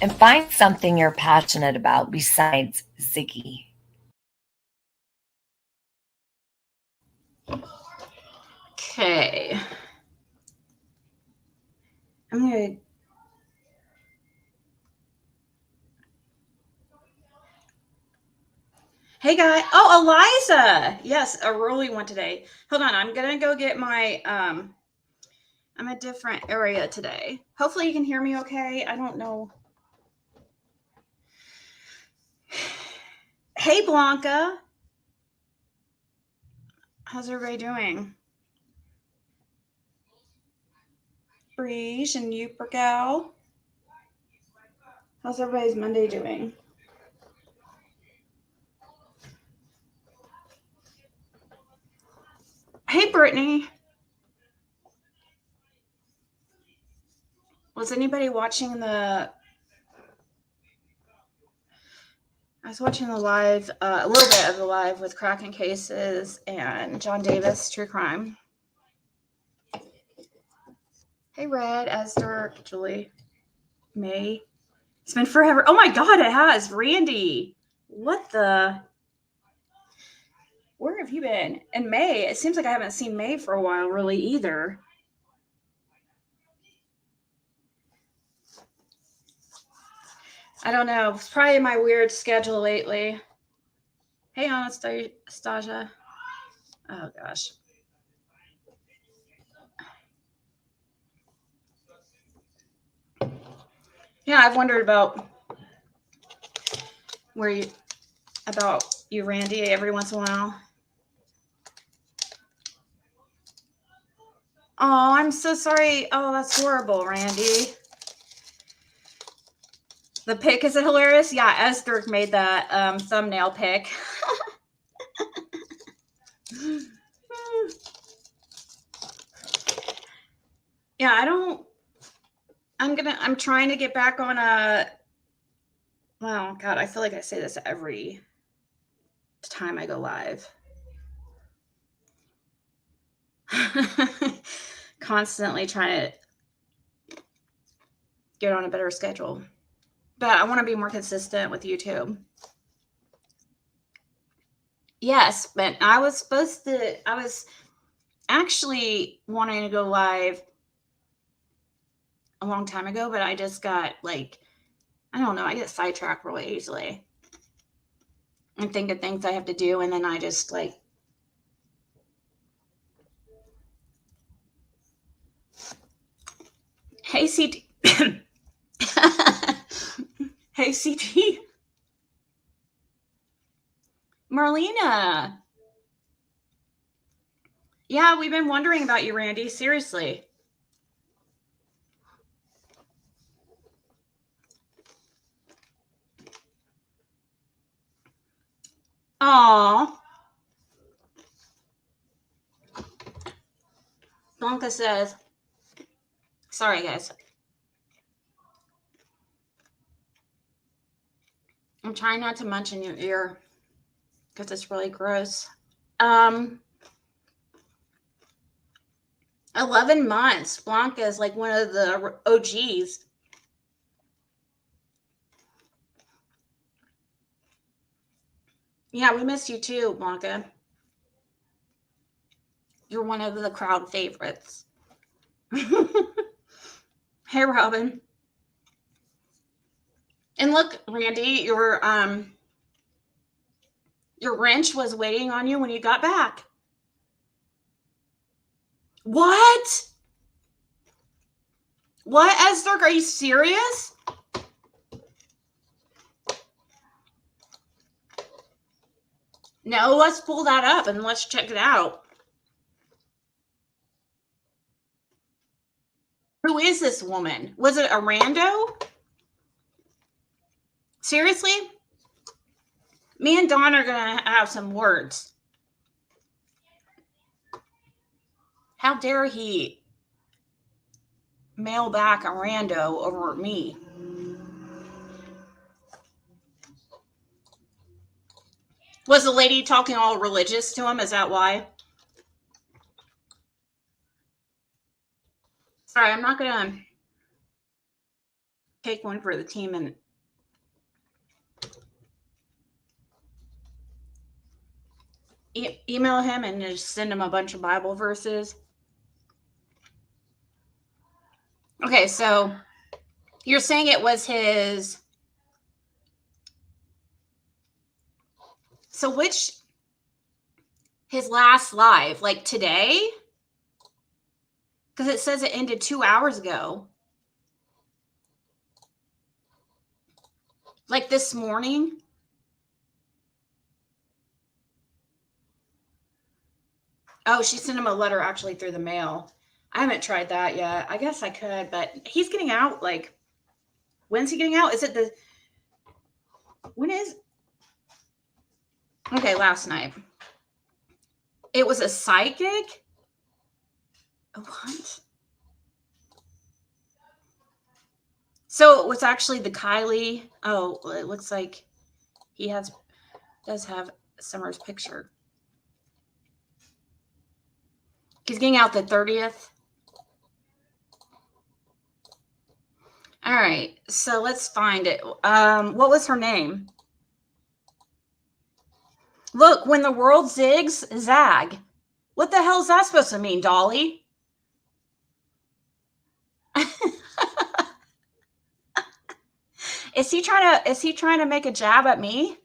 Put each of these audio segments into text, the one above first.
and find something you're passionate about besides Ziggy. Okay. I'm going to... Hey, guys. Oh, Eliza. Yes, a early one today. Hold on. I'm going to go get my... I'm a different area today. Hopefully you can hear me okay. I don't know. Hey, Blanca. How's everybody doing? Breege and you, Gal. How's everybody's Monday doing? Hey, Brittany. Was anybody watching the... I was watching the live, a little bit of the live with Kraken Cases and John Davis, True Crime. Hey, Red, Esther, Julie, May. It's been forever. Oh my God, it has. Randy. What the? Where have you been? And May, it seems like I haven't seen May for a while, really, either. I don't know. It's probably my weird schedule lately. Hey, Anastasia. Oh, gosh. Yeah, I've wondered about you, Randy, every once in a while. Oh, I'm so sorry. Oh, that's horrible, Randy. The pic, is it hilarious? Yeah, Esther made that thumbnail pic. Yeah, I'm trying to get back on well, God, I feel like I say this every time I go live. Constantly trying to get on a better schedule. But I want to be more consistent with YouTube. Yes, but I was actually wanting to go live a long time ago, but I just got I don't know, I get sidetracked really easily. And think of things I have to do, and then I just Hey, CT. Hey, CT. Marlena. Yeah, we've been wondering about you, Randy. Seriously. Aw. Blanca says, sorry, guys. I'm trying not to munch in your ear because it's really gross. 11 months. Blanca is like one of the OGs. Yeah, we miss you too, Blanca. You're one of the crowd favorites. Hey, Robin. And look, Randy, your wrench was waiting on you when you got back. What? What, Esther? Are you serious? No, let's pull that up and let's check it out. Who is this woman? Was it a rando? Seriously? Me and Dawn are going to have some words. How dare he mail back a rando over me? Was the lady talking all religious to him? Is that why? Sorry, I'm not going to... take one for the team and email him and just send him a bunch of Bible verses. Okay, so you're saying it was his. So which his last live, like today? Because it says it ended 2 hours ago. Like this morning? Oh, she sent him a letter actually through the mail. I haven't tried that yet. I guess I could, but he's getting out. Like, when's he getting out? Is it the. When is. Okay, last night. It was a psychic? What? So it was actually the Kylie. Oh, it looks like he does have Summer's picture. He's getting out the 30th. All right, so let's find it. What was her name? Look, when the world zigs, zag. What the hell is that supposed to mean, Dolly? Is he trying to make a jab at me?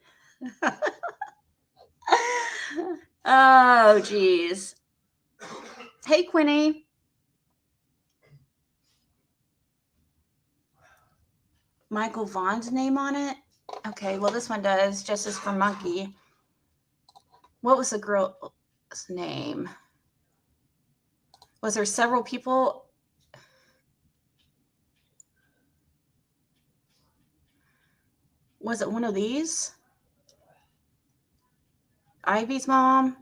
Oh, geez. Hey, Quinny. Michael Vaughn's name on it? Okay, well, this one does. Justice for Monkey. What was the girl's name? Was there several people? Was it one of these? Ivy's mom?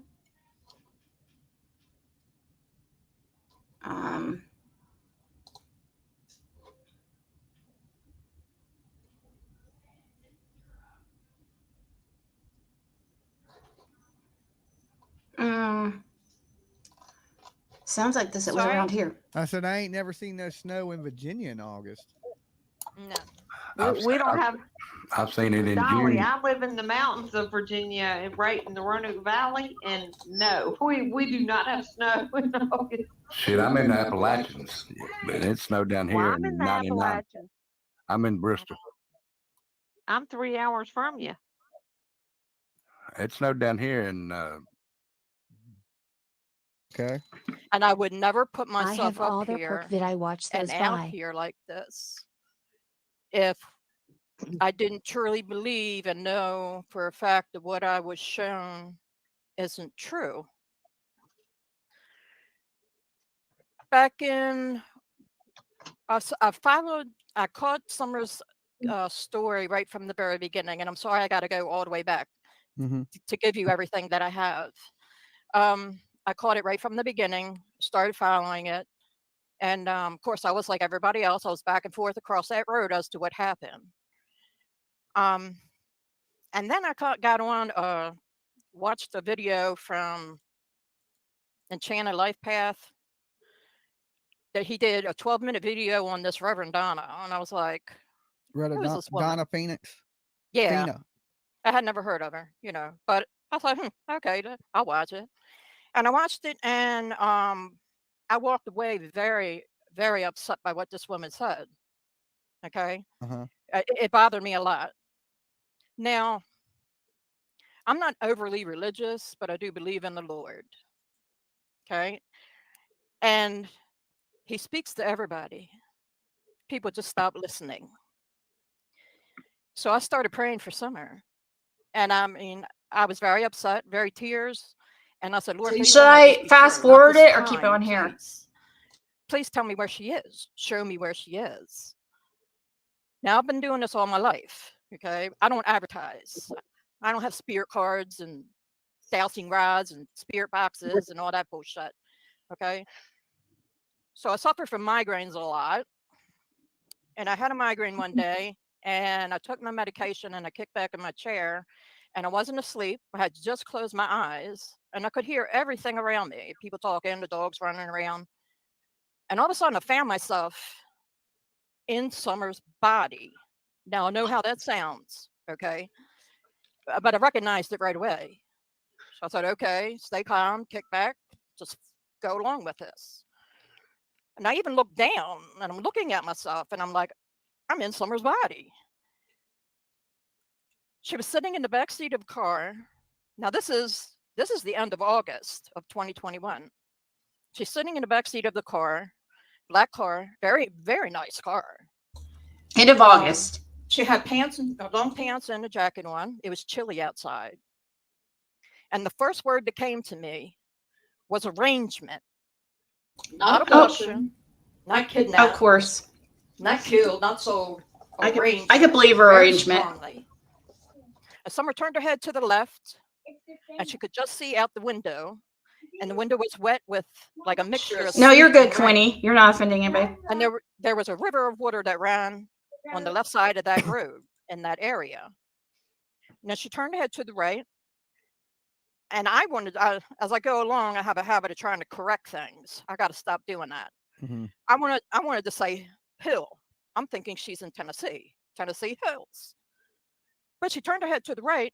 Sounds like this. It was around here. I said, I ain't never seen no snow in Virginia in August. No. We don't have. I've seen it in Dolly, June. I live in the mountains of Virginia, right in the Roanoke Valley, and no, we do not have snow in August. Shit, I'm in the Appalachians, but it snowed down here Well, I'm in in the 99. Appalachians. I'm in Bristol. I'm 3 hours from you. It snowed down here in Okay. And I would never put I myself have all up their here pork that I watch and those out buy. here like this if I didn't truly believe and know for a fact that what I was shown isn't true. Back in, I caught Summer's story right from the very beginning, and I'm sorry I got to go all the way back to give you everything that I have. I caught it right from the beginning, started following it. And of course, I was like everybody else. I was back and forth across that road as to what happened. And then I got on, watched a video from Enchanted Life Path that he did a 12-minute video on this Reverend Donna. And I was like, who is this woman? Donna Phoenix? Yeah. Fina. I had never heard of her, but I thought, okay, I'll watch it. And I watched it, and I walked away very, very upset by what this woman said. Okay. It bothered me a lot. Now, I'm not overly religious, but I do believe in the Lord. Okay. And he speaks to everybody. People just stop listening. So I started praying for Summer. And I mean, I was very upset, very tears. And I said, Lord, Should I fast forward it or keep it on here? Please tell me where she is. Show me where she is. Now, I've been doing this all my life. Okay. I don't advertise. I don't have spirit cards and dowsing rods and spirit boxes and all that bullshit. Okay. So I suffer from migraines a lot. And I had a migraine one day, and I took my medication and I kicked back in my chair, and I wasn't asleep. I had just closed my eyes, and I could hear everything around me. People talking, the dogs running around. And all of a sudden I found myself in Summer's body. Now I know how that sounds, okay? But I recognized it right away. So I said, okay, stay calm, kick back, just go along with this. And I even looked down and I'm looking at myself and I'm like, I'm in Summer's body. She was sitting in the back seat of the car. Now this is the end of August of 2021. She's sitting in the back seat of the car, black car, very, very nice car. End of August. She had pants and long pants and a jacket on. It was chilly outside. And the first word that came to me was arrangement. Not abduction, not kidnapped, Of course. not killed, not sold. I Arrangement. could believe her Very arrangement. strongly. And Summer turned her head to the left, and she could just see out the window. And the window was wet with like a mixture of No, you're sleet good, and rain. Quinny. You're not offending anybody. And there was a river of water that ran on the left side of that road in that area. Now she turned her head to the right. And I wanted, as I go along, I have a habit of trying to correct things. I got to stop doing that. Mhm. I wanted to say hill. I'm thinking she's in Tennessee Hills. But she turned her head to the right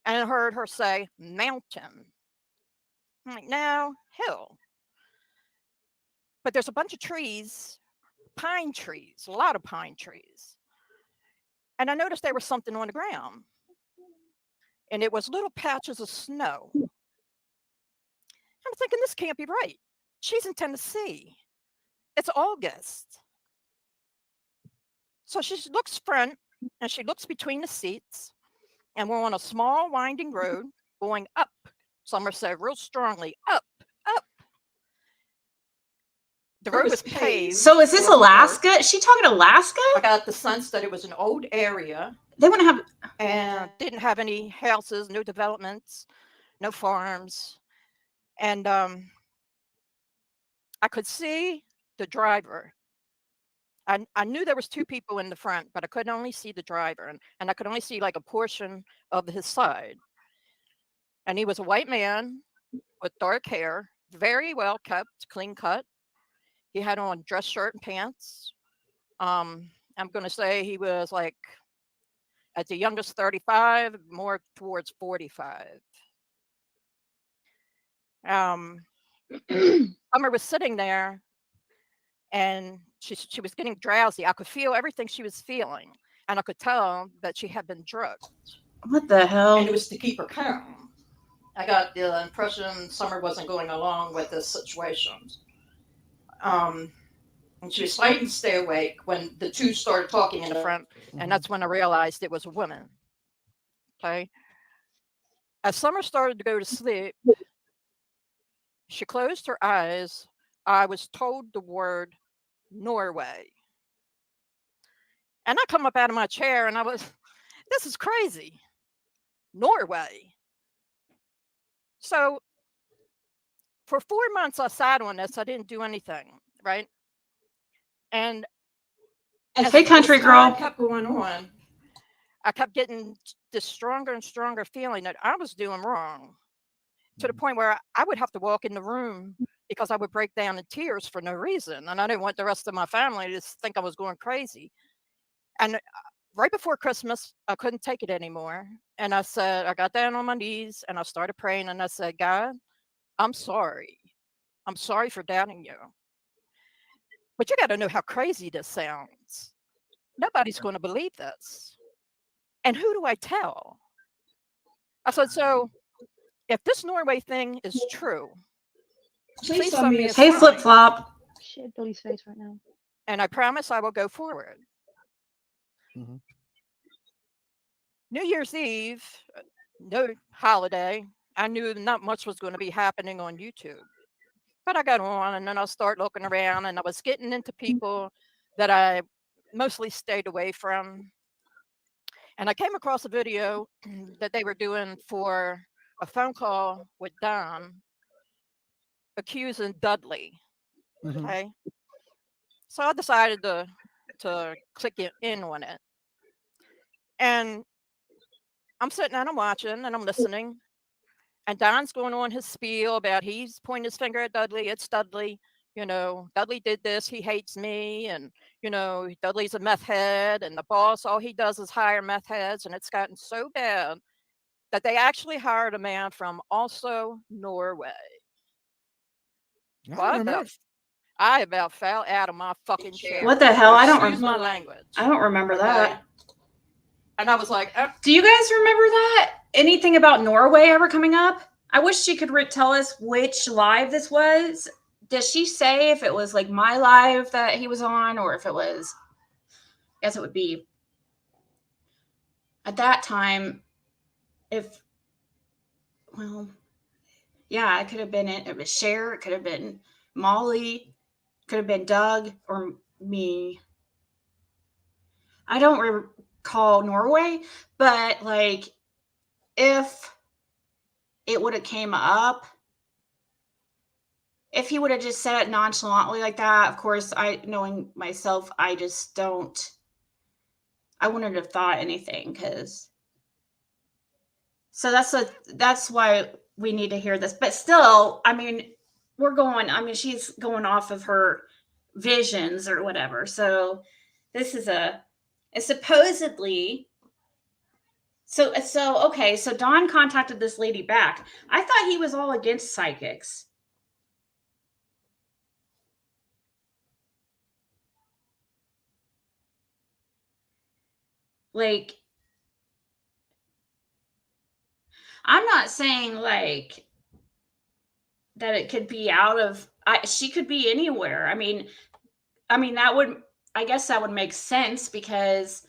and I heard her say mountain. I'm like, no, hill. But there's a bunch of trees, pine trees, a lot of pine trees. And I noticed there was something on the ground. And it was little patches of snow. I'm thinking, this can't be right. She's in Tennessee. It's August. So she looks front and she looks between the seats. And we're on a small winding road going up. Summer said real strongly, up, up. The road was paved. So is this for work. Alaska? Is she talking Alaska? I got the sense that it was an old area They wouldn't have. and didn't have any houses, no developments, no farms. And I could see the driver. I knew there was two people in the front, but I could only see the driver, and I could only see like a portion of his side. And he was a white man with dark hair, very well kept, clean cut. He had on dress shirt and pants. I'm going to say he was like at the youngest 35, more towards 45. Summer was sitting there and she was getting drowsy. I could feel everything she was feeling, and I could tell that she had been drugged. What the hell? And it was to keep her calm. I got the impression Summer wasn't going along with this situation. And she was fighting to stay awake when the two started talking in the front, and that's when I realized it was a woman. Okay. As Summer started to go to sleep, she closed her eyes. I was told the word Norway. And I come up out of my chair and this is crazy. Norway. So for 4 months I sat on this. I didn't do anything, right? And as Hey, country this time girl. kept going on, I kept getting this stronger and stronger feeling that I was doing wrong, to the point where I would have to walk in the room because I would break down in tears for no reason. And I didn't want the rest of my family to think I was going crazy. And right before Christmas, I couldn't take it anymore. And I got down on my knees and I started praying. And I said, God, I'm sorry. I'm sorry for doubting you. But you got to know how crazy this sounds. Nobody's going to believe this. And who do I tell? I said, so if this Norway thing is true, please send me a Hey, sign. flip flop. Shit, Billy's face right now. And I promise I will go forward. Mhm. New Year's Eve, no holiday. I knew not much was going to be happening on YouTube. But I got on and then I started looking around and I was getting into people that I mostly stayed away from. And I came across a video that they were doing for a phone call with Don accusing Dudley. Mhm. Okay. So I decided to click in on it. And I'm sitting and I'm watching and I'm listening. And Don's going on his spiel about he's pointing his finger at Dudley. It's Dudley. Dudley did this, he hates me, and Dudley's a meth head, and the boss, all he does is hire meth heads, and it's gotten so bad that they actually hired a man from also Norway. I about fell out of my fucking chair. What the hell? I don't Excuse my language. I don't remember that. And I was like, do you guys remember that? Anything about Norway ever coming up? I wish she could tell us which live this was. Does she say if it was like my live that he was on, or if it was, I guess it would be at that time, yeah, it could have been it was Cher, it could have been Molly, could have been Doug or me. I don't recall Norway, but like if it would have came up, if he would have just said it nonchalantly like that, of course, knowing myself, I wouldn't have thought anything, so that's why we need to hear this. But still, she's going off of her visions or whatever. So this is supposedly. So okay. So Don contacted this lady back. I thought he was all against psychics. Like, I'm not saying like that it could be she could be anywhere. I mean I guess that would make sense, because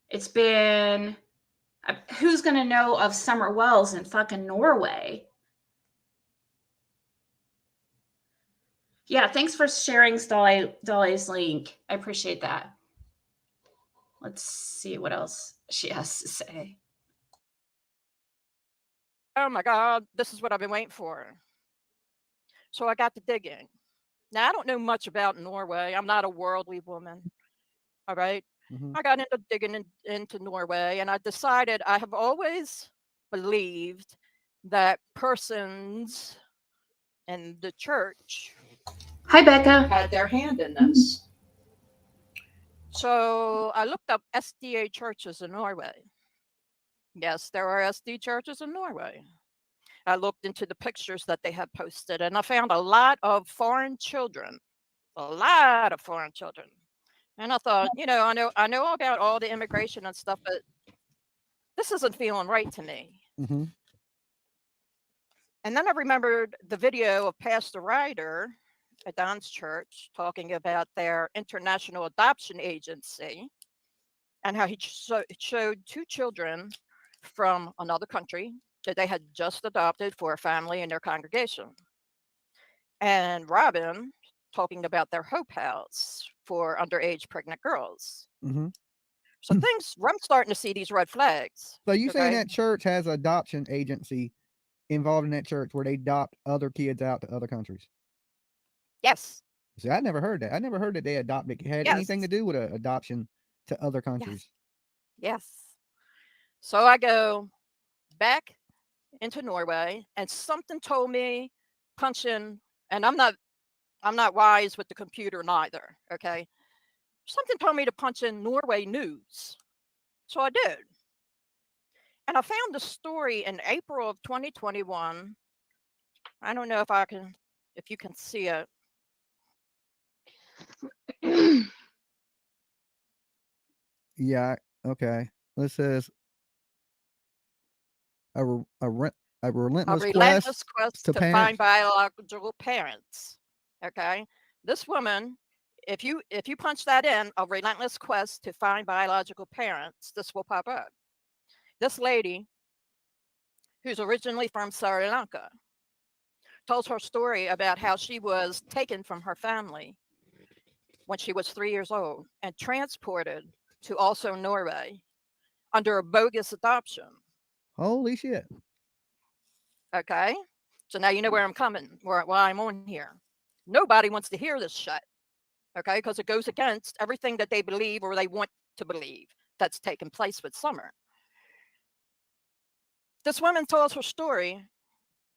it's been, who's going to know of Summer Wells in fucking Norway? Yeah, thanks for sharing Dolly's link. I appreciate that. Let's see what else she has to say. oh my God, this is what I've been waiting for. So I got to digging. Now, I don't know much about Norway. I'm not a worldly woman. All right. I got into digging into Norway, and I decided I have always believed that persons in the church, hi Becca, had their hand in this. So I looked up SDA churches in Norway. Yes, there are SD churches in Norway. I looked into the pictures that they had posted, and I found a lot of foreign children. And I thought, I know about all the immigration and stuff, but this isn't feeling right to me. And then I remembered the video of Pastor Ryder at Don's church talking about their international adoption agency, and how he showed 2 children from another country that they had just adopted for a family in their congregation. And Robin talking about their Hope House for underage pregnant girls. So I'm starting to see these red flags. So you saying that church has an adoption agency involved in that church where they adopt other kids out to other countries? Yes. See, I never heard that. I never heard that they had anything to do with adoption to other countries. Yes. So I go back into Norway, and something told me punch in, and I'm not wise with the computer neither. Okay. Something told me to punch in Norway news. So I did. And I found the story in April of 2021. I don't know if you can see it. Yeah. Okay. This says a relentless quest to find biological parents. Okay. This woman, if you punch that in, a relentless quest to find biological parents, this will pop up. This lady, who's originally from Sri Lanka, tells her story about how she was taken from her family when she was 3 years old and transported to also Norway under a bogus adoption. Holy shit. Okay. So now you know where I'm coming, why I'm on here. Nobody wants to hear this shit. Okay. Because it goes against everything that they believe or they want to believe that's taken place with Summer. This woman tells her story,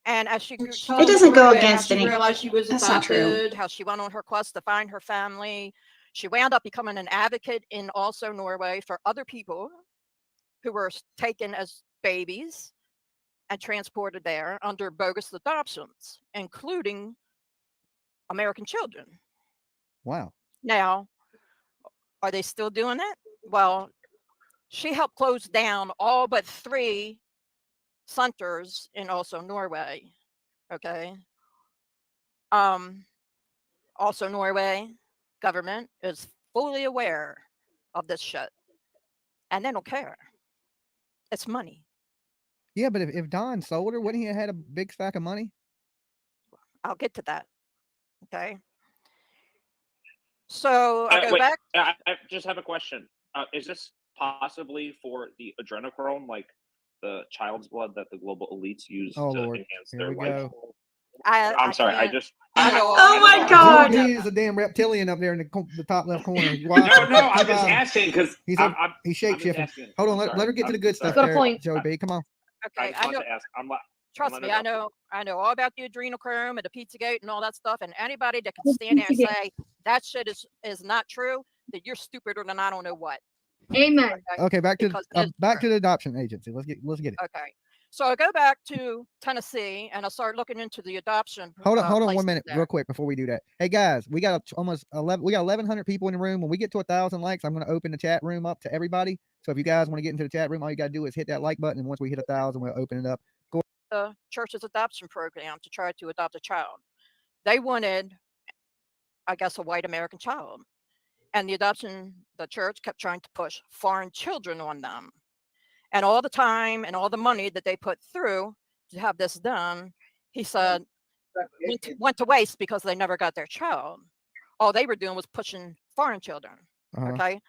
And as she grew, she It told the doesn't go story of how against she any- realized she was That's not true. adopted, how she went on her quest to find her family. She wound up becoming an advocate in also Norway for other people who were taken as babies and transported there under bogus adoptions, including American children. Wow. Now, are they still doing it? Well, she helped close down all but 3 centers in also Norway. Okay. Also Norway government is fully aware of this shit, and they don't care. It's money. Yeah, but if Don sold her, wouldn't he have had a big stack of money? I'll get to that. Okay. So I go Wait, back. I just have a question. Is this possibly for the adrenochrome, like the child's blood that the global elites use Oh, to Lord. enhance Here their we life? go. I'm sorry. I can't- just. I know all Oh my about it. God. He is a damn reptilian up there in the top left corner. No, I'm just asking because He's I'm he's I'm just shapeshifting. asking. Hold on, I'm let sorry. her get to the good stuff Got a there, point. Joey B. Come on. I Okay, just I wanted know. to ask. Trust let me, her I go. know all about the adrenochrome and the Pizzagate and all that stuff. And anybody that can stand there and say that shit is not true, that you're stupider than I don't know what. Amen. Okay, back to Because it's back true. to the adoption agency. Let's get it. Okay. So I go back to Tennessee and I start looking into the adoption. Hold on 1 places minute, there. real quick, before we do that. Hey guys, we got almost 11. We got 1,100 people in the room. When we get to 1,000 likes, I'm going to open the chat room up to everybody. So if you guys want to get into the chat room, all you got to do is hit that like button, and once we hit 1,000, we'll open it up. The church's adoption program to try to adopt a child. They wanted, I guess, a white American child. And the church kept trying to push foreign children on them. And all the time and all the money that they put through to have this done, he said, went to waste because they never got their child. All they were doing was pushing foreign children. Okay.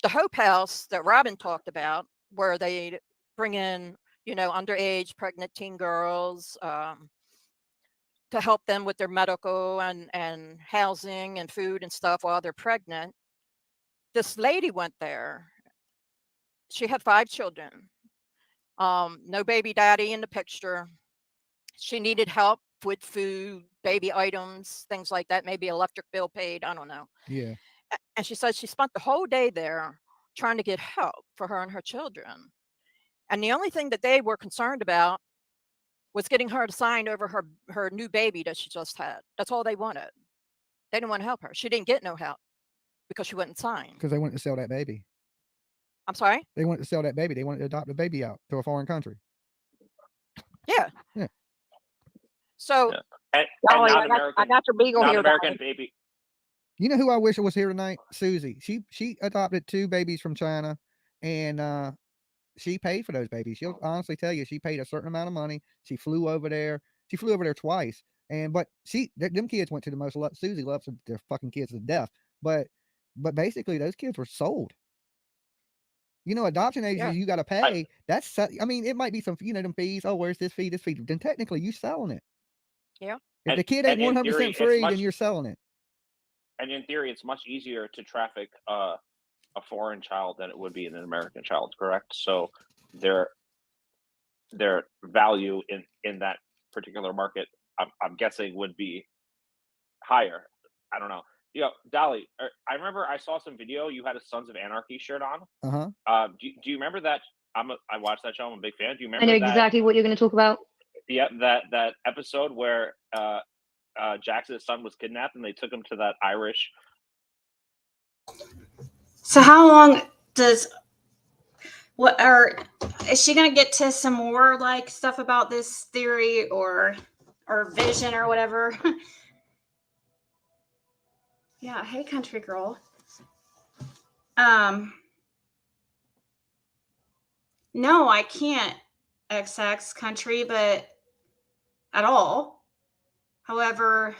The Hope House that Robin talked about, where they bring in, underage pregnant teen girls to help them with their medical and housing and food and stuff while they're pregnant. This lady went there. She had 5 children. No baby daddy in the picture. She needed help with food, baby items, things like that, maybe electric bill paid, I don't know. Yeah. And she said she spent the whole day there trying to get help for her and her children. And the only thing that they were concerned about was getting her to sign over her new baby that she just had. That's all they wanted. They didn't want to help her. She didn't get no help because she wouldn't sign. Because they wanted to sell that baby. I'm sorry? They wanted to sell that baby. They wanted to adopt the baby out to a foreign country. Yeah. Yeah. So And Dolly, not I American. got your beagle Not here. American Dolly. baby. You know who I wish was here tonight? Susie. She adopted 2 babies from China, and she paid for those babies. She'll honestly tell you she paid a certain amount of money. She flew over there. She flew over there twice. But them kids went to the most. Susie loves their fucking kids to death. But basically those kids were sold. Adoption agencies, you got to pay. It might be some, them fees. Oh, where's this fee? This fee. Then technically you selling it. Yeah. If the kid ain't 100% free, then you're selling it. And in theory, it's much easier to traffic a foreign child than it would be an American child, correct? So their value in that particular market, I'm guessing, would be higher. I don't know. Dolly, I remember I saw some video. You had a Sons of Anarchy shirt on. Do you remember that? I watched that show. I'm a big fan. Do you remember? I know exactly what you're going to talk about. Yeah, that episode where Jackson's son was kidnapped and they took him to that Irish. So how long is she going to get to some more like stuff about this theory or vision or whatever? Yeah. Hey, country girl. No, I can't XX country, but at all. However,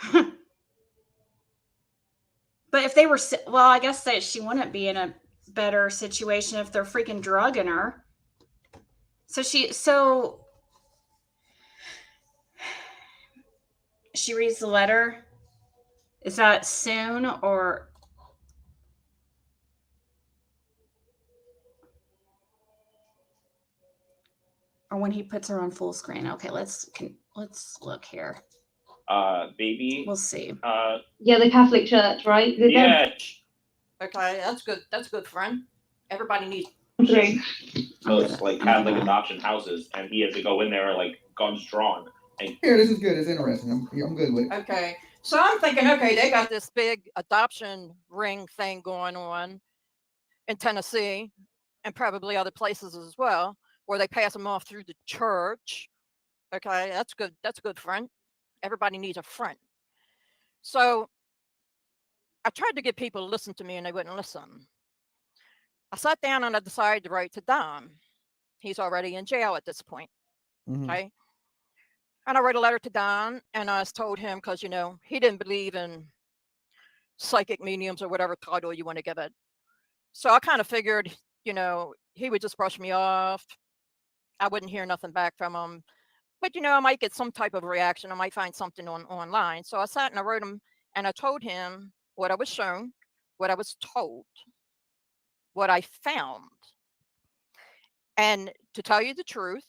but if they were, well, I guess that she wouldn't be in a better situation if they're freaking drugging her. So she reads the letter. Is that soon or? or when he puts her on full screen. Okay, let's look here. Baby. We'll see. Yeah, the Catholic Church, right? Yeah. Okay, that's good. That's good, friend. Everybody needs. Agree. Most like Catholic adoption houses, and he has to go in there like guns drawn. And Here, this is good. It's interesting. I'm good with it. Okay, so I'm thinking, okay, they got this big adoption ring thing going on in Tennessee, and probably other places as well, where they pass them off through the church. Okay, that's good. That's good, friend. Everybody needs a friend. So I tried to get people to listen to me, and they wouldn't listen. I sat down and I decided to write to Don. He's already in jail at this point. Okay. And I wrote a letter to Don, and I told him, because, you know, he didn't believe in psychic mediums or whatever title you want to give it. So I kind of figured, you know, he would just brush me off. I wouldn't hear nothing back from him. But, you know, I might get some type of reaction. I might find something online. So I sat and I wrote him, and I told him what I was shown, what I was told, what I found. And to tell you the truth,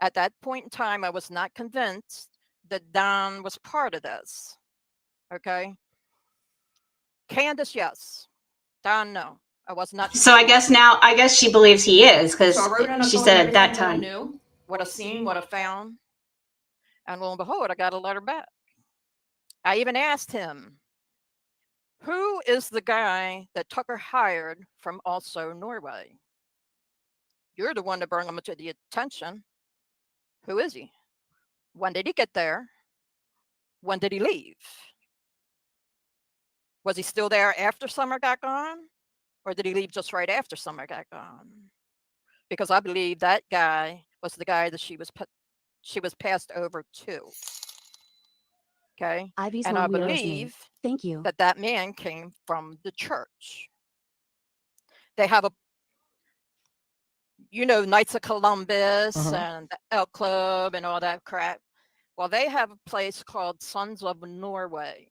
at that point in time, I was not convinced that Don was part of this. Okay. Candace, yes. Don, no. I was not. So I guess she believes he is, because So I wrote in and she told said him at that everything I time. knew, what I seen, what I found. And lo and behold, I got a letter back. I even asked him, who is the guy that Tucker hired from also Norway? You're the one to bring him to the attention. Who is he? When did he get there? When did he leave? Was he still there after summer got gone? Or did he leave just right after summer got gone? Because I believe that guy was the guy that she was passed over to. Okay. And I believe Thank you. that man came from the church. They have Knights of Columbus and the Elk Club and all that crap. Well, they have a place called Sons of Norway.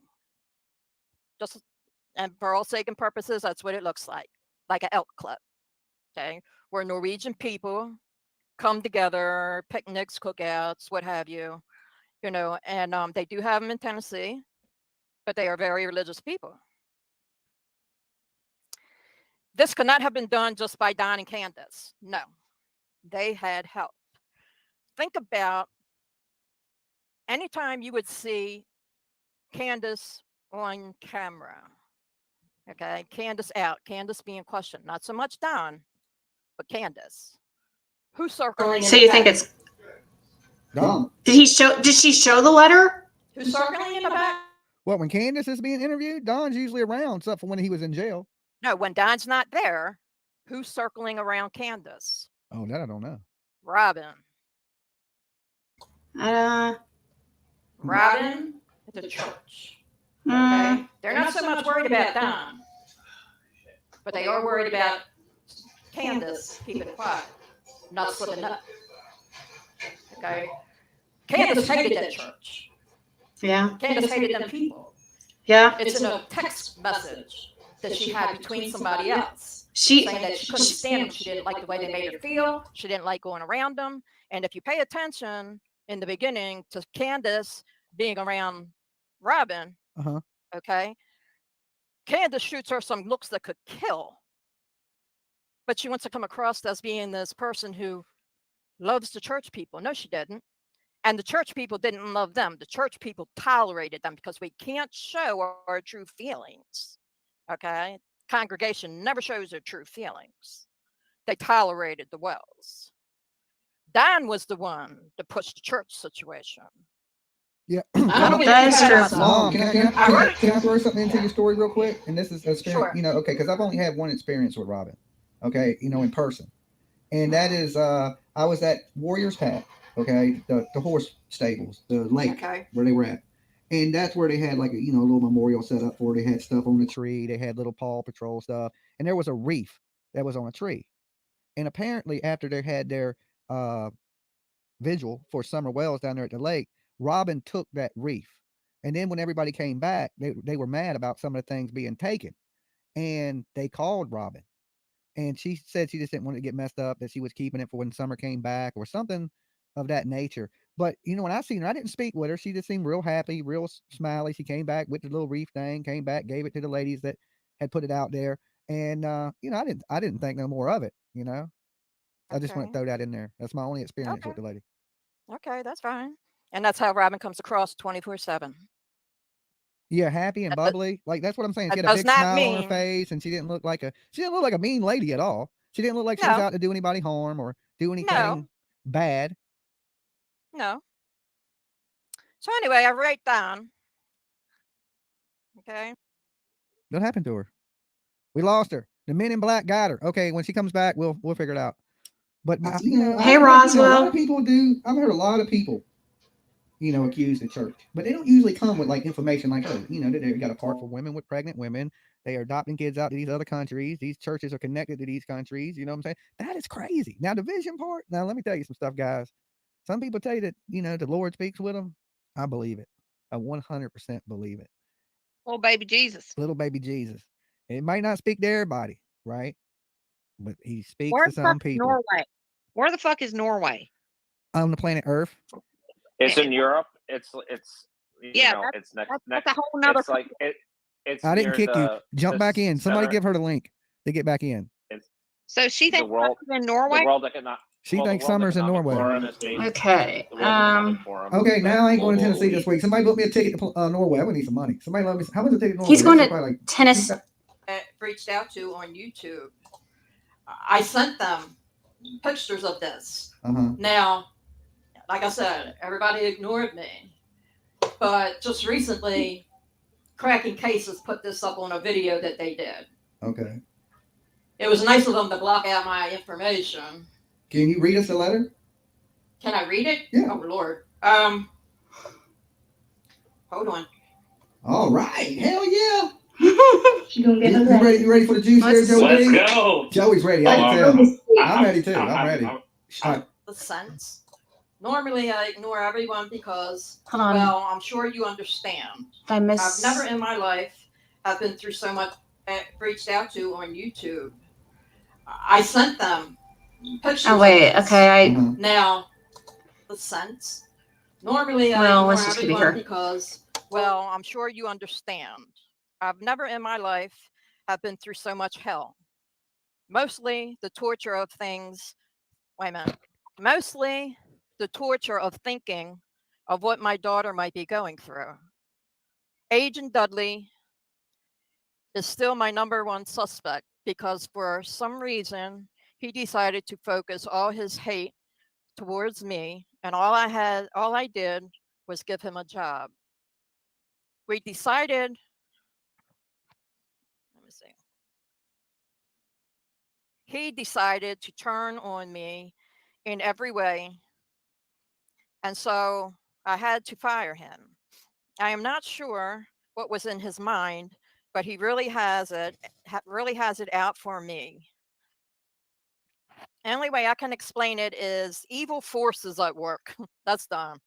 And for all sake and purposes, that's what it looks like an elk club. Okay. Where Norwegian people come together, picnics, cookouts, what have you, and they do have them in Tennessee, but they are very religious people. This could not have been done just by Don and Candace. No, they had help. Think about anytime you would see Candace on camera. Okay, Candace out, Candace being questioned, not so much Don, but Candace. Who's circling? So you think it's Don? Did she show the letter? Who's circling in the back? Well, when Candace is being interviewed, Don's usually around, except for when he was in jail. No, when Don's not there, who's circling around Candace? Oh, that I don't know. Robin. Robin at the church. Okay. They're not so much worried about Don, but they are worried about Candace keeping quiet, not slipping up. Okay. Candace hated that church. Yeah. Candace hated them people. Yeah. It's in a text message that she had between somebody else. Saying that she couldn't stand them. She didn't like the way they made her feel. She didn't like going around them. And if you pay attention in the beginning to Candace being around Robin, okay, Candace shoots her some looks that could kill. But she wants to come across as being this person who loves the church people. No, she didn't. And the church people didn't love them. The church people tolerated them because we can't show our true feelings. Okay. Congregation never shows their true feelings. They tolerated the Wells. Don was the one to push the church situation. Yeah. That is true. Mom, can I throw something into your story real quick? And this is a Sure. okay, because I've only had one experience with Robin. Okay, in person. And that is I was at Warriors Path, okay, the horse stables, the lake where they were at. And that's where they had like a little memorial set up for. They had stuff on the tree. They had little Paw Patrol stuff, and there was a wreath that was on a tree. And apparently, after they had their vigil for Summer Wells down there at the lake, Robin took that wreath. And then when everybody came back, they were mad about some of the things being taken, and they called Robin. and she said she just didn't want it to get messed up, that she was keeping it for when summer came back or something of that nature. But when I seen her, I didn't speak with her. She just seemed real happy, real smiley. She came back with the little reef thing, came back, gave it to the ladies that had put it out there, and I didn't think no more of it. I just want to throw that in there. That's my only experience with the lady. Okay, that's fine. And that's how Robin comes across 24/7. Yeah, happy and bubbly. Like, that's what I'm saying. She That had a does big not smile on her mean face, and she didn't look like a mean lady at all. She didn't look like she was no, out to do anybody harm or do no, anything bad. no. So anyway, I write down. Okay. What happened to her? We lost her. The men in black got her. Okay, when she comes back, we'll figure it out. But Hey, Roswell. A lot of people do. I've heard a lot of people, accuse the church, but they don't usually come with like information like, oh, they got a part for women with pregnant women. They are adopting kids out to these other countries. These churches are connected to these countries. You know what I'm saying? That is crazy. Now the vision part. Now let me tell you some stuff, guys. Some people tell you that the Lord speaks with them. I believe it. I 100% believe it. Little baby Jesus. Little baby Jesus. It might not speak to everybody, right? But he speaks Where to some people. Norway? Where the fuck is Norway? On the planet Earth. It's in Europe. It's Yeah, it's next. that's a whole nother. It's like it's. I didn't kick you. Jump back in. Somebody center. give her the link to get back in. So she thinks world in Norway. The World Economic. She thinks summer's in Norway. Okay. Okay, now I ain't going to Tennessee this week. Somebody book me a ticket to Norway. I would need some money. Somebody let me. How much a ticket to Norway? He's going to like Tennessee. Reached out to on YouTube. I sent them pictures of this. Now, like I said, everybody ignored me. But just recently, Cracking Cases put this up on a video that they did. Okay. It was nice of them to block out my information. Can you read us the letter? Can I read it? Yeah. Oh, Lord. Hold on. All right. Hell yeah. She gonna get You ready for the juice there, Joey? Let's go. Joey's ready. I can tell. I'm ready too. I'm ready. The sense. Normally, I ignore everyone because, Hold on. well, I'm sure you understand. I miss. I've never in my life have been through so much reached out to on YouTube. I sent them pictures. Oh wait. Okay. Now, the sense. Normally, I Well, ignore let's just keep it everyone here. because, well, I'm sure you understand. I've never in my life have been through so much hell. Mostly the torture of things. Wait a minute. Mostly the torture of thinking of what my daughter might be going through. Agent Dudley is still my number one suspect because for some reason he decided to focus all his hate towards me, and all I did was give him a job. We decided, let me see. He decided to turn on me in every way, and so I had to fire him. I am not sure what was in his mind, but he really has it out for me. Only way I can explain it is evil forces at work. That's done.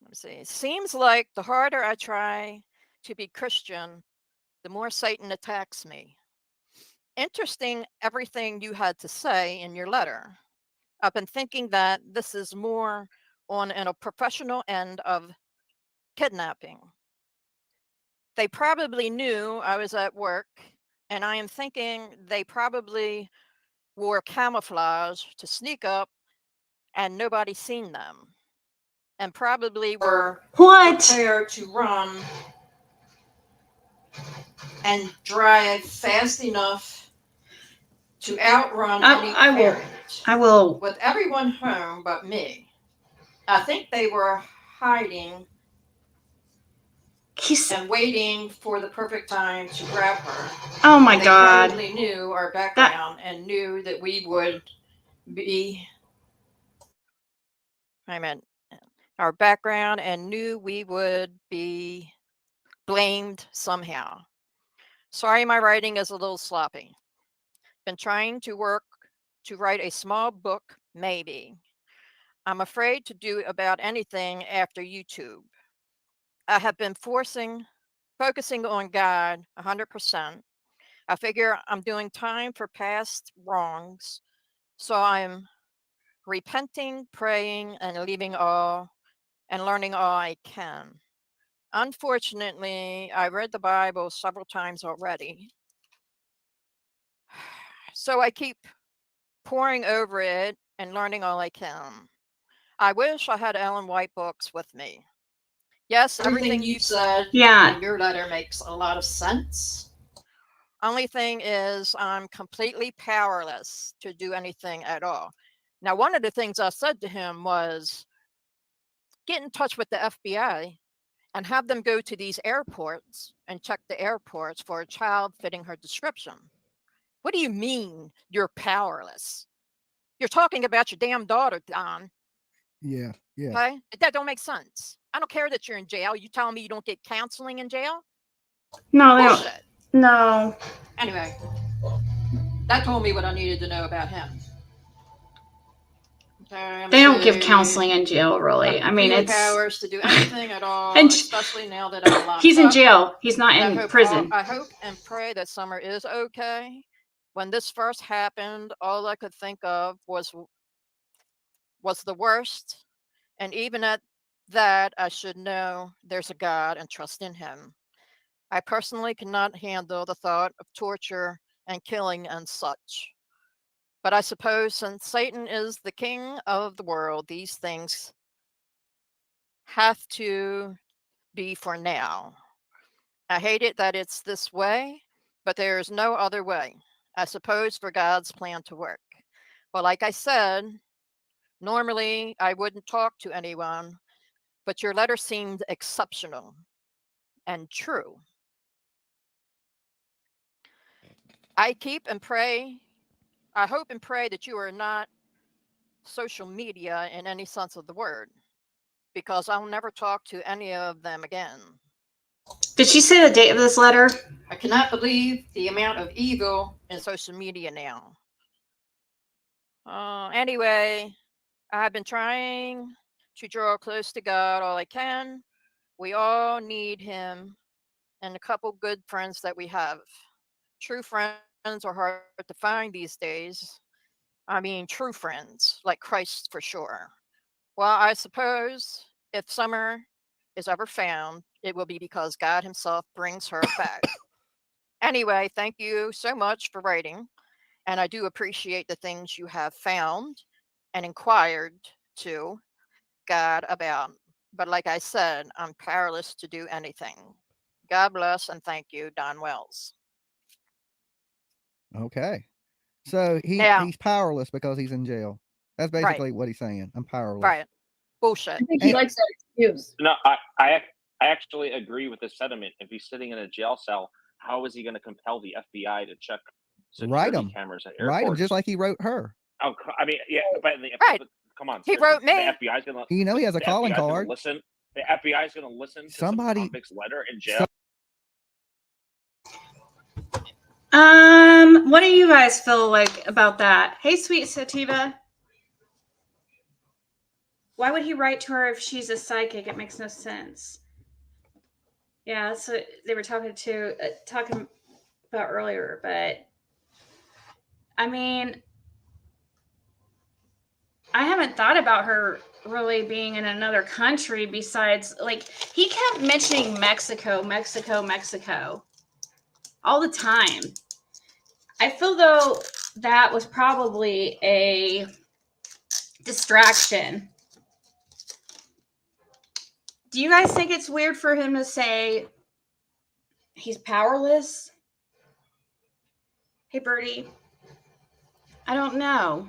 Let me see. Seems like the harder I try to be Christian, the more Satan attacks me. Interesting everything you had to say in your letter. I've been thinking that this is more on a professional end of kidnapping. They probably knew I was at work, and I am thinking they probably wore camouflage to sneak up and nobody seen them, and probably were prepared to run and drive fast enough to outrun any parent. I will. With everyone home but me. I think they were hiding and waiting for the perfect time to grab her. Oh my They God. probably knew our background and knew that we would be. Our background and knew we would be blamed somehow. Sorry, my writing is a little sloppy. Been trying to work to write a small book, maybe. I'm afraid to do about anything after YouTube. I have been focusing on God 100%, I figure I'm doing time for past wrongs, so I'm repenting, praying, and leaving all and learning all I can. Unfortunately, I read the Bible several times already, so I keep poring over it and learning all I can. I wish I had Ellen White books with me. Yes, everything you've said in your letter makes a lot of sense. Only thing is, I'm completely powerless to do anything at all. Now, one of the things I said to him was get in touch with the FBI and have them go to these airports and check the airports for a child fitting her description. What do you mean you're powerless? You're talking about your damn daughter, Don. Yeah. Okay? That don't make sense. I don't care that you're in jail. You telling me you don't get counseling in jail? No, they don't. Bullshit. No. Anyway, that told me what I needed to know about him. They don't give counseling in jail, really. I mean, it's powers to do anything at all, especially now that I'm locked he's in up. jail. He's not in prison. I hope and pray that Summer is okay. When this first happened, all I could think of was the worst, and even at that, I should know there's a God and trust in Him. I personally cannot handle the thought of torture and killing and such. But I suppose since Satan is the king of the world, these things have to be for now. I hate it that it's this way, but there is no other way, I suppose, for God's plan to work. Well, like I said, normally I wouldn't talk to anyone, but your letter seemed exceptional and true. I keep and pray, I hope and pray that you are not social media in any sense of the word, because I'll never talk to any of them again. Did she say the date of this letter? I cannot believe the amount of evil in social media now. Anyway, I've been trying to draw close to God all I can. We all need Him and a couple good friends that we have. True friends are hard to find these days. I mean, true friends, like Christ for sure. Well, I suppose if Summer is ever found, it will be because God Himself brings her back. Anyway, thank you so much for writing, and I do appreciate the things you have found and inquired to God about. But like I said, I'm powerless to do anything. God bless and thank you, Don Wells. Okay. So he's powerless because he's in jail. That's basically what he's saying. I'm powerless. Right. Bullshit. I think he likes that excuse. No, I actually agree with this sentiment. If he's sitting in a jail cell, how is he going to compel the FBI to check security cameras at airports? Write him just like he wrote her. Oh, I mean, yeah, but come on. He wrote me. The FBI's going to. You know he has a calling card. Listen. The FBI's going to listen to some convict's letter in jail. What do you guys feel like about that? Hey, sweet Sativa. Why would he write to her if she's a psychic? It makes no sense. Yeah, that's what they were talking about earlier. But I mean, I haven't thought about her really being in another country besides, like, he kept mentioning Mexico all the time. I feel though that was probably a distraction. Do you guys think it's weird for him to say he's powerless? Hey, Birdie. I don't know.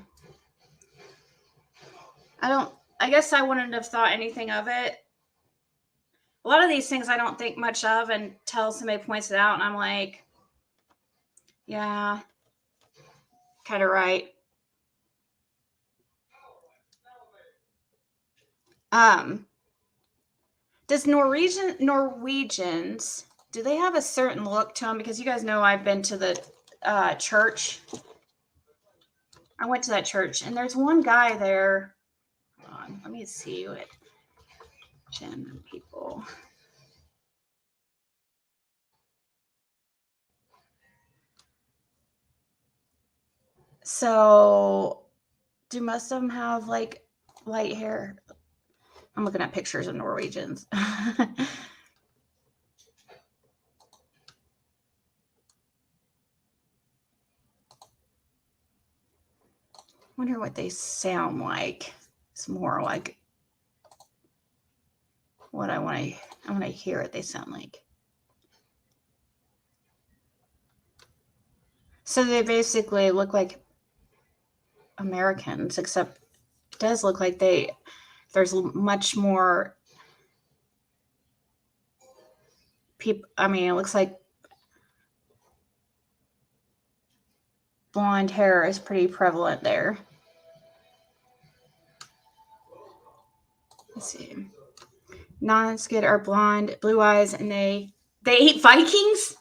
I guess I wouldn't have thought anything of it. A lot of these things I don't think much of until somebody points it out, and I'm like, yeah, kind of right. Does Norwegians, do they have a certain look to them? Because you guys know I've been to the church. I went to that church, and there's one guy there. Hold on, let me see what Gen people. So, do most of them have like light hair? I'm looking at pictures of Norwegians. Wonder what they sound like. It's more like what I want to hear what they sound like. So they basically look like Americans, except it does look like there's much more people. I mean, it looks like blonde hair is pretty prevalent there. Let's see. Non-skid are blonde, blue eyes, and they eat Vikings?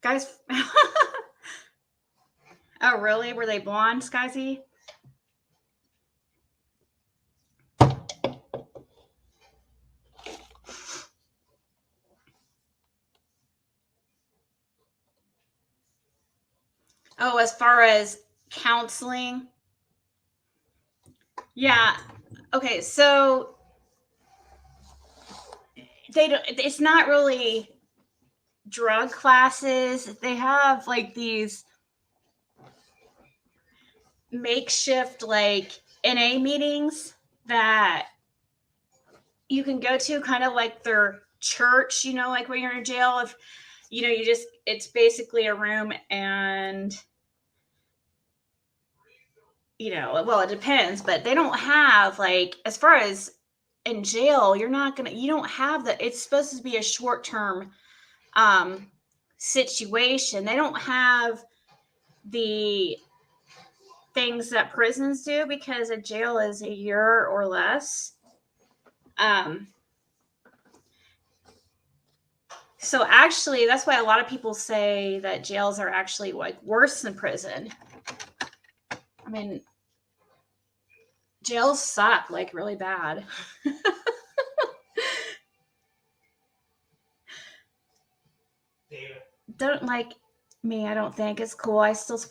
Guys. Oh, really? Were they blonde, Skyzy? Oh, as far as counseling? Yeah. Okay, so it's not really drug classes. They have like these makeshift like NA meetings that you can go to, kind of like their church, like when you're in jail. If it's basically a room, and well, it depends, but they don't have, like, as far as in jail, you don't have that. It's supposed to be a short-term situation. They don't have the things that prisons do, because a jail is a year or less. So actually, that's why a lot of people say that jails are actually like worse than prison. I mean, jails suck like really bad. Don't like me. I don't think it's cool. I said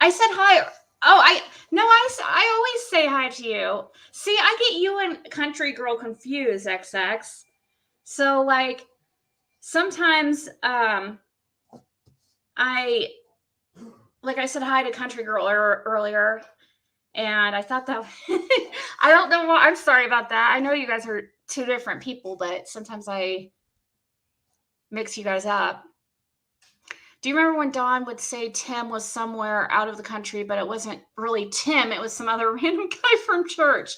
hi. Oh, I always say hi to you. See, I get you and Country Girl confused, XX. So like sometimes I said hi to Country Girl earlier, and I thought that I don't know why. I'm sorry about that. I know you guys are two different people, but sometimes I mix you guys up. Do you remember when Dawn would say Tim was somewhere out of the country, but it wasn't really Tim, it was some other random guy from church?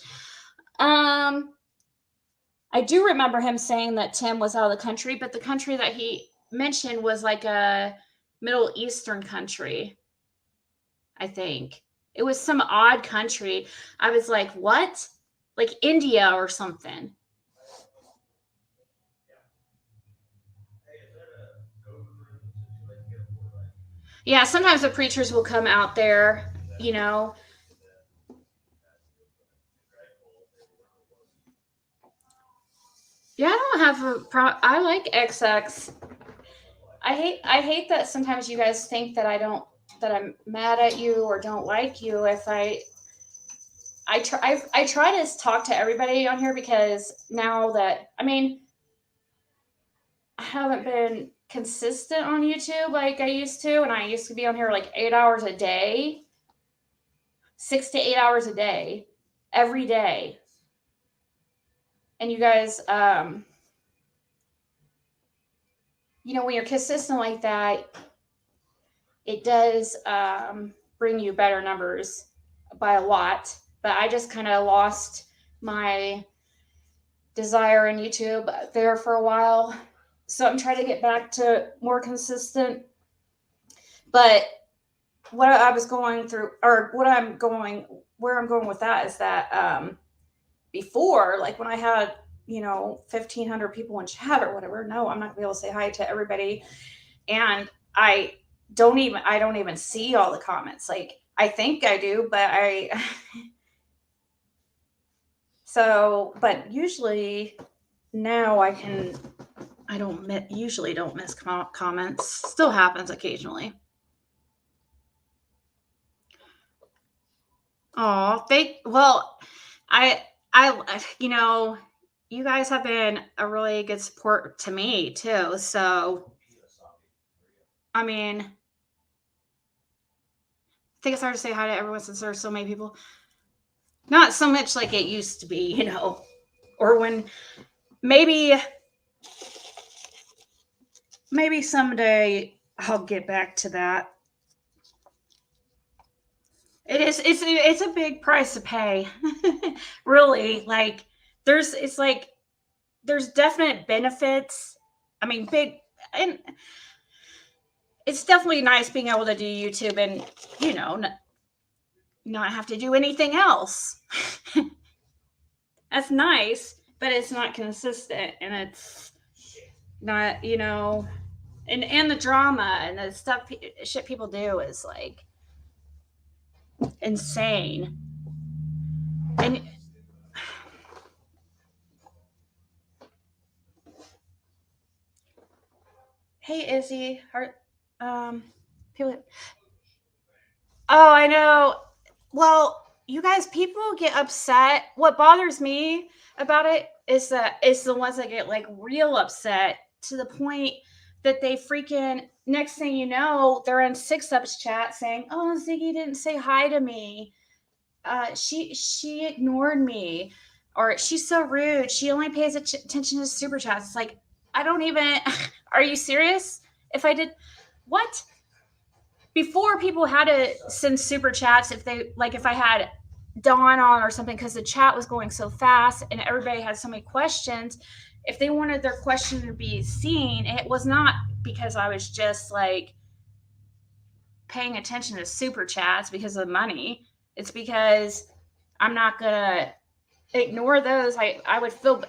I do remember him saying that Tim was out of the country, but the country that he mentioned was like a Middle Eastern country, I think. It was some odd country. I was like, what? Like India or something. Yeah, sometimes the preachers will come out there, Yeah, I don't have I like XX. I hate that sometimes you guys think that that I'm mad at you or don't like you. If I try to talk to everybody on here, because now that, I haven't been consistent on YouTube like I used to, and I used to be on here like 8 hours a day, 6 to 8 hours a day, every day. And you guys, when you're consistent like that, it does bring you better numbers by a lot. But I just kind of lost my desire in YouTube there for a while. So I'm trying to get back to more consistent. But what I was going through, or where I'm going with that is that before, like when I had, 1,500 people in chat or whatever, no, I'm not gonna be able to say hi to everybody. And I don't even see all the comments. Like, I think I do, but but usually now I usually don't miss comments. Still happens occasionally. Oh, you know, you guys have been a really good support to me too. So, I mean, I think it's hard to say hi to everyone since there are so many people. Not so much like it used to be, you know, or when maybe someday I'll get back to that. It's a big price to pay. Really, like there's definite benefits. I mean, and it's definitely nice being able to do YouTube and, you know, not have to do anything else. That's nice, but it's not consistent and it's not, you know, and the drama and the shit people do is like insane. And hey, Izzy, people. Oh, I know. Well, you guys, people get upset. What bothers me about it is that it's the ones that get like real upset to the point that they freaking next thing you know, they're in Six Ups chat saying, "Oh, Ziggy didn't say hi to me. She ignored me, or she's so rude. She only pays attention to super chats." It's like, I don't even. Are you serious? If I did, what? Before people had to send super chats if I had Dawn on or something because the chat was going so fast and everybody had so many questions. If they wanted their question to be seen, it was not because I was just like paying attention to super chats because of the money. It's because I'm not gonna ignore those. I would feel,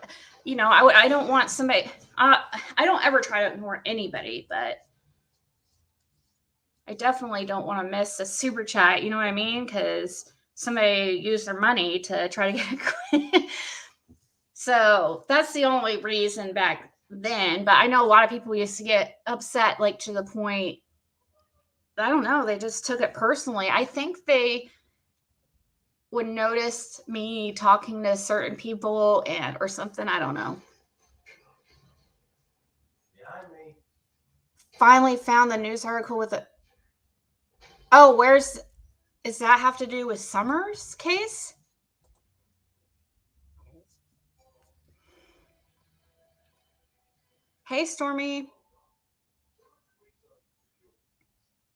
you know, I don't want somebody. I don't ever try to ignore anybody, but I definitely don't want to miss a super chat. You know what I mean? Because somebody used their money to try to get. So that's the only reason back then. But I know a lot of people used to get upset, like to the point. I don't know. They just took it personally. I think they would notice me talking to certain people or something. I don't know. Finally found the news article with it. Oh, does that have to do with Summers' case? Hey, Stormy.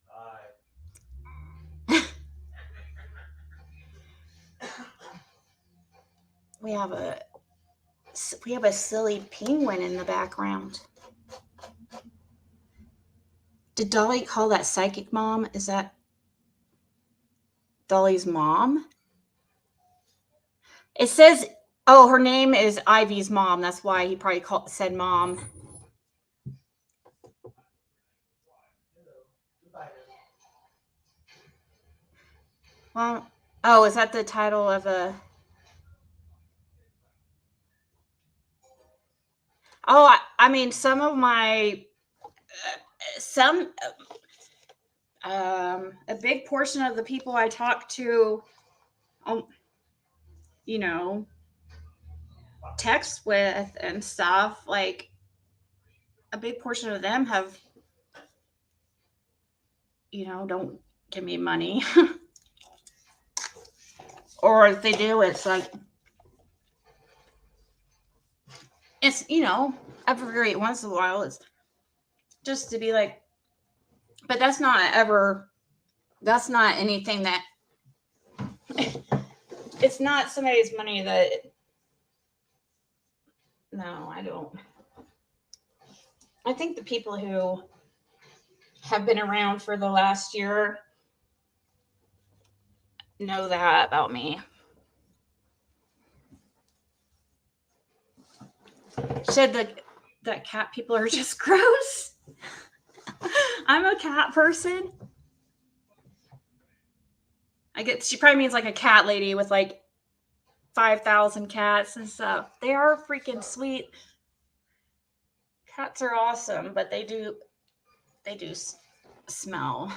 Hi. We have a silly penguin in the background. Did Dolly call that psychic mom? Is that Dolly's mom? It says, oh, her name is Ivy's mom. That's why he probably said mom. Well, oh, is that the title of a... Oh, I mean, some of my... a big portion of the people I talk to, you know, text with and stuff, like a big portion of them have, you know, don't give me money. Or if they do, it's like, it's, you know, every once in a while, it's just to be like, but that's not anything that, it's not somebody's money that, no, I don't. I think the people who have been around for the last year know that about me. Said that cat people are just gross. I'm a cat person. She probably means like a cat lady with like 5,000 cats and stuff. They are freaking sweet. Cats are awesome, but they do smell.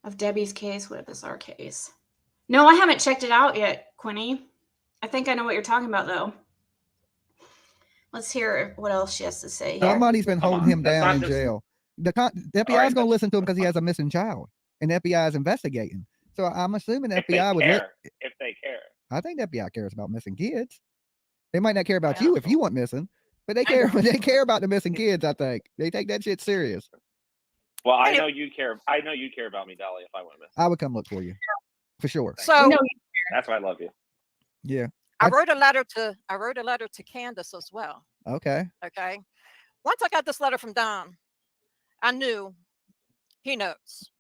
of Debbie's case. What if it's our case? No, I haven't checked it out yet, Quinny. I think I know what you're talking about, though. Let's hear what else she has to say here. Somebody's been holding him down in just- jail. The FBI is going to listen to him because he has a missing child, and the FBI is investigating. So I'm assuming the If FBI would. if they care. I think the FBI cares about missing kids. They might not care about Yeah. you if you want missing, but they care. They care about the missing kids. I think they take that shit serious. Well, I know you'd care. I know you'd care about me, Dolly, if I went missing. I would come look for you, for sure. So That's why I love you. Yeah. I wrote a letter to Candace as well. Okay. Okay. Once I got this letter from Don, I knew he knows.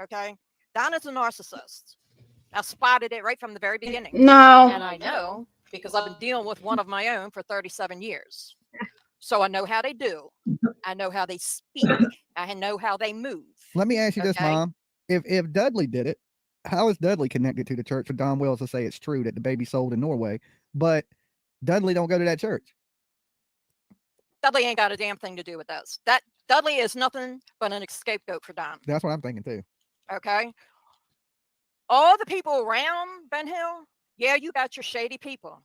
Okay. Don is a narcissist. I spotted it right from the very beginning. No. And I know because I've been dealing with one of my own for 37 years. So I know how they do. I know how they speak. I know how they move. Let me ask you this, Okay. Mom. If Dudley did it, how is Dudley connected to the church for Don Wells to say it's true that the baby sold in Norway, but Dudley don't go to that church? Dudley ain't got a damn thing to do with this. That Dudley is nothing but an scapegoat for Don. That's what I'm thinking too. Okay. All the people around Ben Hill, yeah, you got your shady people.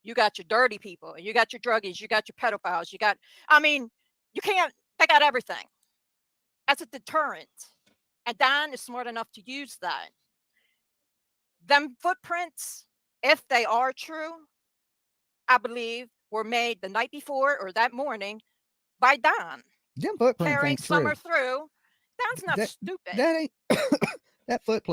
You got your dirty people. You got your druggies. You got your pedophiles. You got, they got everything. As a deterrent. And Don is smart enough to use that. Them footprints, if they are true, I believe were made the night before or that morning by Don. Them footprints Carrying ain't true. Summer through. Don's not stupid. That ain't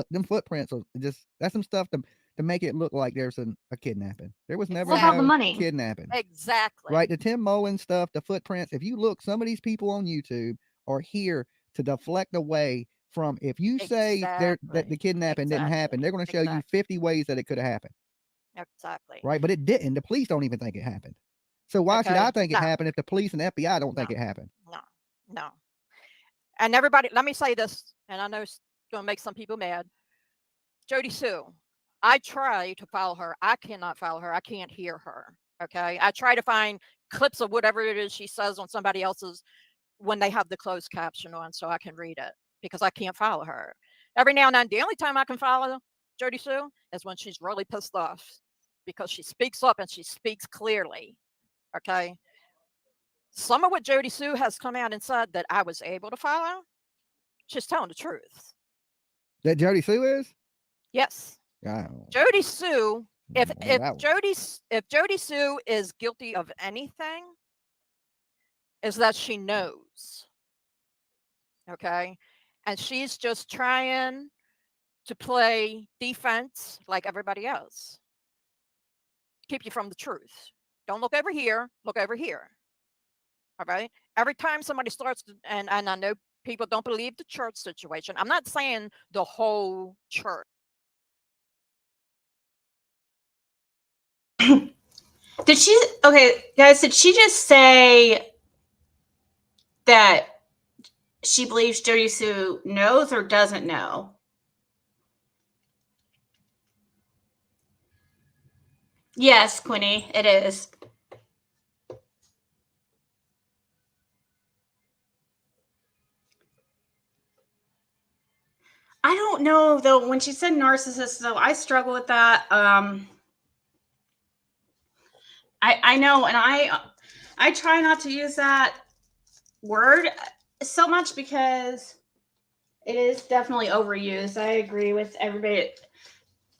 them footprints are just that's some stuff to make it look like there's a kidnapping. There was never about no the money. kidnapping. Exactly. Right? The Tim Mullen stuff, the footprints. If you look, some of these people on YouTube are here to deflect away from if you say that the kidnapping didn't happen, they're going to show you 50 ways that it could have happened. Exactly. Right? But it didn't. The police don't even think it happened. So why should I think it happened if the police and FBI don't think it happened? No. And everybody, let me say this, and I know it's going to make some people mad. Jody Sue, I try to follow her. I cannot follow her. I can't hear her. Okay. I try to find clips of whatever it is she says on somebody else's when they have the closed caption on so I can read it because I can't follow her. Every now and then, the only time I can follow Jody Sue is when she's really pissed off because she speaks up and she speaks clearly. Okay. Some of what Jody Sue has come out and said that I was able to follow, she's telling the truth. That Jody Sue is? Yes. Jody Sue, if Jody Sue is guilty of anything, is that she knows. Okay. And she's just trying to play defense like everybody else. Keep you from the truth. Don't look over here, look over here. All right. Every time somebody starts to, and I know people don't believe the church situation. I'm not saying the whole church. Did she, okay, guys, did she just say that she believes Jody Sue knows or doesn't know? Yes, Quinny, it is. I don't know though. When she said narcissist, though, I struggle with that. I know, and I try not to use that word so much because it is definitely overused. I agree with everybody,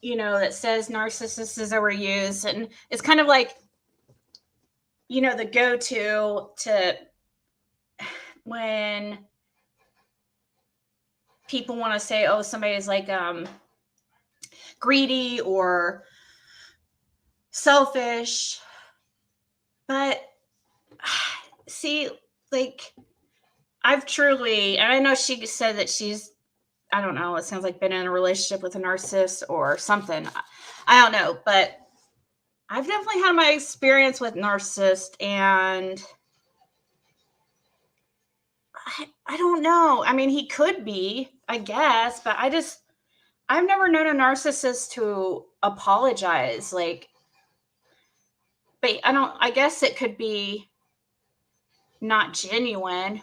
that says narcissist is overused, and it's kind of like, the go-to to when people want to say, oh, somebody is like greedy or selfish. But see, like I've truly, and I know she said that she's, I don't know, it sounds like been in a relationship with a narcissist or something. I don't know, but I've definitely had my experience with narcissists, and I don't know. I mean, he could be, I guess, but I've never known a narcissist to apologize. Like, but I guess it could be not genuine.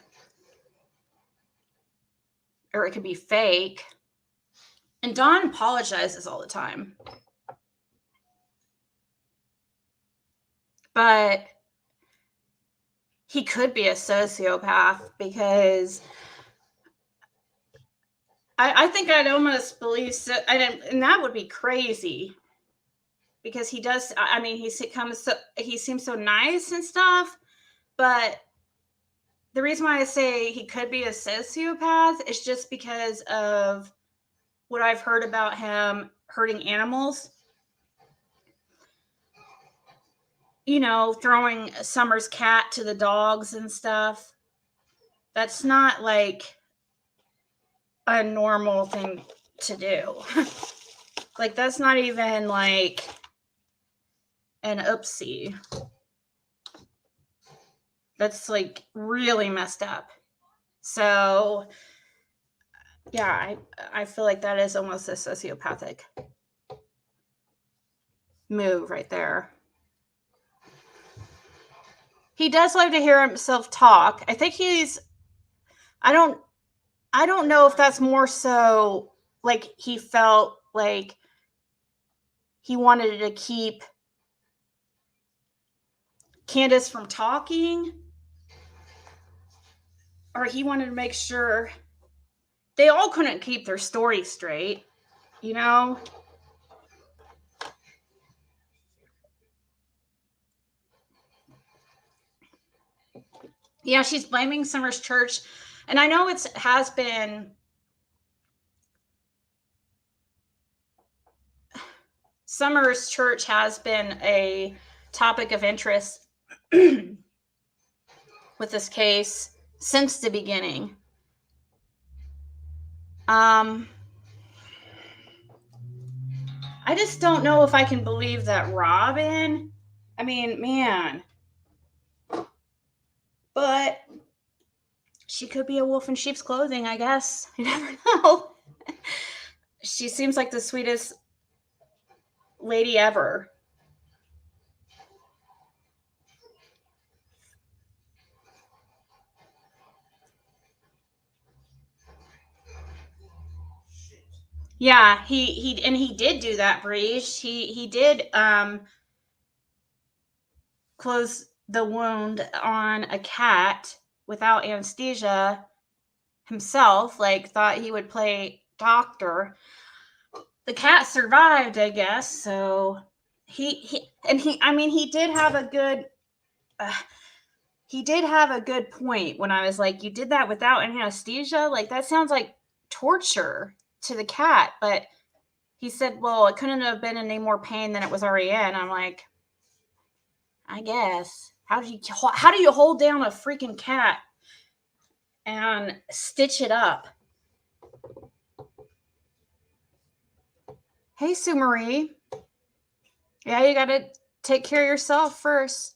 or it could be fake. And Don apologizes all the time. But he could be a sociopath because I think I'd almost believe so, and that would be crazy because he does. I mean, he seems so nice and stuff, but the reason why I say he could be a sociopath is just because of what I've heard about him hurting animals. You know, throwing Summer's cat to the dogs and stuff. That's not like a normal thing to do. Like, that's not even like an oopsie. That's like really messed up. So yeah, I feel like that is almost a sociopathic move right there. He does love to hear himself talk. I think I don't know if that's more so like he felt like he wanted to keep Candace from talking, or he wanted to make sure they all couldn't keep their story straight, you know? Yeah, she's blaming Summer's church. And I know has been Summer's church has been a topic of interest with this case since the beginning. I just don't know if I can believe that Robin. I mean, man. But she could be a wolf in sheep's clothing, I guess. You never know. She seems like the sweetest lady ever. Yeah, he did do that, Breeze. He did close the wound on a cat without anesthesia himself, like thought he would play doctor. The cat survived, I guess. So he did have a good point when I was like, you did that without anesthesia? Like, that sounds like torture to the cat. But he said, well, it couldn't have been in any more pain than it was already in. I'm like, I guess. How do you hold down a freaking cat and stitch it up? Hey, Sue Marie. Yeah, you got to take care of yourself first.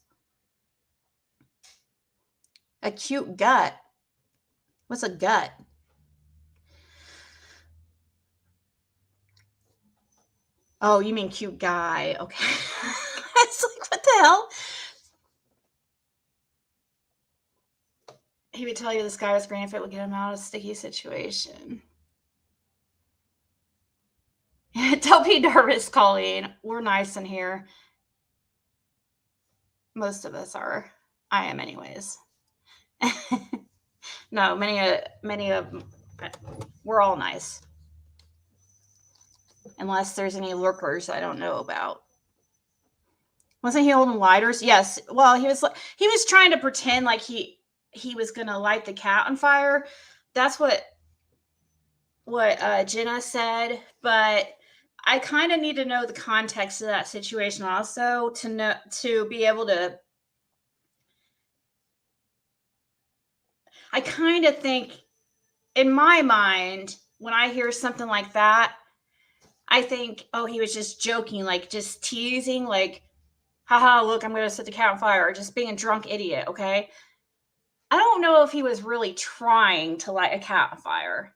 A cute gut. What's a gut? Oh, you mean cute guy. Okay. It's like, what the hell? He would tell you this guy was green if it would get him out of a sticky situation. Don't be nervous, Colleen. We're nice in here. Most of us are. I am anyways. No, many of them, we're all nice. Unless there's any lurkers I don't know about. Wasn't he holding lighters? Yes. Well, he was trying to pretend like he was going to light the cat on fire. That's what Jenna said, but I kind of need to know the context of that situation also to be able to. I kind of think, in my mind, when I hear something like that, I think, oh, he was just joking, like just teasing, like, haha, look, I'm going to set the cat on fire, or just being a drunk idiot, okay? I don't know if he was really trying to light a cat on fire.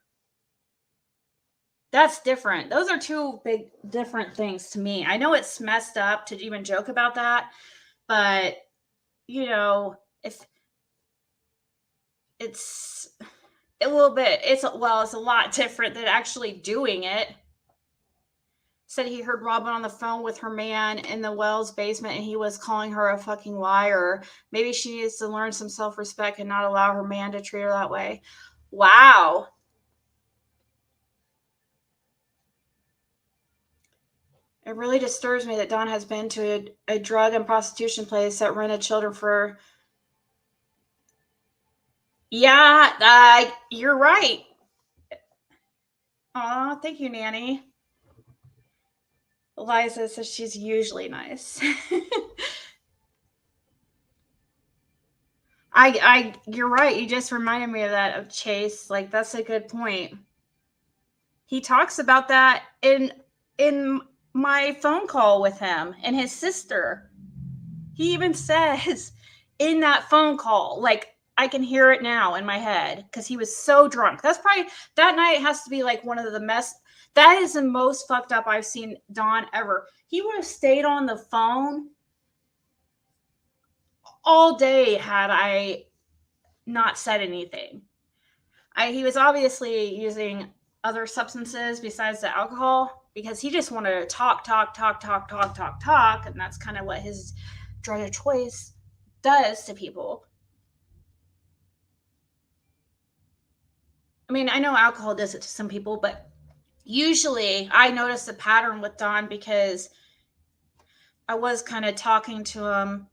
That's different. Those are two big different things to me. I know it's messed up to even joke about that, but, you know, if a little bit. It's a lot different than actually doing it. Said he heard Robin on the phone with her man in the Wells basement and he was calling her a fucking liar. Maybe she needs to learn some self-respect and not allow her man to treat her that way. Wow. It really disturbs me that Dawn has been to a drug and prostitution place that rented children for... Yeah, you're right. Aw, thank you, Nanny. Eliza says she's usually nice. You're right. You just reminded me of that, of Chase. Like, that's a good point. He talks about that in my phone call with him and his sister. He even says in that phone call, like, I can hear it now in my head because he was so drunk. That's probably, that night has to be like one of the that is the most fucked up I've seen Don ever. He would have stayed on the phone all day had I not said anything. He was obviously using other substances besides the alcohol because he just wanted to talk. And that's kind of what his drug of choice does to people. I mean, I know alcohol does it to some people, but usually I notice a pattern with Don because I was kind of talking to him.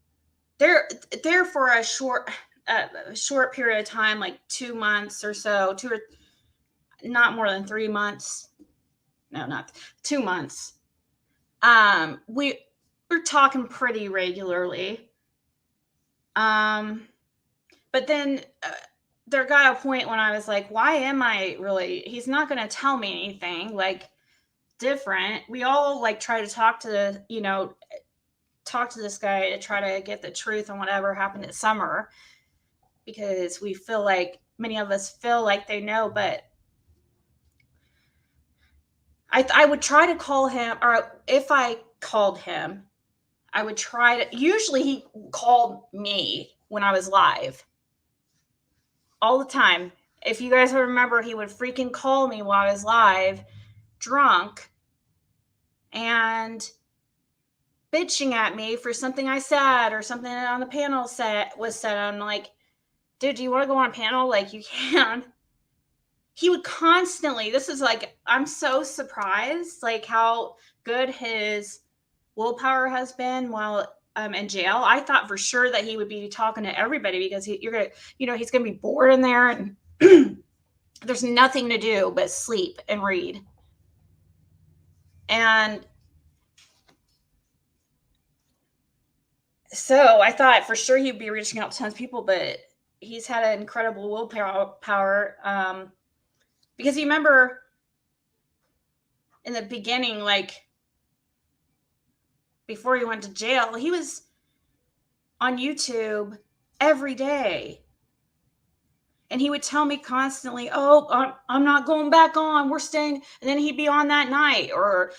They're there for a short period of time, like 2 months or so, not more than 3 months. No, not 2 months. We're talking pretty regularly. But then there got a point when I was like, why am I really, he's not going to tell me anything like different. We all like try to talk to this guy to try to get the truth on whatever happened at Summer because we feel like many of us feel like they know, but I would try to call him, or if I called him, I would try to, usually he called me when I was live all the time. If you guys remember, he would freaking call me while I was live, drunk, and bitching at me for something I said or something on the panel was said. I'm like, dude, do you want to go on a panel? Like, you can. He would constantly, this is like, I'm so surprised, like how good his willpower has been while in jail. I thought for sure that he would be talking to everybody because he's going to be bored in there and there's nothing to do but sleep and read. And so I thought for sure he'd be reaching out to tons of people, but he's had an incredible willpower. Because you remember in the beginning, like before he went to jail, he was on YouTube every day. And he would tell me constantly, oh, I'm not going back on. We're staying. And then he'd be on that night or,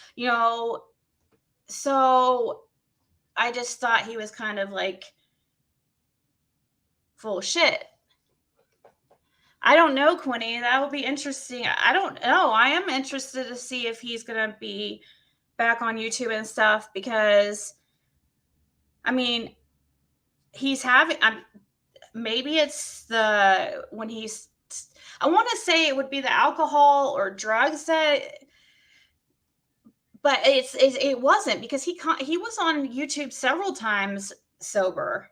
so I just thought he was kind of like full of shit. I don't know, Quinny. That will be interesting. I don't know. I am interested to see if he's going to be back on YouTube and stuff because, I mean, he's having, maybe it's I want to say it would be the alcohol or drugs but it wasn't because he was on YouTube several times sober.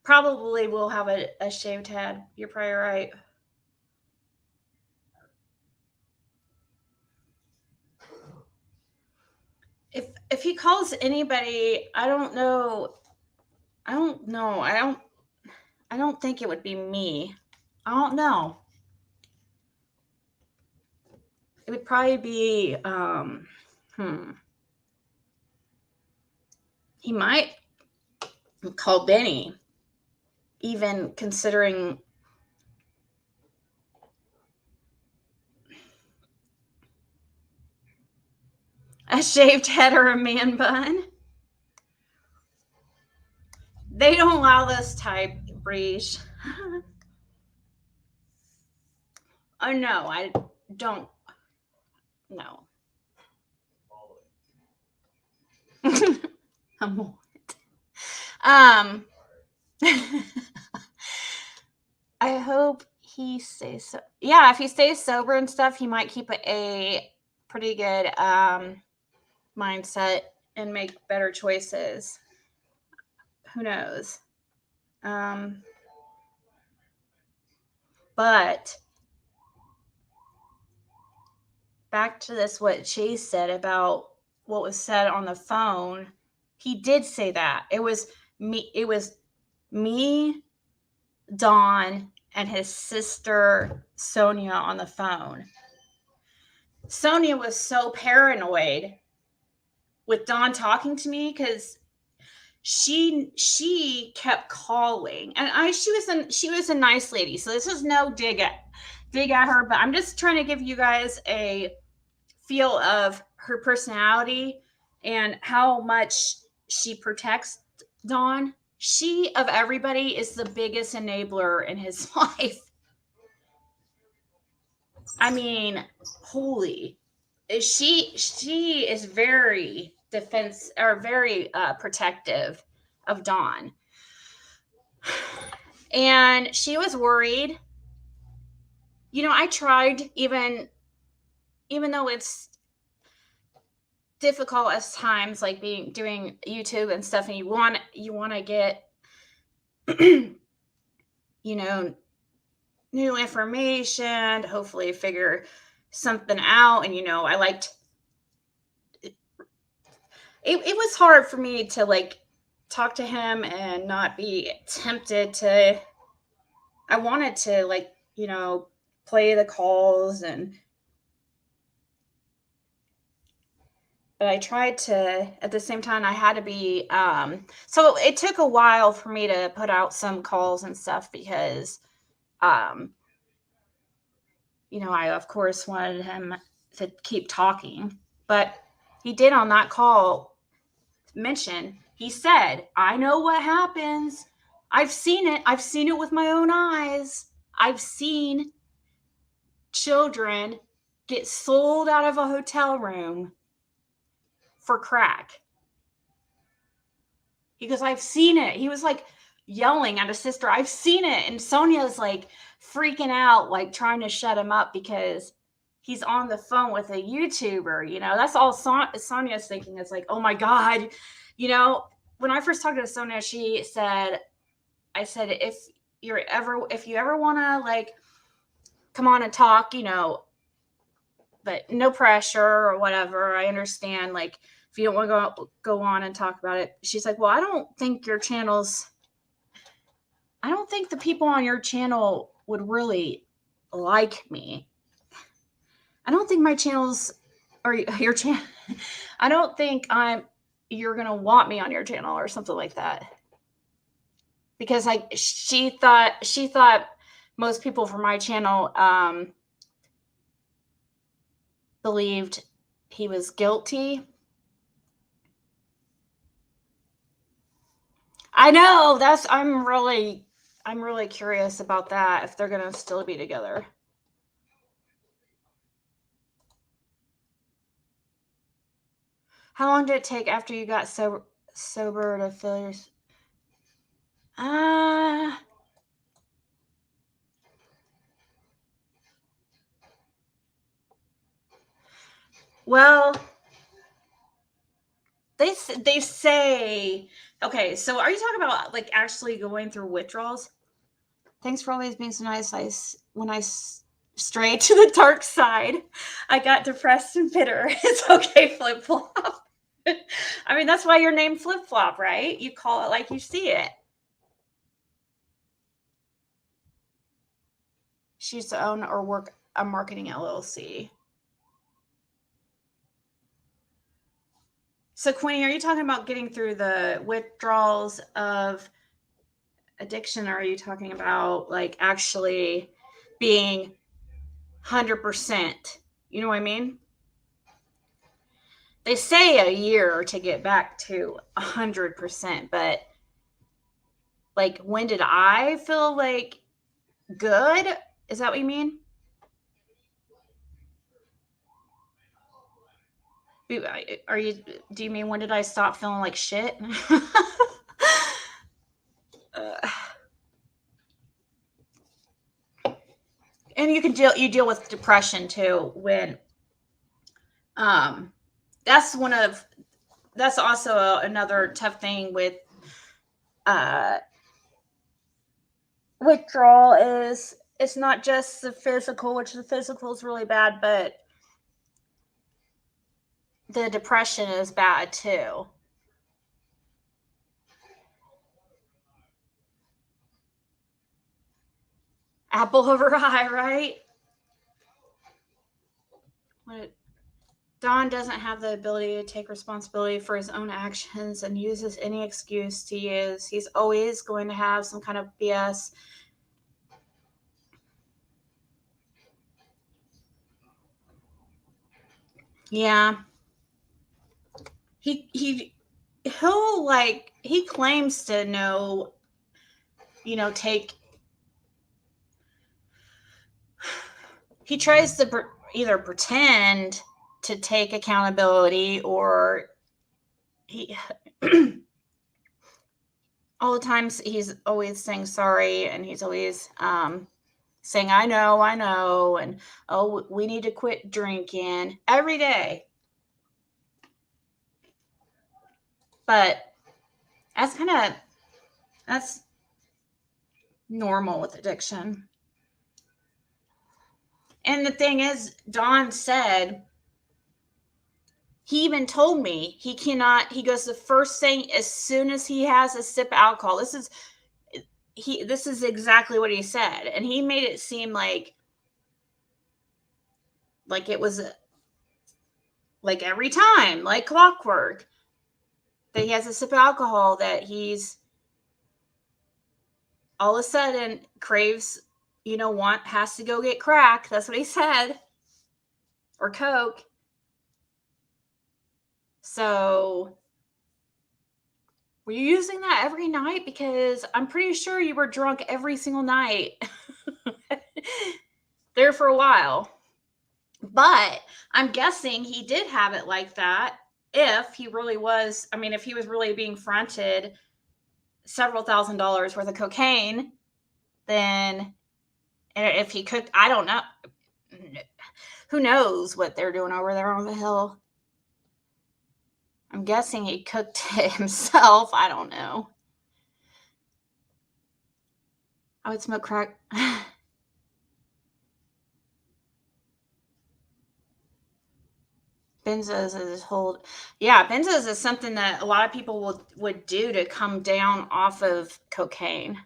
Probably will have a shaved head. You're probably right. If he calls anybody, I don't know. I don't think it would be me. I don't know. It would probably be he might call Benny. Even considering a shaved head or a man bun. They don't allow this type, Breeze. Oh no, I don't. No. I'm on it. I hope he stays so. Yeah, if he stays sober and stuff, he might keep a pretty good mindset and make better choices. Who knows? But back to this, what Chase said about what was said on the phone. He did say that. It was me, Dawn, and his sister Sonia on the phone. Sonia was so paranoid with Dawn talking to me because she kept calling, and she was a nice lady. So this is no dig at her, but I'm just trying to give you guys a feel of her personality and how much she protects Dawn. She, of everybody, is the biggest enabler in his life. I mean, holy. She is very very protective of Dawn. And she was worried. You know, I tried, even though it's difficult at times, like doing YouTube and stuff, and you want to get you know, new information to hopefully figure something out. And I liked it was hard for me to like talk to him and not be tempted to. I wanted to like play the calls, but I tried to, at the same time, I had to be, so it took a while for me to put out some calls and stuff because, I, of course, wanted him to keep talking. But he did on that call mention, he said, I know what happens. I've seen it. I've seen it with my own eyes. I've seen children get sold out of a hotel room for crack. He goes, I've seen it. He was like yelling at his sister, I've seen it. And Sonia's like freaking out, like trying to shut him up because he's on the phone with a YouTuber. That's all Sonia's thinking. It's like, oh my God. When I first talked to Sonia, I said, if you ever want to like come on and talk, but no pressure or whatever. I understand. Like, if you don't want to go on and talk about it. She's like, well, I don't think the people on your channel would really like me. I don't think my channels or your channel, I don't think you're going to want me on your channel or something like that. Because like she thought most people from my channel believed he was guilty. I know, I'm really curious about that, if they're gonna still be together. How long did it take after you got sober to feel your well, they say, okay, so are you talking about like actually going through withdrawals? Thanks for always being so nice. When I strayed to the dark side, I got depressed and bitter. It's okay, Flip Flop. I mean, that's why you're named Flip Flop, right? You call it like you see it. She used to own or work a marketing LLC. So, Queenie, are you talking about getting through the withdrawals of addiction, or are you talking about like actually being 100%? You know what I mean? They say a year to get back to 100%, but like, when did I feel like good? Is that what you mean? Do you mean when did I stop feeling like shit? And you deal with depression too when that's also another tough thing with withdrawal is it's not just the physical, which the physical is really bad, but the depression is bad too. Apple over eye, right? Don doesn't have the ability to take responsibility for his own actions and uses any excuse to use. He's always going to have some kind of BS. Yeah. He claims to know, he tries to either pretend to take accountability or he all the times he's always saying sorry and he's always saying I know and oh, we need to quit drinking every day. But that's normal with addiction. And the thing is, Don said, he even told me he goes, the first thing as soon as he has a sip of alcohol, this is exactly what he said. And he made it seem like it was like every time, like clockwork, that he has a sip of alcohol, that he's all of a sudden craves, has to go get crack. That's what he said. Or Coke. So, were you using that every night? Because I'm pretty sure you were drunk every single night there for a while. But I'm guessing he did have it like that if he really was, if he was really being fronted several $1,000s worth of cocaine, then if he cooked, I don't know. Who knows what they're doing over there on the hill? I'm guessing he cooked it himself. I don't know. I would smoke crack. Benzos benzos is something that a lot of people would do to come down off of cocaine.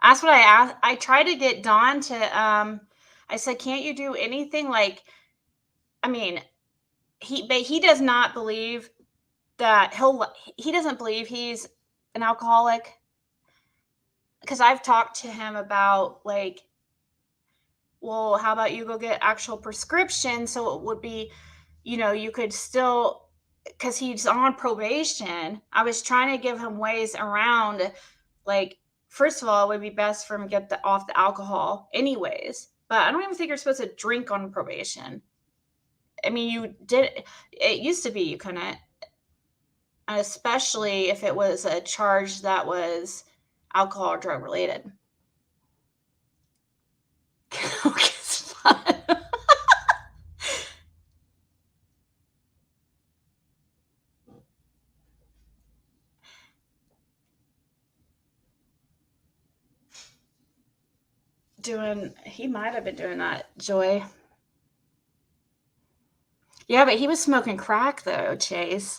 That's what I asked. I tried to get Don to, I said, can't you do anything he does not believe that he doesn't believe he's an alcoholic. Because I've talked to him about well, how about you go get actual prescription? So it would be, you could still, because he's on probation. I was trying to give him ways around, first of all, it would be best for him to get off the alcohol anyways. But I don't even think you're supposed to drink on probation. It used to be you couldn't, especially if it was a charge that was alcohol or drug related. It's fun. He might have been doing that, Joy. Yeah, but he was smoking crack though, Chase.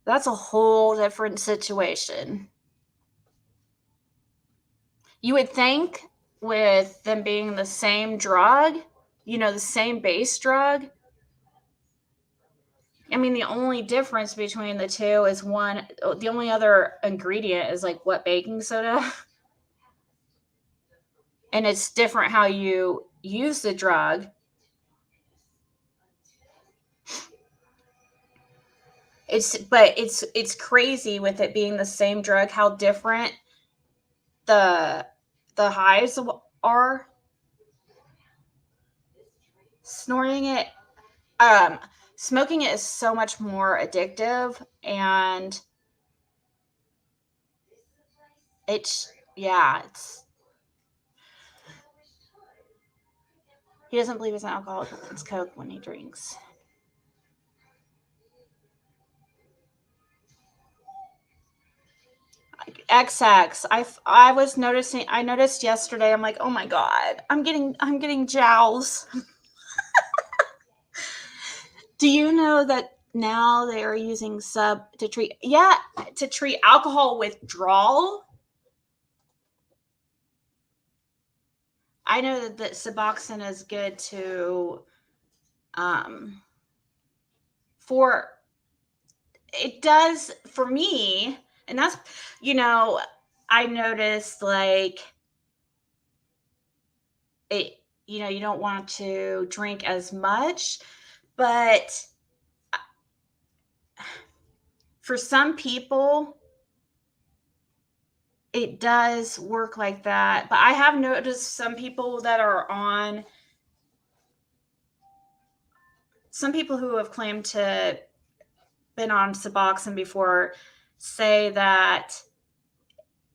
That's a whole different situation. You would think with them being the same drug, the same base drug. The only difference between the two is the only other ingredient is what, baking soda? And it's different how you use the drug. It's crazy with it being the same drug, how different the highs are. Snorting it, smoking it is so much more addictive, and it's he doesn't believe it's an alcoholic. It's Coke when he drinks. XX. I noticed yesterday. I'm like, oh my god, I'm getting jowls. Do you know that now they are using sub to treat alcohol withdrawal? I know that Suboxone is good to for it does for me, and that's I noticed like it you don't want to drink as much, but for some people it does work like that. But I have noticed some people who have claimed to been on Suboxone before say that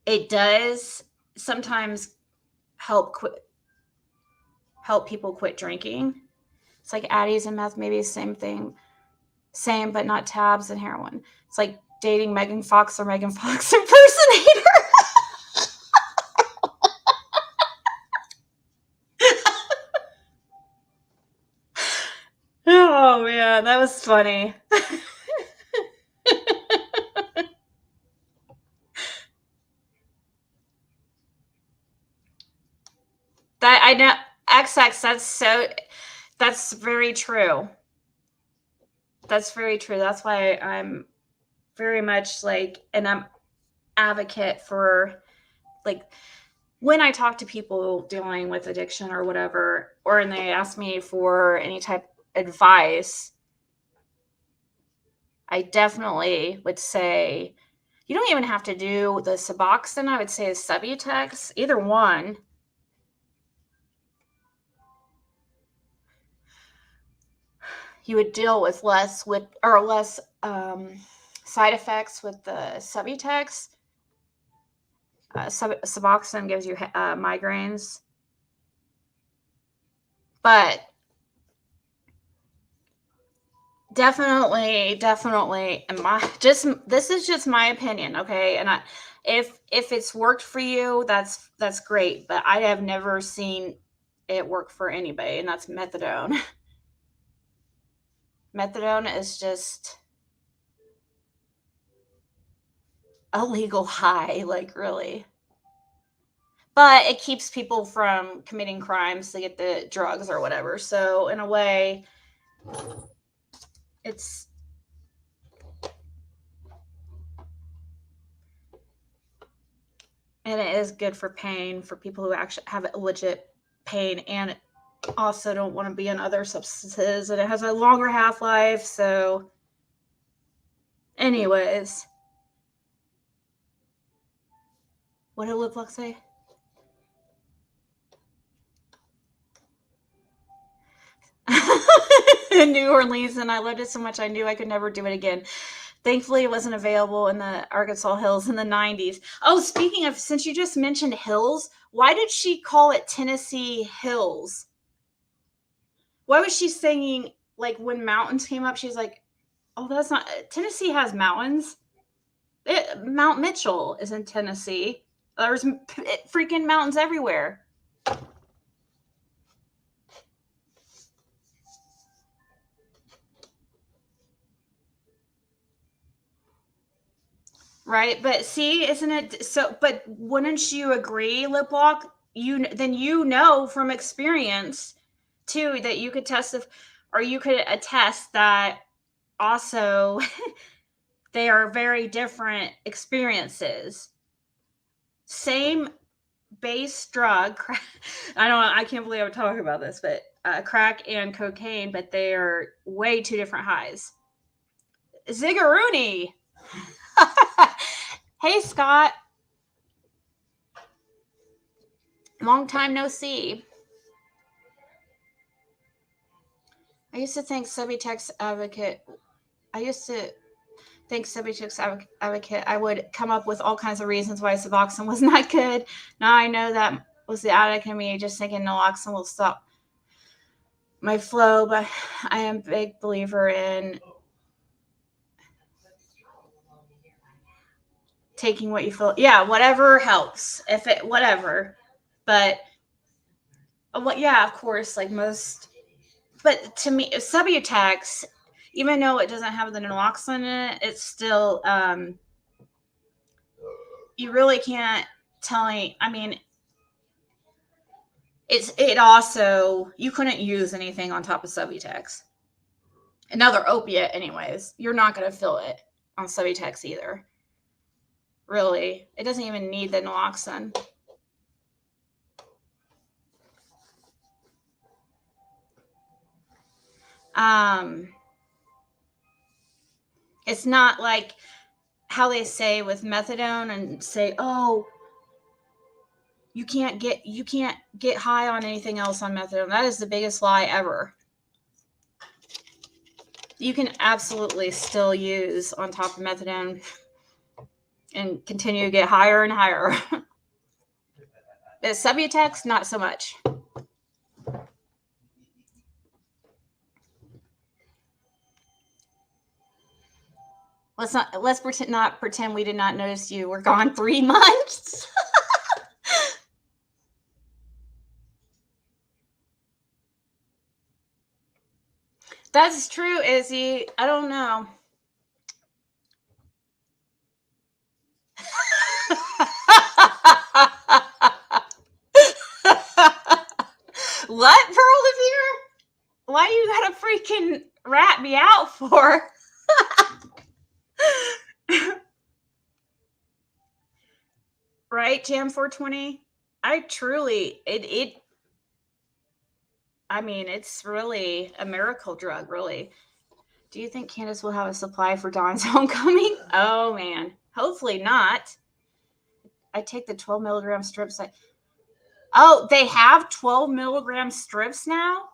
it does sometimes help people quit drinking. It's like Addies and meth, maybe the same thing. Same, but not tabs and heroin. It's like dating Megan Fox or Megan Fox impersonator. Oh man, that was funny. That I know XX. That's very true. That's very true. That's why I'm very much and I'm advocate for when I talk to people dealing with addiction or whatever, and they ask me for any type of advice, I definitely would say you don't even have to do the Suboxone. I would say a Subutex, either one. You would deal with less side effects with the Subutex. Suboxone gives you migraines, but definitely, this is just my opinion, okay? And if it's worked for you, that's great. But I have never seen it work for anybody, and that's methadone. Methadone is just a legal high, really. But it keeps people from committing crimes to get the drugs or whatever. So in a way, it's and it is good for pain for people who actually have legit pain and also don't want to be on other substances, and it has a longer half-life. So anyways, what did Lip Luck say? In New Orleans, and I loved it so much I knew I could never do it again. Thankfully, it wasn't available in the Arkansas hills in the 90s. Oh, speaking of, since you just mentioned hills, why did she call it Tennessee Hills? Why was she singing, when mountains came up, she's like, oh, that's not, Tennessee has mountains. Mount Mitchell is in Tennessee. There's freaking mountains everywhere. Right, but see, isn't it so? But wouldn't you agree, Lip Lock? Then from experience too that you could you could attest that also they are very different experiences. Same base drug. I can't believe I'm talking about this, but crack and cocaine, but they are way two different highs. Ziggaroony. Hey, Scott. Long time no see. I used to think Subutex Advocate I would come up with all kinds of reasons why Suboxone was not good. Now I know that was the addict in me just thinking naloxone will stop my flow, but I am a big believer in taking what you feel. Yeah, whatever helps. Whatever. But yeah, of course, like most. But to me, Subutex, even though it doesn't have the naloxone in it, it's still you really can't tell me. I mean, it also, you couldn't use anything on top of Subutex. Another opiate, anyways. You're not going to feel it on Subutex either. Really, it doesn't even need the naloxone. It's not like how they say with methadone and say, oh, you can't get high on anything else on methadone. That is the biggest lie ever. You can absolutely still use on top of methadone and continue to get higher and higher. But Subutex, not so much. Let's pretend we did not notice you. We're gone 3 months. That's true, Izzy. I don't know. What, Pearl Devere? Why you gotta freaking rat me out for? Right, Jam 420? I truly, I mean, it's really a miracle drug, really. Do you think Candace will have a supply for Dawn's homecoming? Oh, man. Hopefully not. I take the 12 milligram strips. Oh, they have 12 milligram strips now?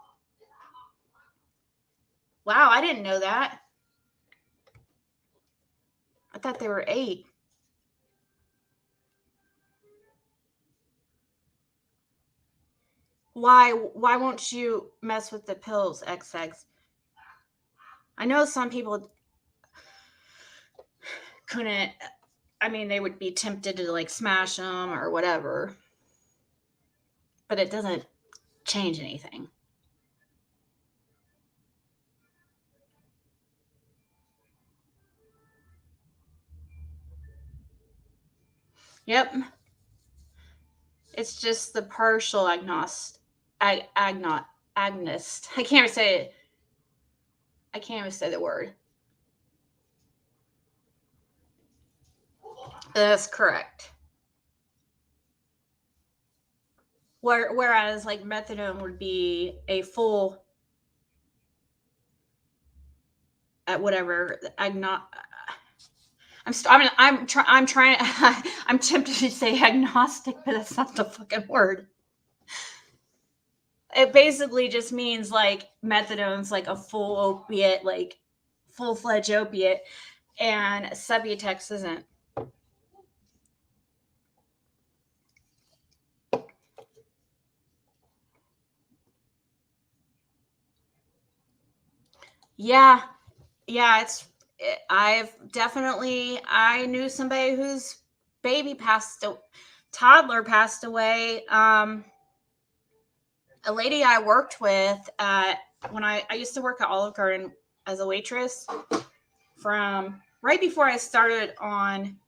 Wow, I didn't know that. I thought they were 8. Why won't you mess with the pills, XX? I know some people couldn't, I mean, they would be tempted to like smash them or whatever, but it doesn't change anything. Yep. It's just the partial agonist. I can't even say it. I can't even say the word. That's correct. Whereas like methadone would be a full whatever. I'm trying. I'm tempted to say agnostic, but that's not the fucking word. It basically just means like methadone's like a full opiate, like full-fledged opiate, and Subutex isn't. Yeah, I knew somebody whose toddler passed away. A lady I worked with when I used to work at Olive Garden as a waitress from right before I started on.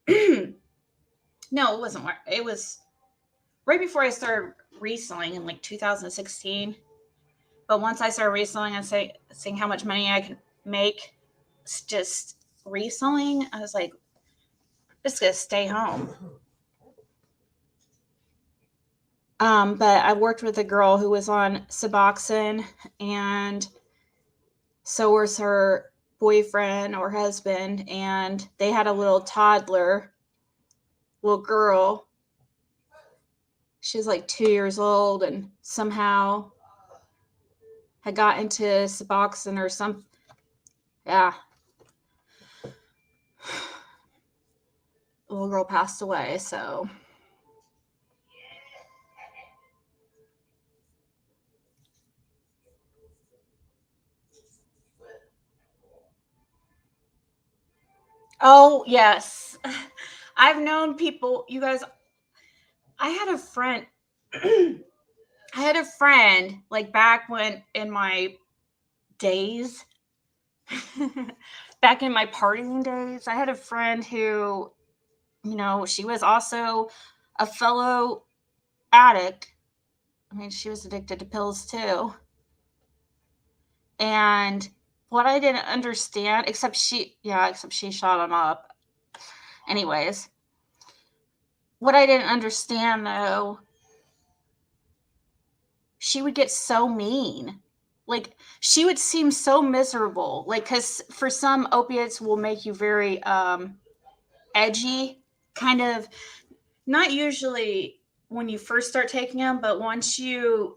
No, it wasn't. It was right before I started reselling in like 2016. But once I started reselling and seeing how much money I can make just reselling, I was like, I'm just gonna stay home. But I worked with a girl who was on Suboxone, and so was her boyfriend or husband, and they had a little toddler, little girl. She was like 2 years old and somehow had got into Suboxone or something. Yeah. The little girl passed away, so. Oh, yes. I've known people, you guys, I had a friend like back when in my days, back in my partying days, I had a friend who, you know, she was also a fellow addict. I mean, she was addicted to pills too. And what I didn't understand, except she shot him up. Anyways, what I didn't understand though, she would get so mean. Like, she would seem so miserable. Like, because for some, opiates will make you very edgy, kind of, not usually when you first start taking them, but once you,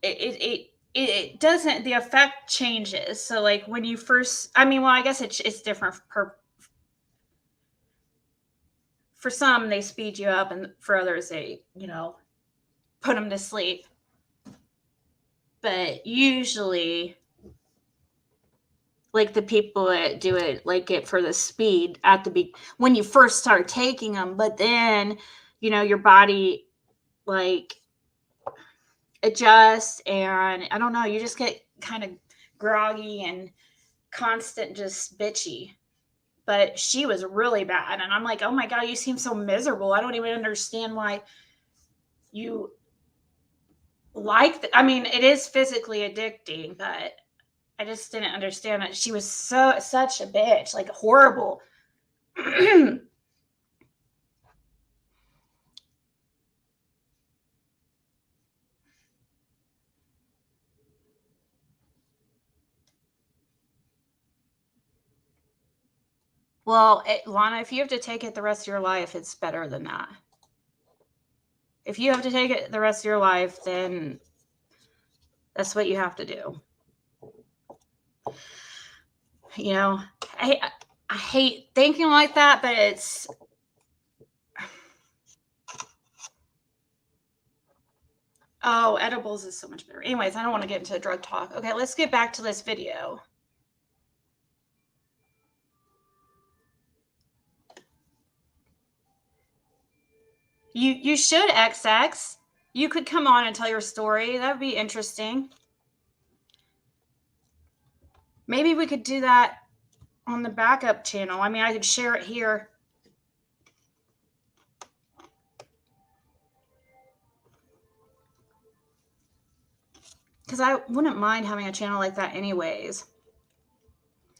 it doesn't, the effect changes. So like when you first, I mean, well, I guess it's different for some, they speed you up, and for others, they, you know, put them to sleep. But usually, like, the people that do it, like, it for the speed at the when you first start taking them, but then, you know, your body, like, adjusts, and I don't know, you just get kind of groggy and constant just bitchy. But she was really bad, and I'm like, oh my God, you seem so miserable. I don't even understand why you like I mean, it is physically addicting, but I just didn't understand that she was such a bitch, like horrible. Well, Lana, if you have to take it the rest of your life, it's better than that. If you have to take it the rest of your life, then that's what you have to do. You know, I hate thinking like that, but it's, oh, edibles is so much better. Anyways, I don't want to get into drug talk. Okay, let's get back to this video. You should, XX. You could come on and tell your story. That would be interesting. Maybe we could do that on the backup channel. I mean, I could share it here. Because I wouldn't mind having a channel like that anyways.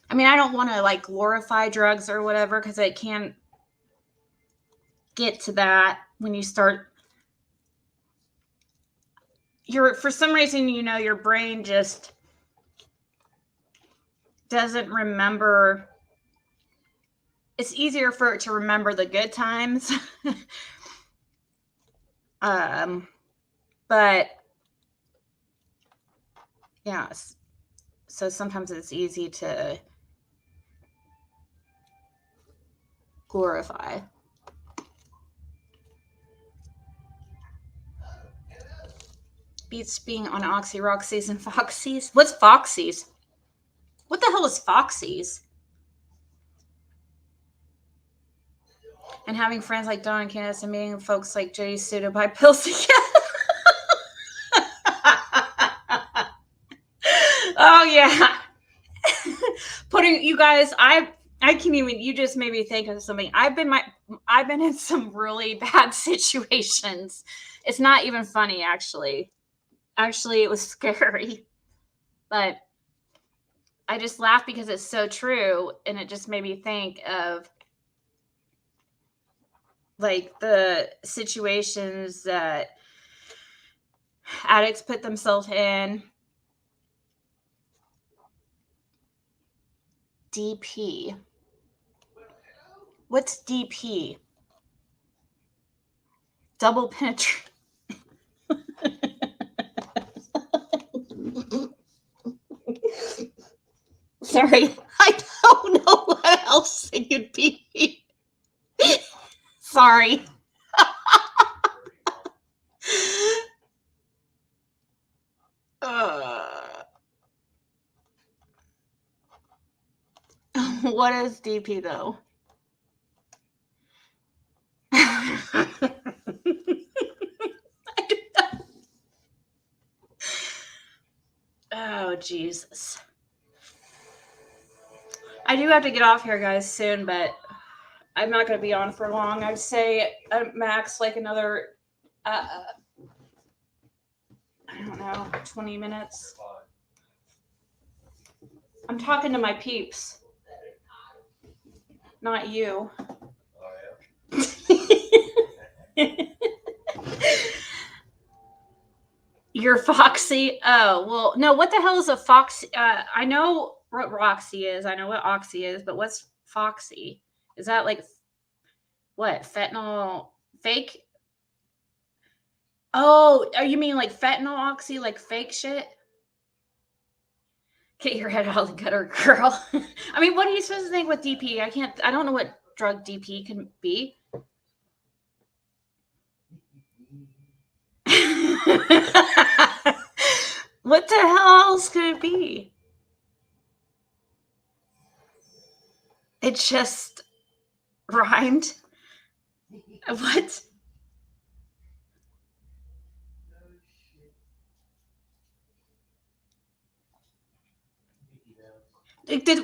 I mean, I don't want to like glorify drugs or whatever, because it can get to that when you start. For some reason, you know, your brain just doesn't remember. It's easier for it to remember the good times. But yeah, so sometimes it's easy to glorify. Beats being on Oxy, Roxy's, and Foxy's. What's Foxy's? What the hell is Foxy's? And having friends like Dawn and Candace and meeting folks like Jay Suda buy pills together. Oh yeah. Putting you guys, I can't even, you just made me think of something. I've been in some really bad situations. It's not even funny, actually. Actually, it was scary. But I just laugh because it's so true, and it just made me think of like the situations that addicts put themselves in. DP. What's DP? Double penetrate. Sorry, I don't know what else it could be. Sorry. What is DP though? Oh, Jesus. I do have to get off here, guys, soon, but I'm not going to be on for long. I'd say max like another, I don't know, 20 minutes. I'm talking to my peeps, not you. You're Foxy? Oh, well, no, what the hell is a Foxy? I know what Roxy is. I know what Oxy is, but what's Foxy? Is that like, what, fentanyl fake? Oh, you mean like fentanyl Oxy, like fake shit? Get your head out of the gutter, girl. I mean, what are you supposed to think with DP? I don't know what drug DP can be. What the hell else could it be? It just rhymed. What?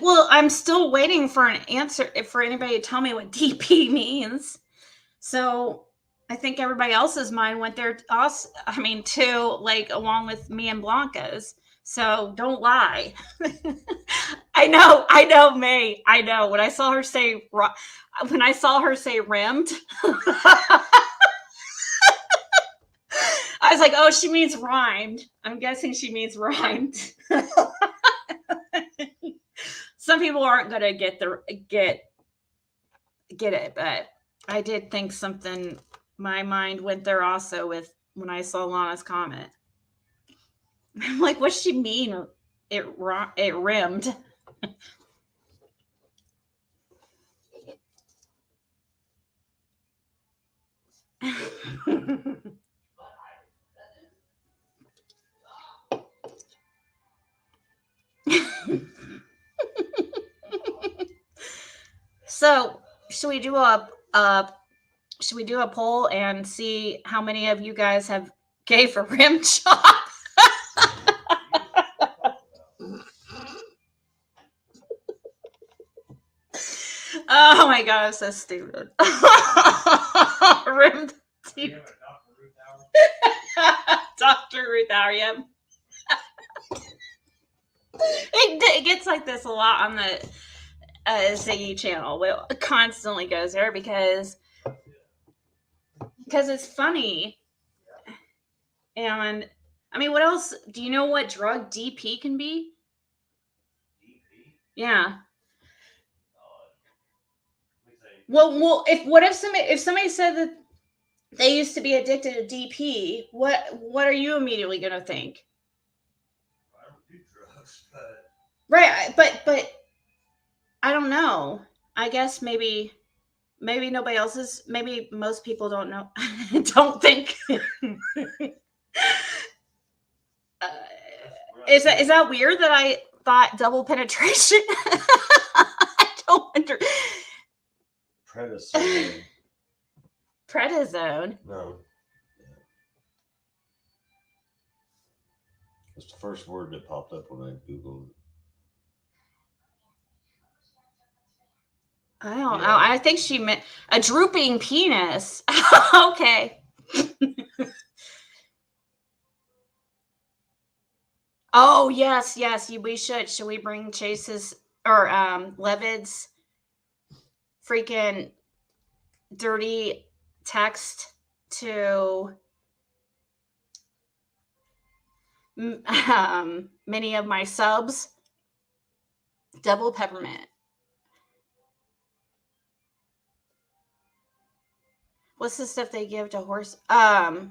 Well, I'm still waiting for an answer for anybody to tell me what DP means. So I think everybody else's mind went there also, too, like along with me and Blanca's. So don't lie. I know, May. I know. When I saw her say rimmed, I was like, oh, she means rhymed. I'm guessing she means rhymed. Some people aren't gonna get it, but I did think something. My mind went there also with when I saw Lana's comment. I'm like, what's she mean? It rimmed. So should we do a poll and see how many of you guys have gay for rim job? Oh my god, I'm so stupid. Rimmed teeth. Dr. Ruth Hour, yeah. It gets like this a lot on the Ziggy channel. It constantly goes there because it's funny. And what else? Do you know what drug DP can be? Yeah. Well, if somebody said that they used to be addicted to DP, what are you immediately going to think? I don't do drugs, but right, but I don't know. I guess maybe nobody else is. Maybe most people don't know. Don't think. Is that weird that I thought double penetration? I don't wonder. prednisone. Prednisone? No. Yeah. That's the first word that popped up when I Googled it. I don't know. I think she meant a drooping penis. Okay. Oh, yes. We should. Should we bring Chase's or Levitt's freaking dirty text to many of my subs? Double peppermint. What's the stuff they give to horse? Oh,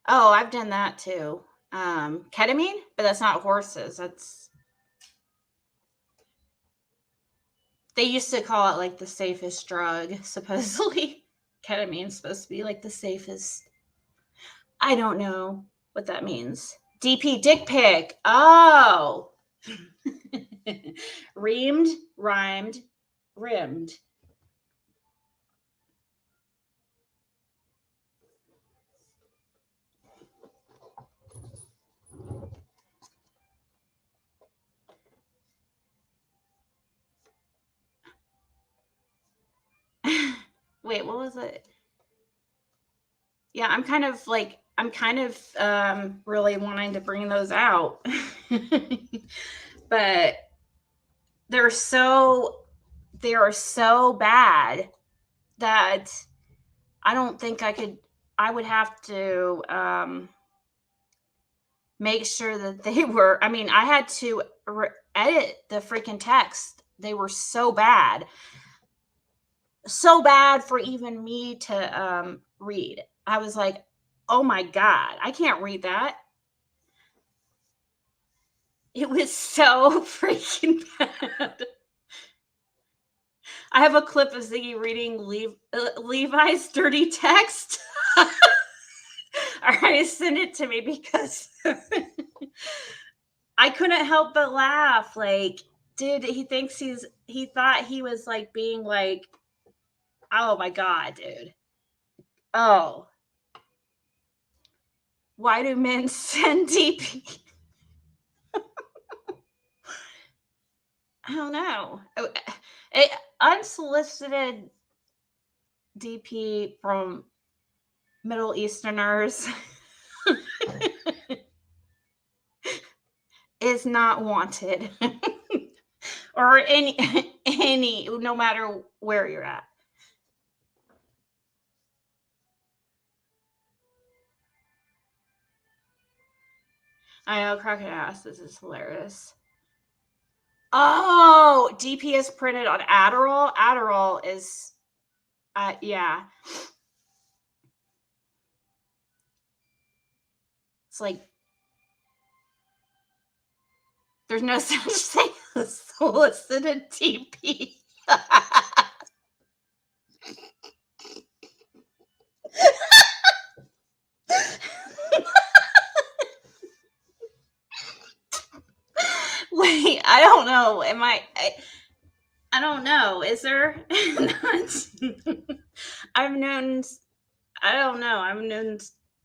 I've done that too. Ketamine, but that's not horses. They used to call it like the safest drug, supposedly. Ketamine's supposed to be like the safest. I don't know what that means. DP, dick pic. Oh. Reamed, rhymed, rimmed. Wait, what was it? Yeah, I'm kind of really wanting to bring those out. But they are so bad that I don't think I would have to make sure that they were, I mean, I had to edit the freaking text. They were so bad for even me to read. I was like, oh my God, I can't read that. It was so freaking bad. I have a clip of Ziggy reading Levi's dirty text. All right, send it to me because I couldn't help but laugh. Like, dude, he thought he was like being like, oh my God, dude. Oh. Why do men send DP? I don't know. Unsolicited DP from Middle Easterners is not wanted. Or any, no matter where you're at. I know, cracking ass. This is hilarious. Oh, DP is printed on Adderall. Adderall is, yeah. It's like, there's no such thing as solicited DP. Wait, I don't know. I don't know. Is there? I've known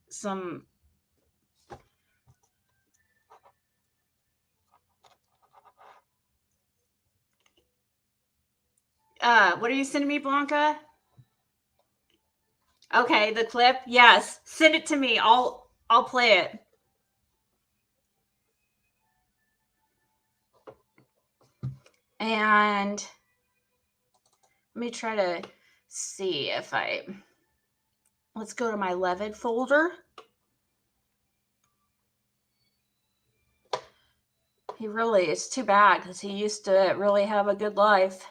some. What are you sending me, Blanca? Okay, the clip. Yes, send it to me. I'll play it. And let me try to see if let's go to my Levitt folder. He really is too bad because he used to really have a good life.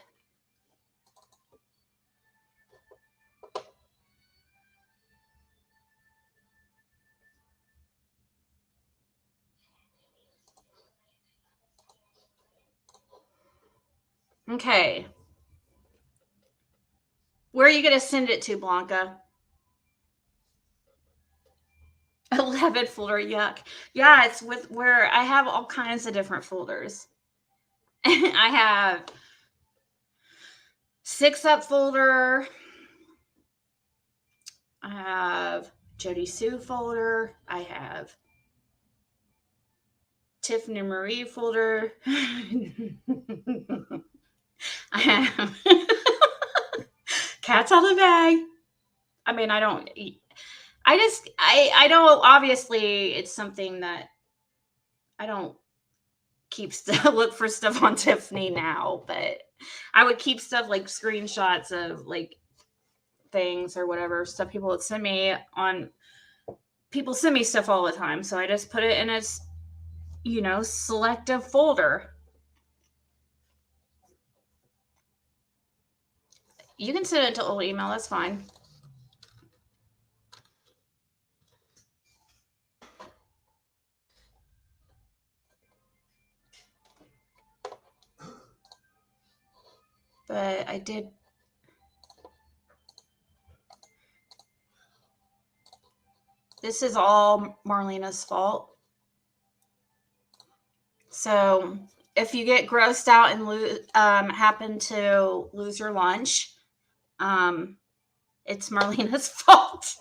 Okay. Where are you going to send it to, Blanca? A Levitt folder, yuck. Yeah, it's with where I have all kinds of different folders. I have 6-Up folder. I have Jody Sue folder. I have Tiffany Marie folder. I have Cats out of the bag. I mean, I don't obviously it's something that I don't keep stuff, look for stuff on Tiffany now, but I would keep stuff like screenshots of like things or whatever stuff people would send me on. People send me stuff all the time, so I just put it in a selective folder. You can send it to old email. That's fine. But I did. This is all Marlena's fault. So if you get grossed out and happen to lose your lunch, it's Marlena's fault.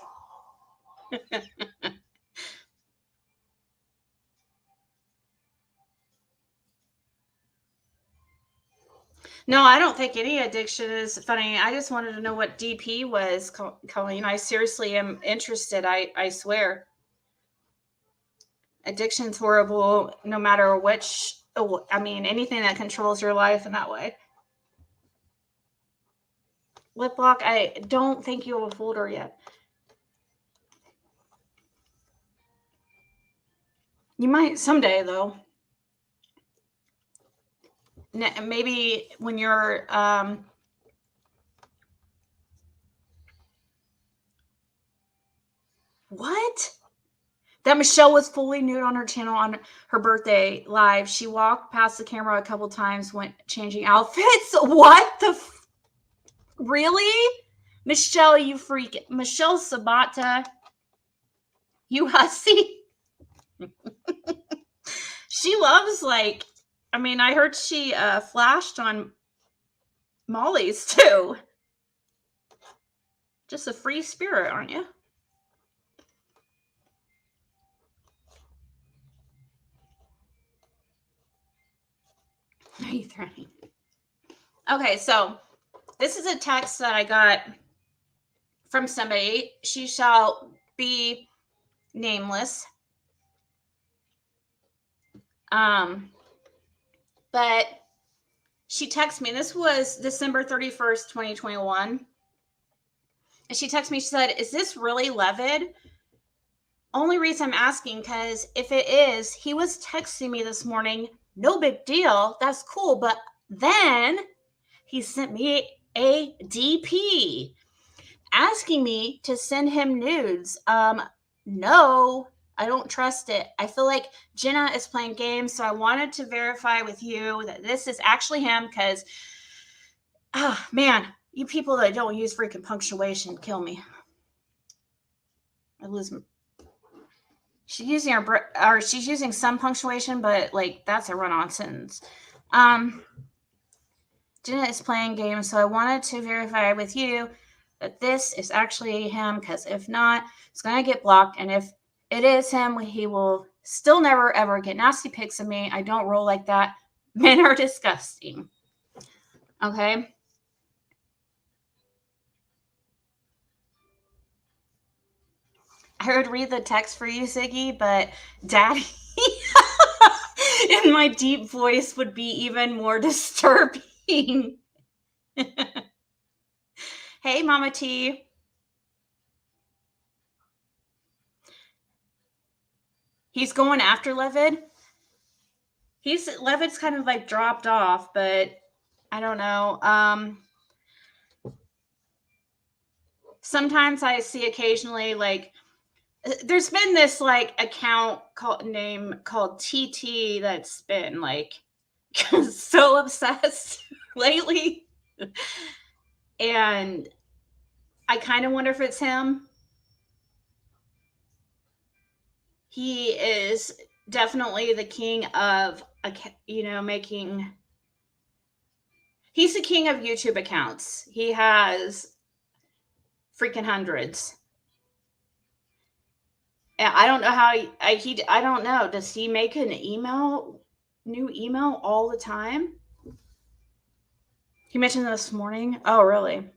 No, I don't think any addiction is funny. I just wanted to know what DP was, Colleen. I seriously am interested. I swear. Addiction's horrible, no matter which. I mean, anything that controls your life in that way. Lip lock, I don't think you have a folder yet. You might someday, though. Maybe when you're what? That Michelle was fully nude on her channel on her birthday live. She walked past the camera a couple times, went changing outfits. What the? Really? Michelle, you freak. Michelle Sabata, you hussy. She loves, like, I mean, I heard she flashed on Molly's too. Just a free spirit, aren't you? Are you threatening? Okay, so this is a text that I got from somebody. She shall be nameless. But she texted me. This was December 31st, 2021. And she texted me, she said, "Is this really Levitt? Only reason I'm asking, because if it is, he was texting me this morning. No big deal. That's cool. But then he sent me a DP asking me to send him nudes. No, I don't trust it. I feel like Jenna is playing games, so I wanted to verify with you that this is actually him, because, man, you people that don't use freaking punctuation kill me. I lose my... She's using some punctuation, but, like, that's a run-on sentence. Jenna is playing games, so I wanted to verify with you that this is actually him, because if not, it's going to get blocked, and if it is him, he will still never, ever get nasty pics of me. I don't roll like that. Men are disgusting. Okay? I would read the text for you, Ziggy, but Daddy in my deep voice would be even more disturbing. Hey, Mama T. He's going after Levitt. Levitt's kind of like dropped off, but I don't know. Sometimes I see occasionally, like, there's been this like account called TT that's been like so obsessed lately, and I kind of wonder if it's him. He is definitely the king of, making. He's the king of YouTube accounts. He has freaking hundreds. I don't know how I don't know. Does he make an new email all the time? He mentioned this morning. Oh, really?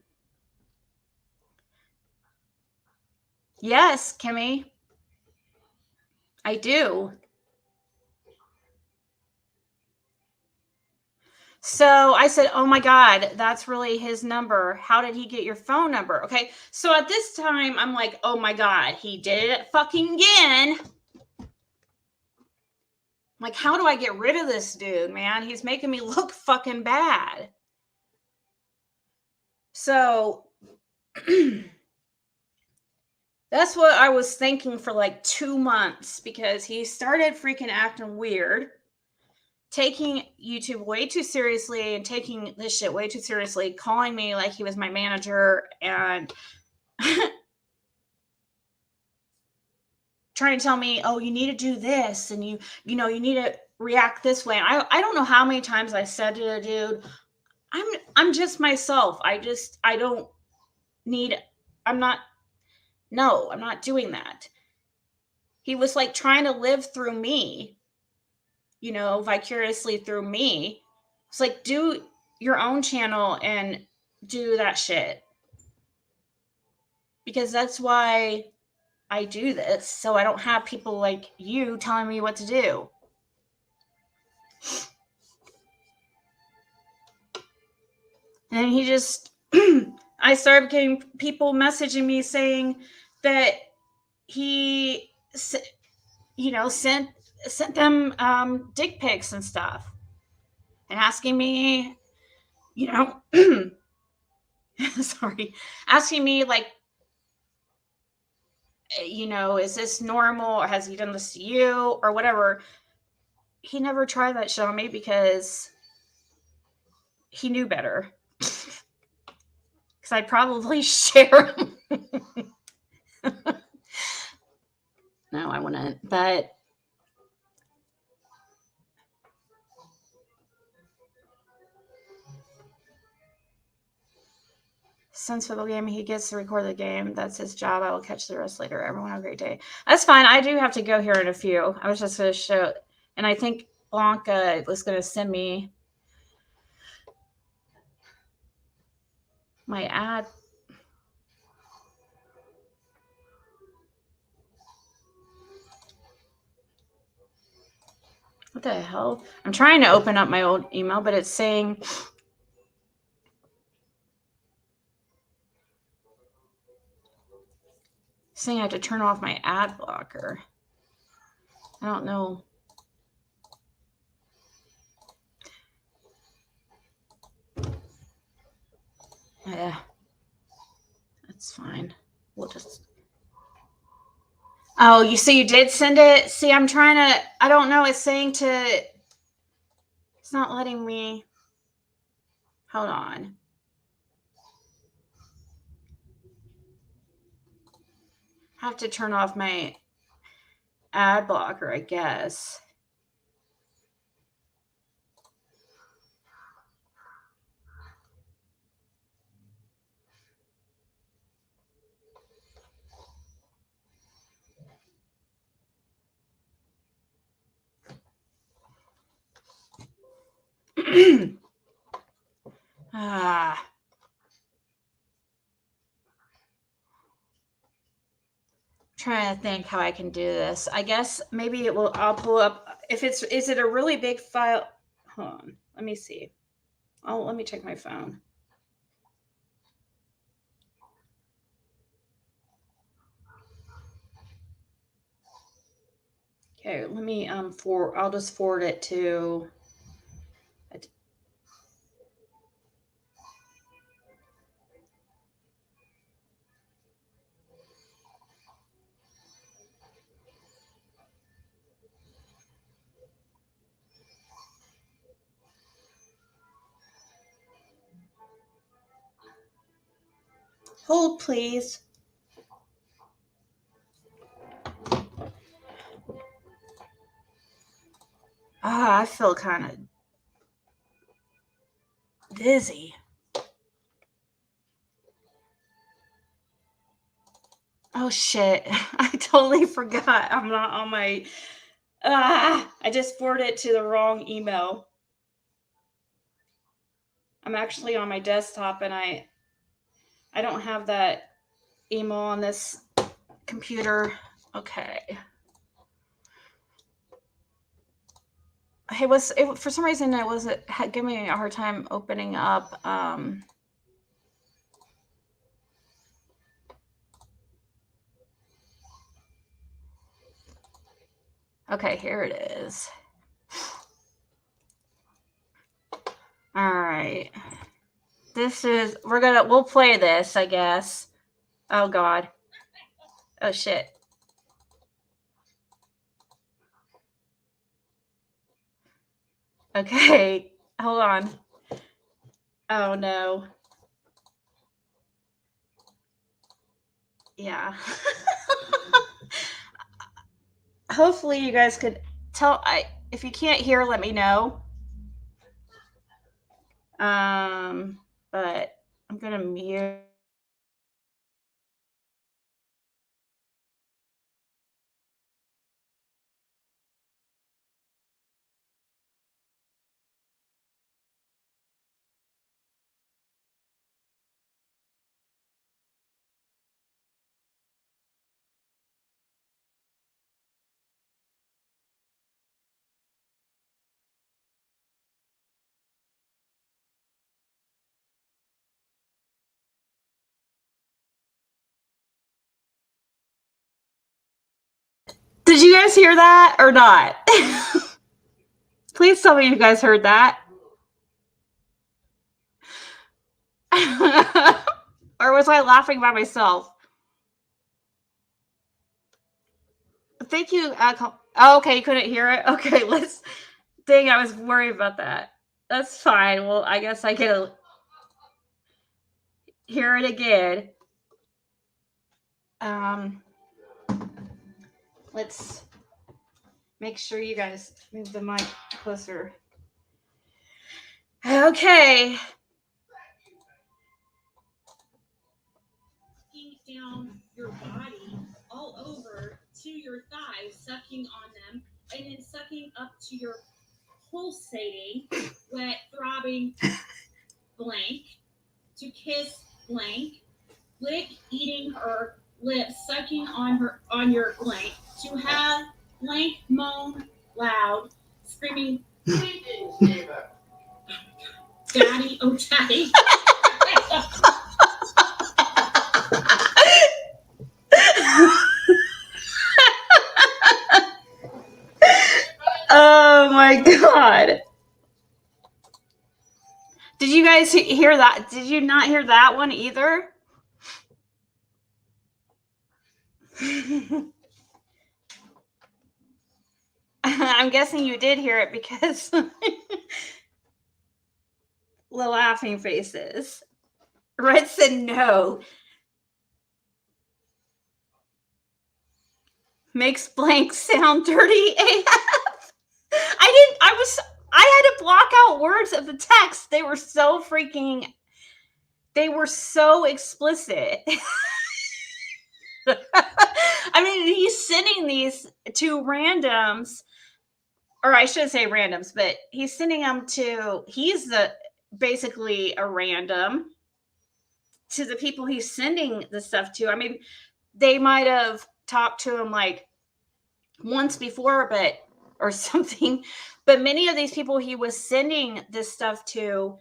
Yes, Kimmy. I do. So I said, oh my God, that's really his number. How did he get your phone number? Okay. So at this time, I'm like, oh my God, he did it fucking again. Like, how do I get rid of this dude, man? He's making me look fucking bad. So that's what I was thinking for like 2 months, because he started freaking acting weird, taking YouTube way too seriously and taking this shit way too seriously, calling me like he was my manager and trying to tell me, oh, you need to do this and you need to react this way. And I don't know how many times I said to the dude, I'm just myself. I'm not doing that. He was like trying to live through me, vicariously through me. It's like, do your own channel and do that shit. Because that's why I do this. So I don't have people like you telling me what to do. And he just, I started getting people messaging me saying that he, sent them dick pics and stuff, and asking me, asking me like, is this normal, or has he done this to you, or whatever. He never tried that shit on me because he knew better. Because I'd probably share him. No, I wouldn't. But since for the game, he gets to record the game. That's his job. I will catch the rest later. Everyone have a great day. That's fine. I do have to go here in a few. I was just going to show, and I think Blanca was going to send me my ad. What the hell? I'm trying to open up my old email, but it's saying I have to turn off my ad blocker. I don't know. Yeah, that's fine. We'll just. Oh, you did send it? See, I'm trying to, I don't know. It's saying it's not letting me. Hold on. I have to turn off my ad blocker, I guess. Trying to think how I can do this. I guess maybe I'll pull up, is it a really big file? Hold on, let me see. Oh, let me check my phone. Okay, let me I'll just forward it to. Hold, please. I feel kind of dizzy. Oh shit. I totally forgot. I'm not on my I just forwarded it to the wrong email. I'm actually on my desktop and I don't have that email on this computer. Okay. Hey, for some reason it had given me a hard time opening up okay, here it is. All right. we'll play this, I guess. Oh God. Oh shit. Okay, hold on. Oh no. Yeah. Hopefully you guys could tell. If you can't hear, let me know. But I'm gonna mute. Did you guys hear that or not? Please tell me you guys heard that. Or was I laughing by myself? Thank you. Oh, okay, you couldn't hear it? Okay, dang, I was worried about that. That's fine. Well, I guess I can hear it again. Let's make sure you guys move the mic closer. Okay. Down your body all over to your thighs, sucking on them, and then sucking up to your pulsating, wet, throbbing blank, to kiss blank, lick, eating her lips, sucking on your blank, to have blank moan loud, screaming, daddy, oh daddy. Oh my God. Did you guys hear that? Did you not hear that one either? I'm guessing you did hear it because the laughing faces. Red said no. Makes blank sound dirty AF. I had to block out words of the text. They were so explicit. I mean, he's sending these to randoms, or I should say randoms, but he's sending them he's basically a random to the people he's sending the stuff to. I mean, they might have talked to him like once before, or something, but many of these people he was sending this stuff to,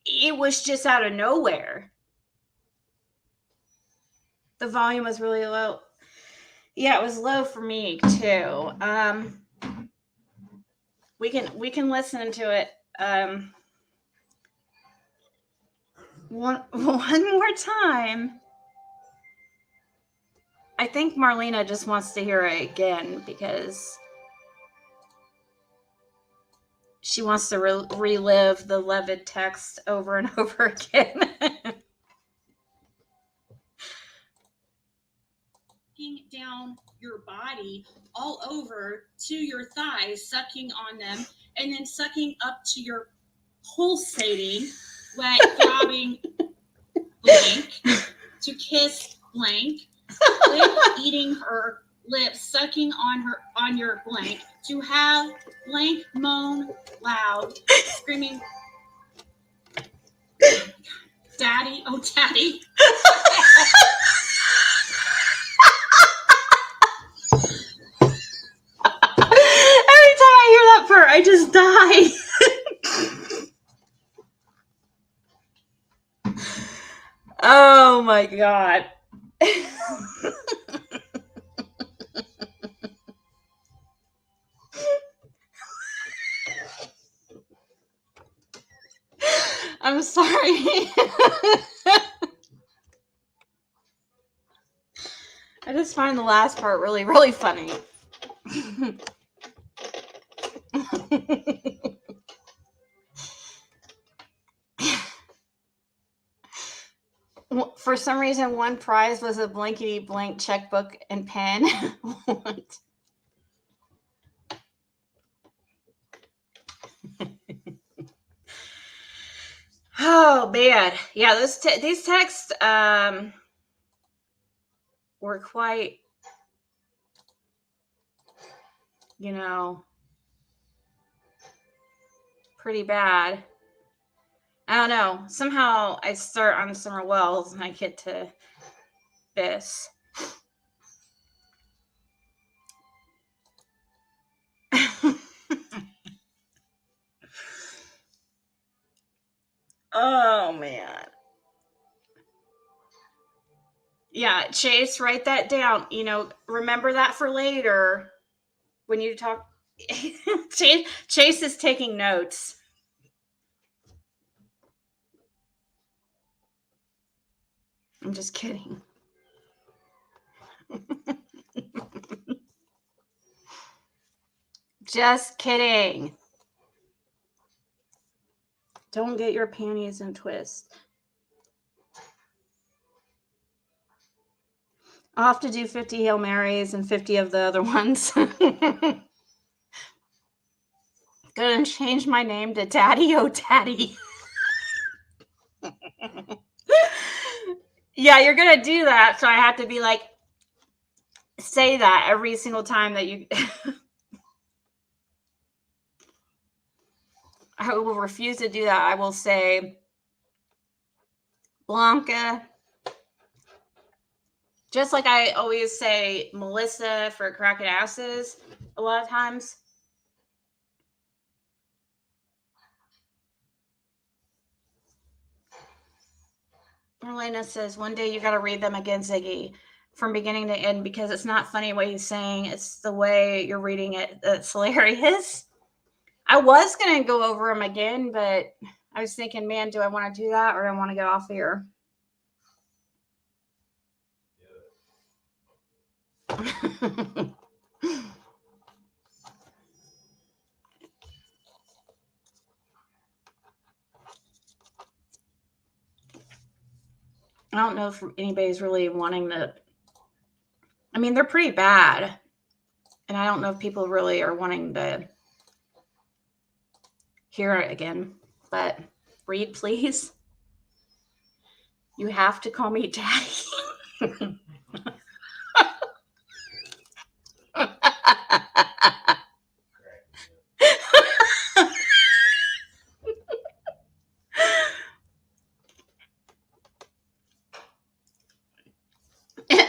it was just out of nowhere. The volume was really low. Yeah, it was low for me too. We can listen to it one more time. I think Marlena just wants to hear it again because she wants to relive the Levitt text over and over again. Down your body all over to your thighs, sucking on them, and then sucking up to your pulsating, wet, throbbing blank, to kiss blank, lick, eating her lips, sucking on your blank, to have blank moan loud, screaming, daddy, oh daddy. Every time I hear that part, I just die. Oh my God. I'm sorry. I just find the last part really, really funny. For some reason, one prize was a blankety blank checkbook and pen. What? Oh man, yeah. These texts were quite, pretty bad. I don't know. Somehow I start on Summer Wells and I get to this. Oh man. Yeah, Chase, write that down. Remember that for later when you talk. Chase is taking notes. I'm just kidding. Just kidding. Don't get your panties in twist. I'll have to do 50 Hail Marys and 50 of the other ones. Gonna change my name to Daddy O Daddy. Yeah, you're gonna do that, so I have to be like, say that every single time that you. I will refuse to do that. I will say, Blanca. Just like I always say Melissa for cracking asses a lot of times. Elena says, one day you got to read them again, Ziggy, from beginning to end, because it's not funny what he's saying. It's the way you're reading it that's hilarious. I was going to go over them again, but I was thinking, man, do I want to do that or do I want to get off here? I don't know if anybody's really wanting to. I mean, they're pretty bad. And I don't know if people really are wanting to hear it again. But read, please. You have to call me Daddy.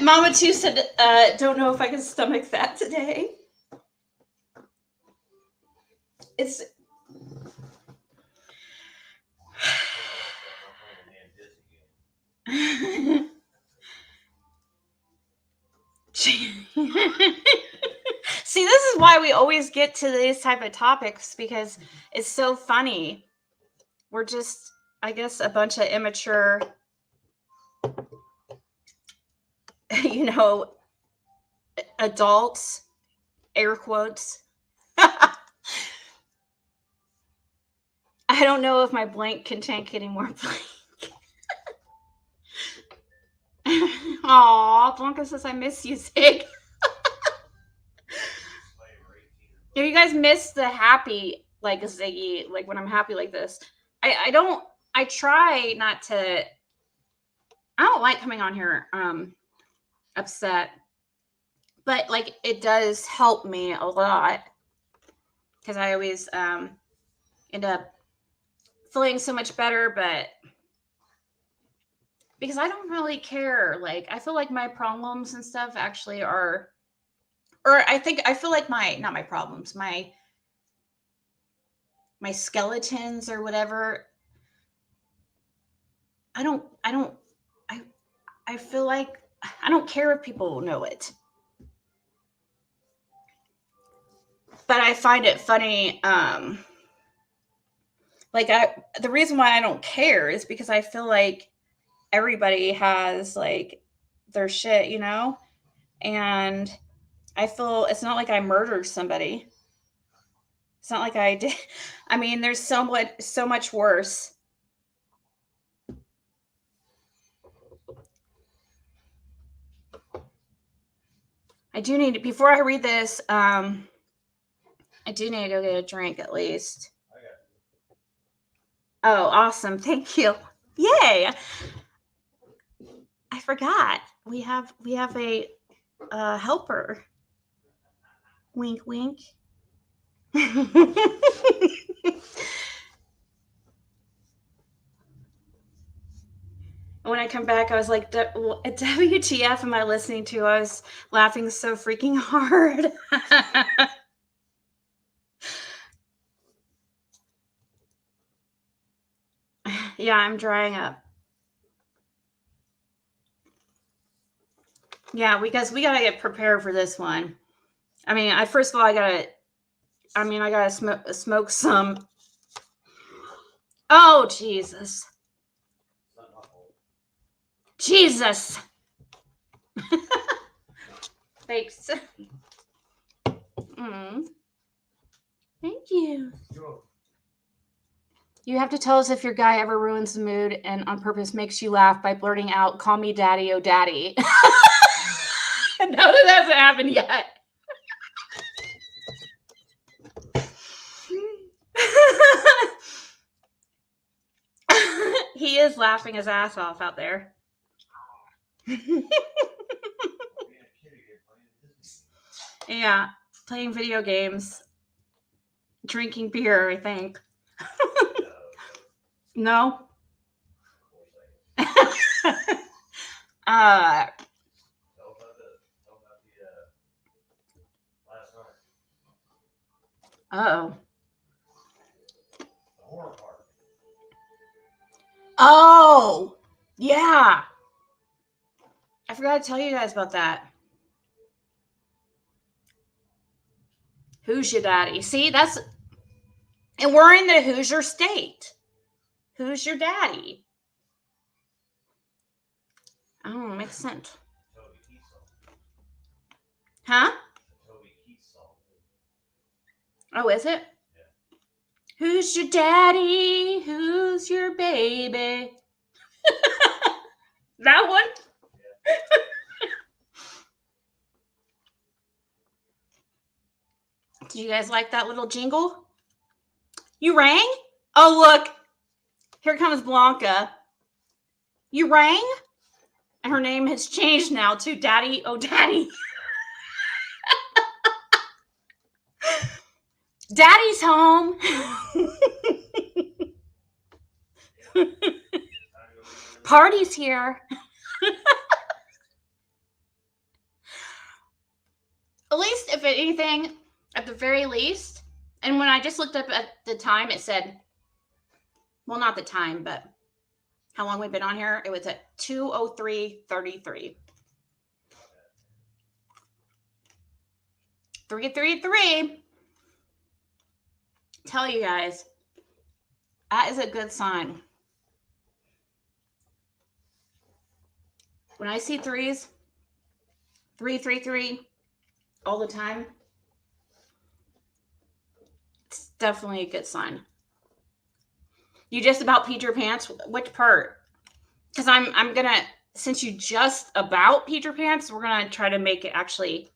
Mama too said, don't know if I can stomach that today. It's See, this is why we always get to these type of topics, because it's so funny. We're just, I guess, a bunch of immature, adults, air quotes. I don't know if my blank can take any more blank. Aw, Blanca says, I miss you, Zig. If you guys miss the happy, like Ziggy, like when I'm happy like this, I try not to, I don't like coming on here upset, but like it does help me a lot, because I always end up feeling so much better, but because I don't really care. Like, I feel like my problems and stuff actually are, or I feel like not my problems, my skeletons or whatever. I feel like I don't care if people know it. But I find it funny like the reason why I don't care is because I feel like everybody has like their shit, you know? And I feel it's not like I murdered somebody. It's not like I did. I mean, there's so much worse. I do need to, before I read this, I do need to go get a drink at least. Oh, awesome. Thank you. Yay. I forgot. We have a helper. Wink, wink. When I come back, I was like, WTF am I listening to? I was laughing so freaking hard. Yeah, I'm drying up. Yeah, because we got to get prepared for this one. I mean, first of all, I got to smoke some. Oh, Jesus. Jesus. Thanks. Thank you. You have to tell us if your guy ever ruins the mood and on purpose makes you laugh by blurting out, "Call me daddy, oh daddy." No, that hasn't happened yet. He is laughing his ass off out there. Yeah, playing video games, drinking beer, I think. No? Uh-oh. Oh, yeah. I forgot to tell you guys about that. Who's your daddy? See, and we're in the Hoosier state. Who's your daddy? Oh, makes sense. Huh? Oh, is it? Who's your daddy? Who's your baby? That one? Did you guys like that little jingle? You rang? Oh, look. Here comes Blanca. You rang? And her name has changed now to Daddy, oh Daddy. Daddy's home. Party's here. At least, if anything, at the very least, and when I just looked up at the time, it said, well, not the time, but how long we've been on here. It was at 2:03:33. 333. Tell you guys, that is a good sign. When I see threes, 333 all the time, it's definitely a good sign. You just about peed your pants? Which part? Because I'm gonna, since you just about peed your pants, we're gonna try to make it actually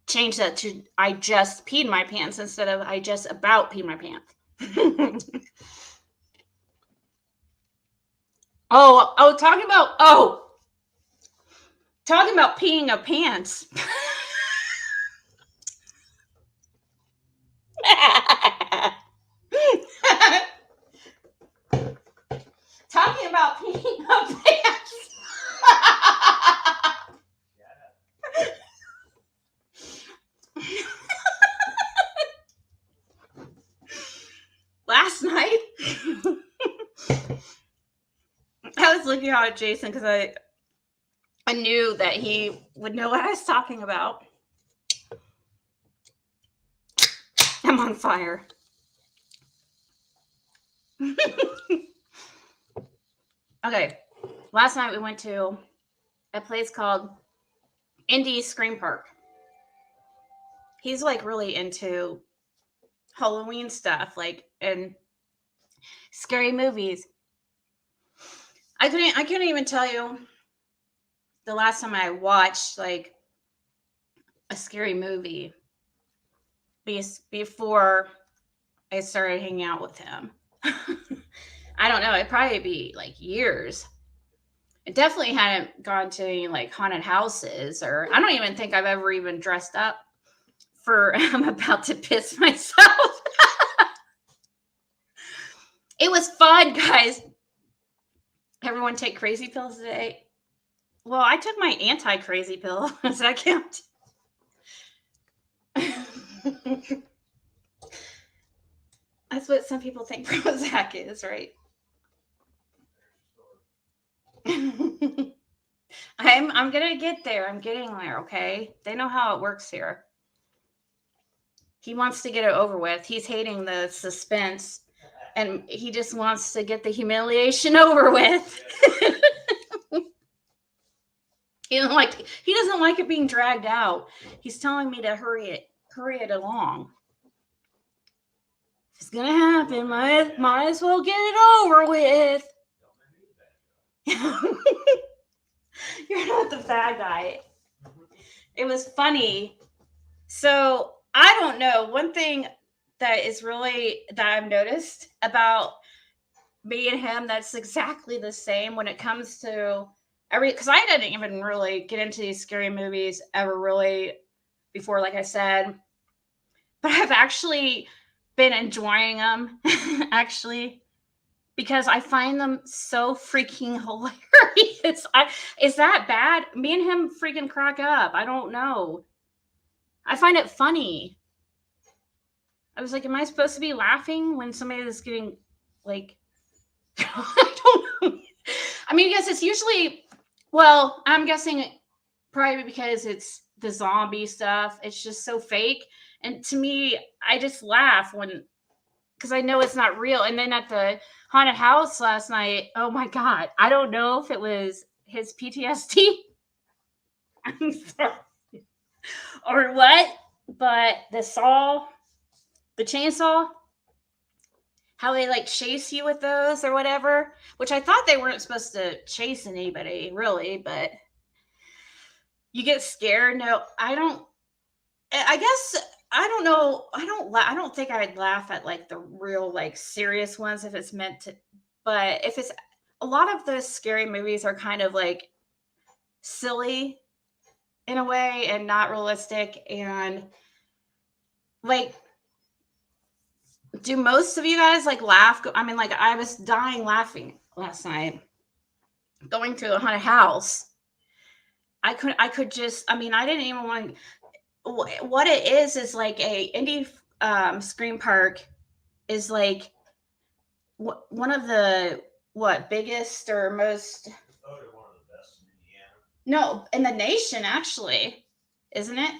change that to I just peed my pants instead of I just about peed my pants. Talking about peeing a pants. Talking about peeing a pants. Last night, I was looking out at Jason because I knew that he would know what I was talking about. I'm on fire. Okay. Last night we went to a place called Indy Scream Park. He's like really into Halloween stuff, like, and scary movies. I couldn't even tell you the last time I watched like a scary movie before I started hanging out with him. I don't know. It'd probably be like years. It definitely hadn't gone to any like haunted houses, or I don't even think I've ever even dressed up for I'm about to piss myself. It was fun, guys. Everyone take crazy pills today. Well, I took my anti-crazy pill. Does that count? That's what some people think Prozac is, right? I'm gonna get there. I'm getting there, okay? They know how it works here. He wants to get it over with. He's hating the suspense, and he just wants to get the humiliation over with. He doesn't like it being dragged out. He's telling me to hurry it along. If it's gonna happen, might as well get it over with. You're not the fat guy. It was funny. So I don't know. One thing that I've noticed about me and him that's exactly the same when it comes to because I didn't even really get into these scary movies ever really before, like I said, but I've actually been enjoying them actually, because I find them so freaking hilarious. Is that bad? Me and him freaking crack up. I don't know. I find it funny. I was like, am I supposed to be laughing when somebody is getting like, I don't know. I mean, because it's usually, well, I'm guessing probably because it's the zombie stuff. It's just so fake. And to me, I just laugh because I know it's not real. And then at the haunted house last night, oh my God, I don't know if it was his PTSD I'm sorry, or what, but the chainsaw, how they like chase you with those or whatever, which I thought they weren't supposed to chase anybody really, but you get scared. No, I guess I don't know. I don't think I'd laugh at like the real like serious ones if it's meant to, but if it's a lot of the scary movies are kind of like silly in a way and not realistic, and like, do most of you guys like laugh? I mean, like I was dying laughing last night going through the haunted house. I mean, I didn't even want to. What it is like a indie scream park is like one of the biggest or most. Oh, they're one of the best in Indiana. No, in the nation, actually, isn't it?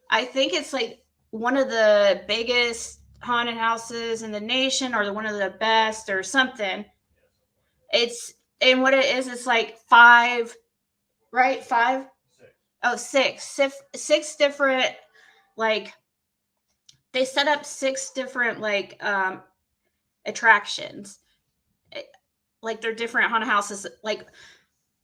I think it's like one of the biggest haunted houses in the nation, or one of the best, or something. And what it is, it's like 5, right? 5. Oh, 6 different, like, they set up 6 different, like, attractions. Like, they're different haunted houses. Like,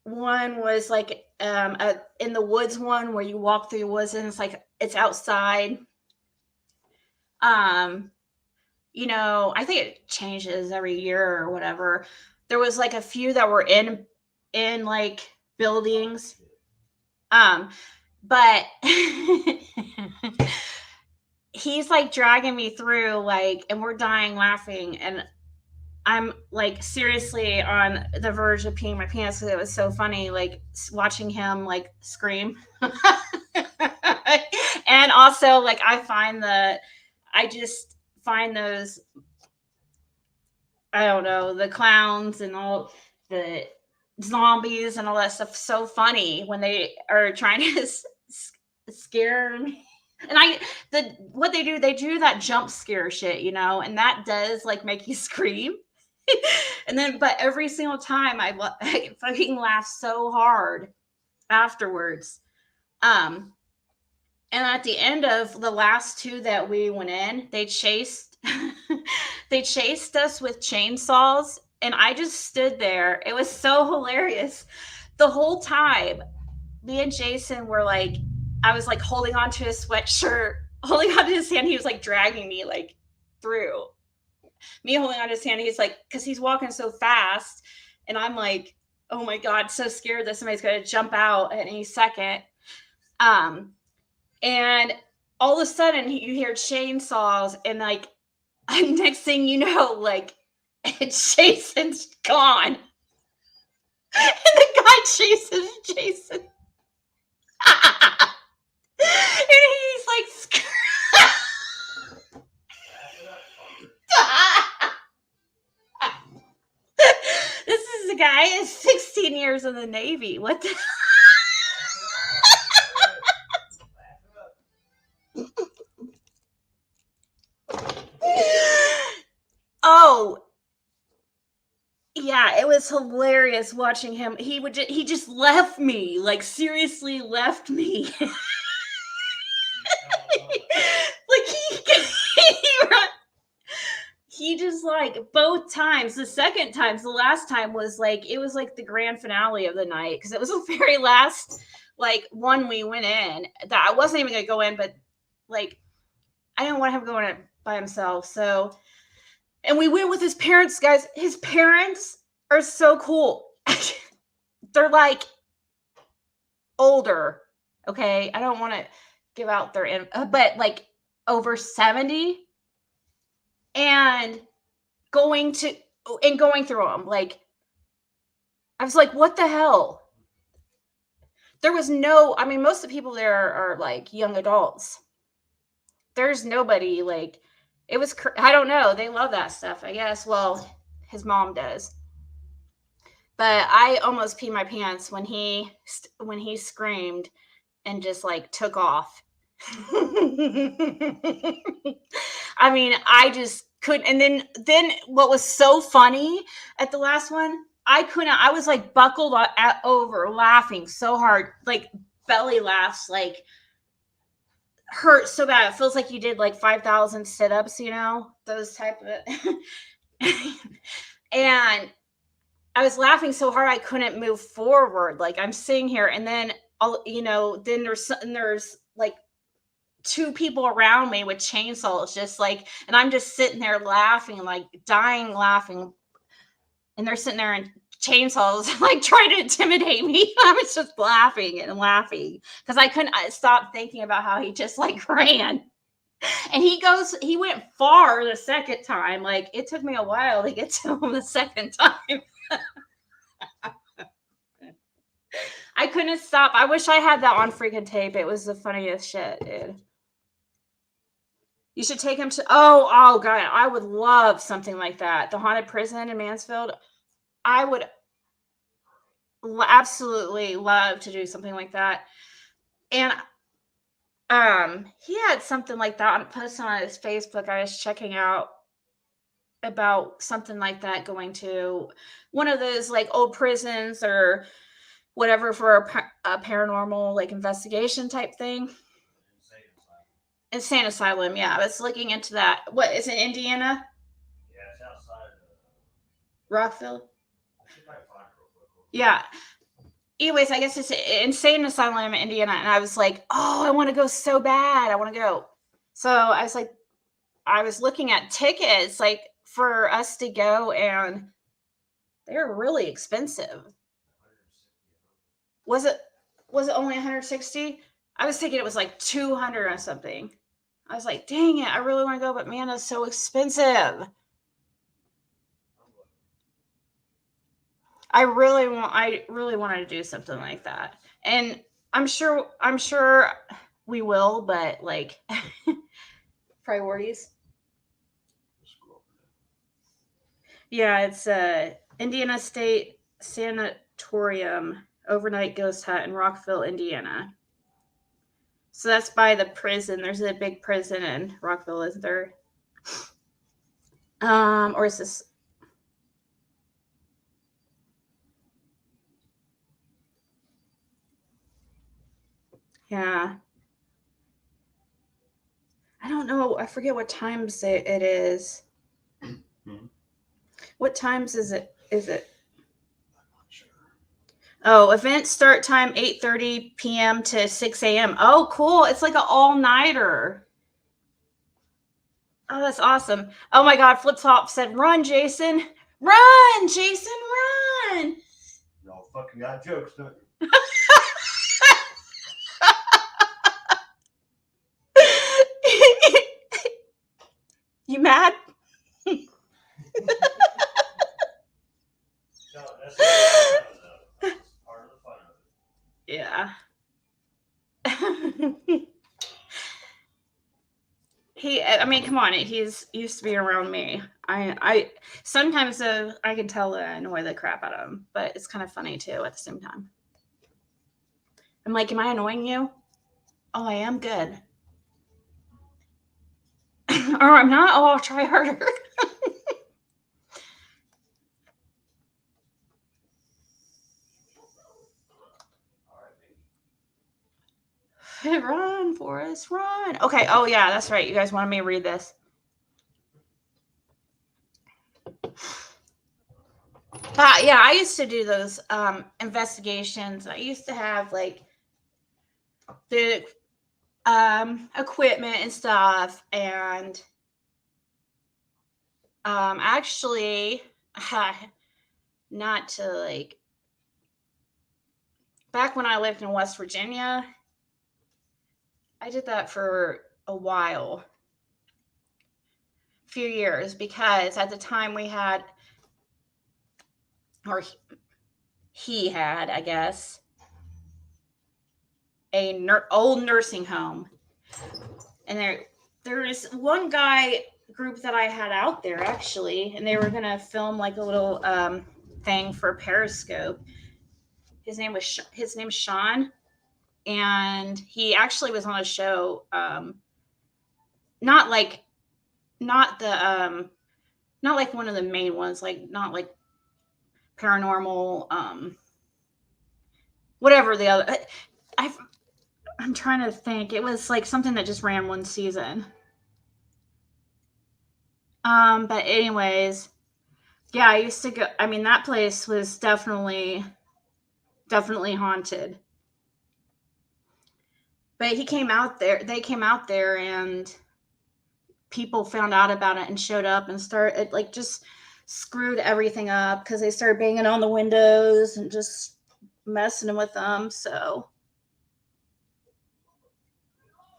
one was, like, in the woods one, where you walk through the woods, and it's, like, it's outside. You know, I think it changes every year or whatever. There was, like, a few that were in like, buildings. But he's like dragging me through, like, and we're dying laughing, and I'm like seriously on the verge of peeing my pants because it was so funny, like watching him like scream. And also, like, I just find those, I don't know, the clowns and all the zombies and all that stuff so funny when they are trying to scare me. And what they do that jump scare shit, you know, and that does like make you scream. And then, but every single time I fucking laugh so hard afterwards. And at the end of the last two that we went in, they chased us with chainsaws, and I just stood there. It was so hilarious. The whole time, me and Jason were like, I was like holding onto his sweatshirt, holding onto his hand. He was like dragging me like through. Me holding onto his hand. He's like, because he's walking so fast, and I'm like, oh my God, so scared that somebody's going to jump out at any second. And all of a sudden you hear chainsaws, and like next thing you know, like Jason's gone. And the guy chases Jason. And he's like, this is a guy who's 16 years in the Navy. What the? Oh, yeah, it was hilarious watching him. He just left me, like seriously left me. Like he just like both times. The second time, the last time was like, it was like the grand finale of the night, because it was the very last like one we went in that I wasn't even gonna go in, but like I didn't want him going in by himself. So, and we went with his parents, guys. His parents are so cool. They're like older. Okay. I don't want to give out their but like over 70, and going through them. Like, I was like, what the hell? There was I mean, most of the people there are like young adults. There's nobody like, it was, I don't know. They love that stuff, I guess. Well, his mom does. But I almost peed my pants when he screamed and just like took off. I mean, I just couldn't. And then what was so funny at the last one, I was like buckled over laughing so hard, like belly laughs, like hurt so bad. It feels like you did like 5,000 sit-ups, you know, those type of and I was laughing so hard I couldn't move forward. Like I'm sitting here, and then then there's like two people around me with chainsaws, just like, and I'm just sitting there laughing, like dying laughing, and they're sitting there and chainsaws like trying to intimidate me. I was just laughing and laughing because I couldn't stop thinking about how he just like ran. And he went far the second time. Like it took me a while to get to him the second time. I couldn't stop. I wish I had that on freaking tape. It was the funniest shit, dude. You should take him to, oh God, I would love something like that. The haunted prison in Mansfield. I would absolutely love to do something like that. And he had something like that on posted on his Facebook. I was checking out about something like that, going to one of those like old prisons or whatever for a paranormal like investigation type thing. Insane asylum, yeah. I was looking into that. What is it, Indiana? Yeah, it's outside of Rockville. Yeah. Anyways, I guess it's insane asylum in Indiana, and I was like, oh, I want to go so bad. I want to go. So I was like, I was looking at tickets like for us to go, and they're really expensive. Was it only 160? I was thinking it was like 200 or something. I was like, dang it, I really want to go, but man, that's so expensive. I really wanted to do something like that. And I'm sure we will, but like priorities. Yeah, it's Indiana State Sanatorium overnight ghost hut in Rockville, Indiana. So that's by the prison. There's a big prison in Rockville, isn't there? Or is this? Yeah. I don't know. I forget what times it is. What times is it? I'm not sure. Oh, event start time 8:30 p.m. to 6 a.m. Oh, cool. It's like an all-nighter. Oh, that's awesome. Oh my God, Flip Top said, run, Jason. Run, Jason, run. Y'all fucking got jokes, don't you? You mad? No, that's part of the fun of it. Yeah. I mean, come on. He's used to be around me. I sometimes I can tell that I annoy the crap out of him, but it's kind of funny too at the same time. I'm like, am I annoying you? Oh, I am good. Or I'm not. Oh, I'll try harder. Run, Forrest, run. Okay. Oh, yeah, that's right. You guys wanted me to read this. Yeah, I used to do those investigations. I used to have like the equipment and stuff, and actually, not to like, back when I lived in West Virginia, I did that for a while, few years, because at the time we had, or he had, I guess, a old nursing home, and there is one guy group that I had out there actually, and they were gonna film like a little thing for Periscope. His name's Sean, and he actually was on a show, not like one of the main ones, like not like Paranormal, whatever the other. I'm trying to think. It was like something that just ran one season. But anyways, yeah, I used to go. I mean, that place was definitely haunted. But he came out there. They came out there, and people found out about it and showed up and started like just screwed everything up because they started banging on the windows and just messing with them. So,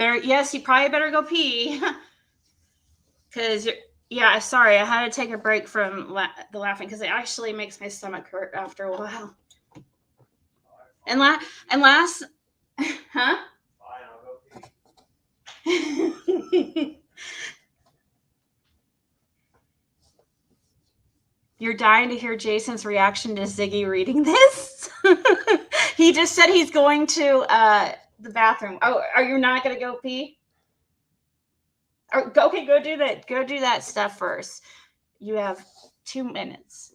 yes, you probably better go pee because yeah, sorry, I had to take a break from the laughing because it actually makes my stomach hurt after a while. And last, huh? You're dying to hear Jason's reaction to Ziggy reading this. He just said he's going to the bathroom. Oh, are you not going to go pee? Okay, go do that. Go do that stuff first. You have 2 minutes.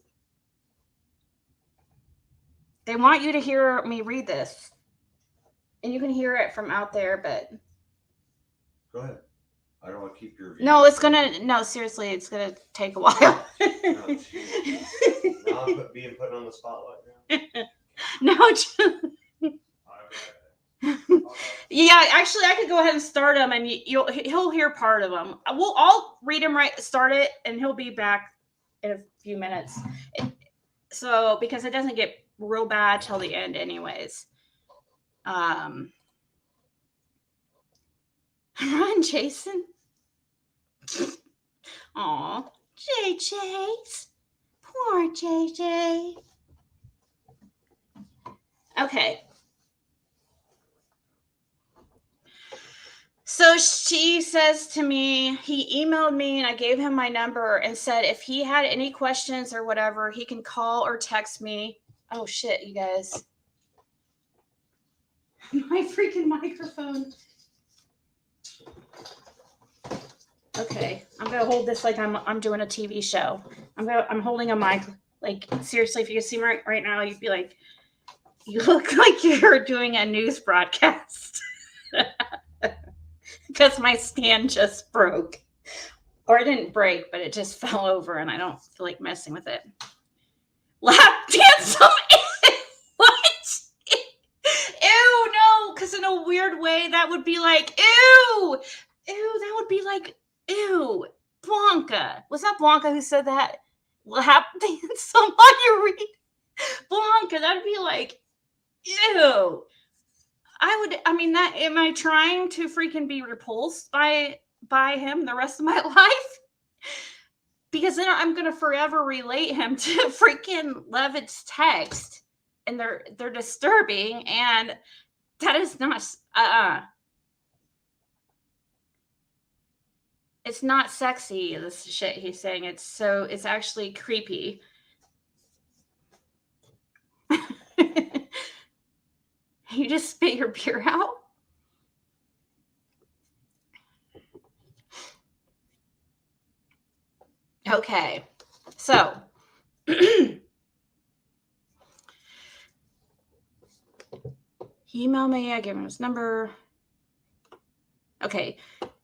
They want you to hear me read this. And you can hear it from out there, but... Go ahead. I don't want to keep your view. No, seriously, it's going to take a while. No, now I'm being put on the spotlight now. No. Yeah, actually, I could go ahead and start him, and he'll hear part of them. I'll read him start it, and he'll be back in a few minutes. So, because it doesn't get real bad till the end, anyways. Run, Jason. Aw, JJ's. Poor JJ. Okay. So she says to me, he emailed me and I gave him my number and said if he had any questions or whatever, he can call or text me. Oh, shit, you guys. My freaking microphone Okay, I'm gonna hold this like I'm doing a TV show. I'm holding a mic. Like seriously, if you could see me right now, you'd be like, you look like you're doing a news broadcast. Because my stand just broke. Or it didn't break, but it just fell over and I don't feel like messing with it. Lap dance. What? Ew, no, because in a weird way, that would be like, ew, that would be like, ew, Blanca. Was that Blanca who said that? Lap dance. Somebody read Blanca. That'd be like, ew. I mean, that, am I trying to freaking be repulsed by him the rest of my life? Because then I'm gonna forever relate him to freaking Levitt's text, and they're disturbing, and that is not it's not sexy, this shit he's saying. It's actually creepy. You just spit your beer out? Okay, so he emailed me. I gave him his number. Okay,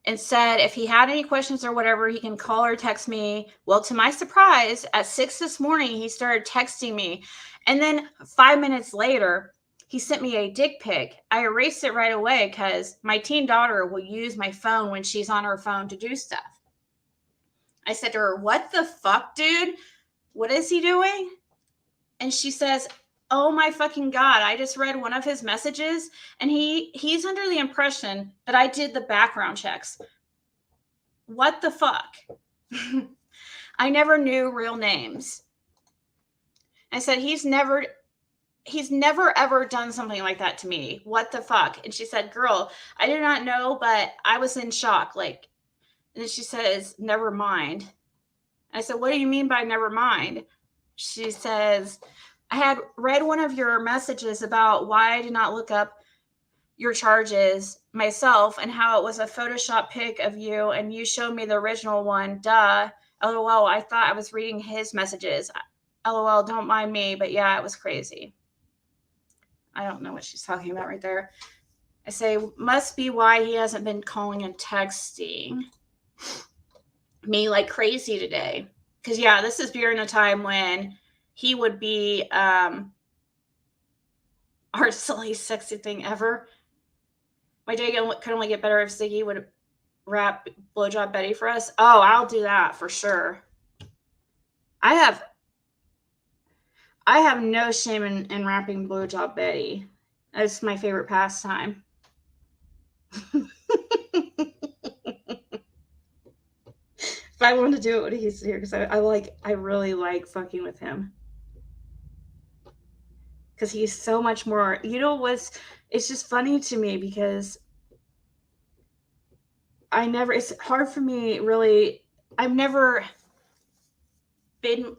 and said if he had any questions or whatever, he can call or text me. Well, to my surprise, at 6 this morning, he started texting me, and then 5 minutes later, he sent me a dick pic. I erased it right away because my teen daughter will use my phone when she's on her phone to do stuff. I said to her, "What the fuck, dude? What is he doing?" And she says, "Oh my fucking God, I just read one of his messages and he's under the impression that I did the background checks." What the fuck? I never knew real names. I said, he's never ever done something like that to me. What the fuck? And she said, "Girl, I did not know, but I was in shock." Like, and then she says, "Never mind." I said, "What do you mean by never mind?" She says, "I had read one of your messages about why I did not look up your charges myself and how it was a Photoshop pic of you and you showed me the original one. Duh. LOL, I thought I was reading his messages. LOL, don't mind me, but yeah, it was crazy." I don't know what she's talking about right there. I say, must be why he hasn't been calling and texting me like crazy today. Because, yeah, this is during a time when he would be our silly, sexy thing ever. My day could only get better if Ziggy would rap Blowjob Betty for us. Oh, I'll do that for sure. I have no shame in rapping Blowjob Betty. That's my favorite pastime. If I want to do it when he's here, because I really like fucking with him. Because he's so much more, it's just funny to me because it's hard for me really, I've never been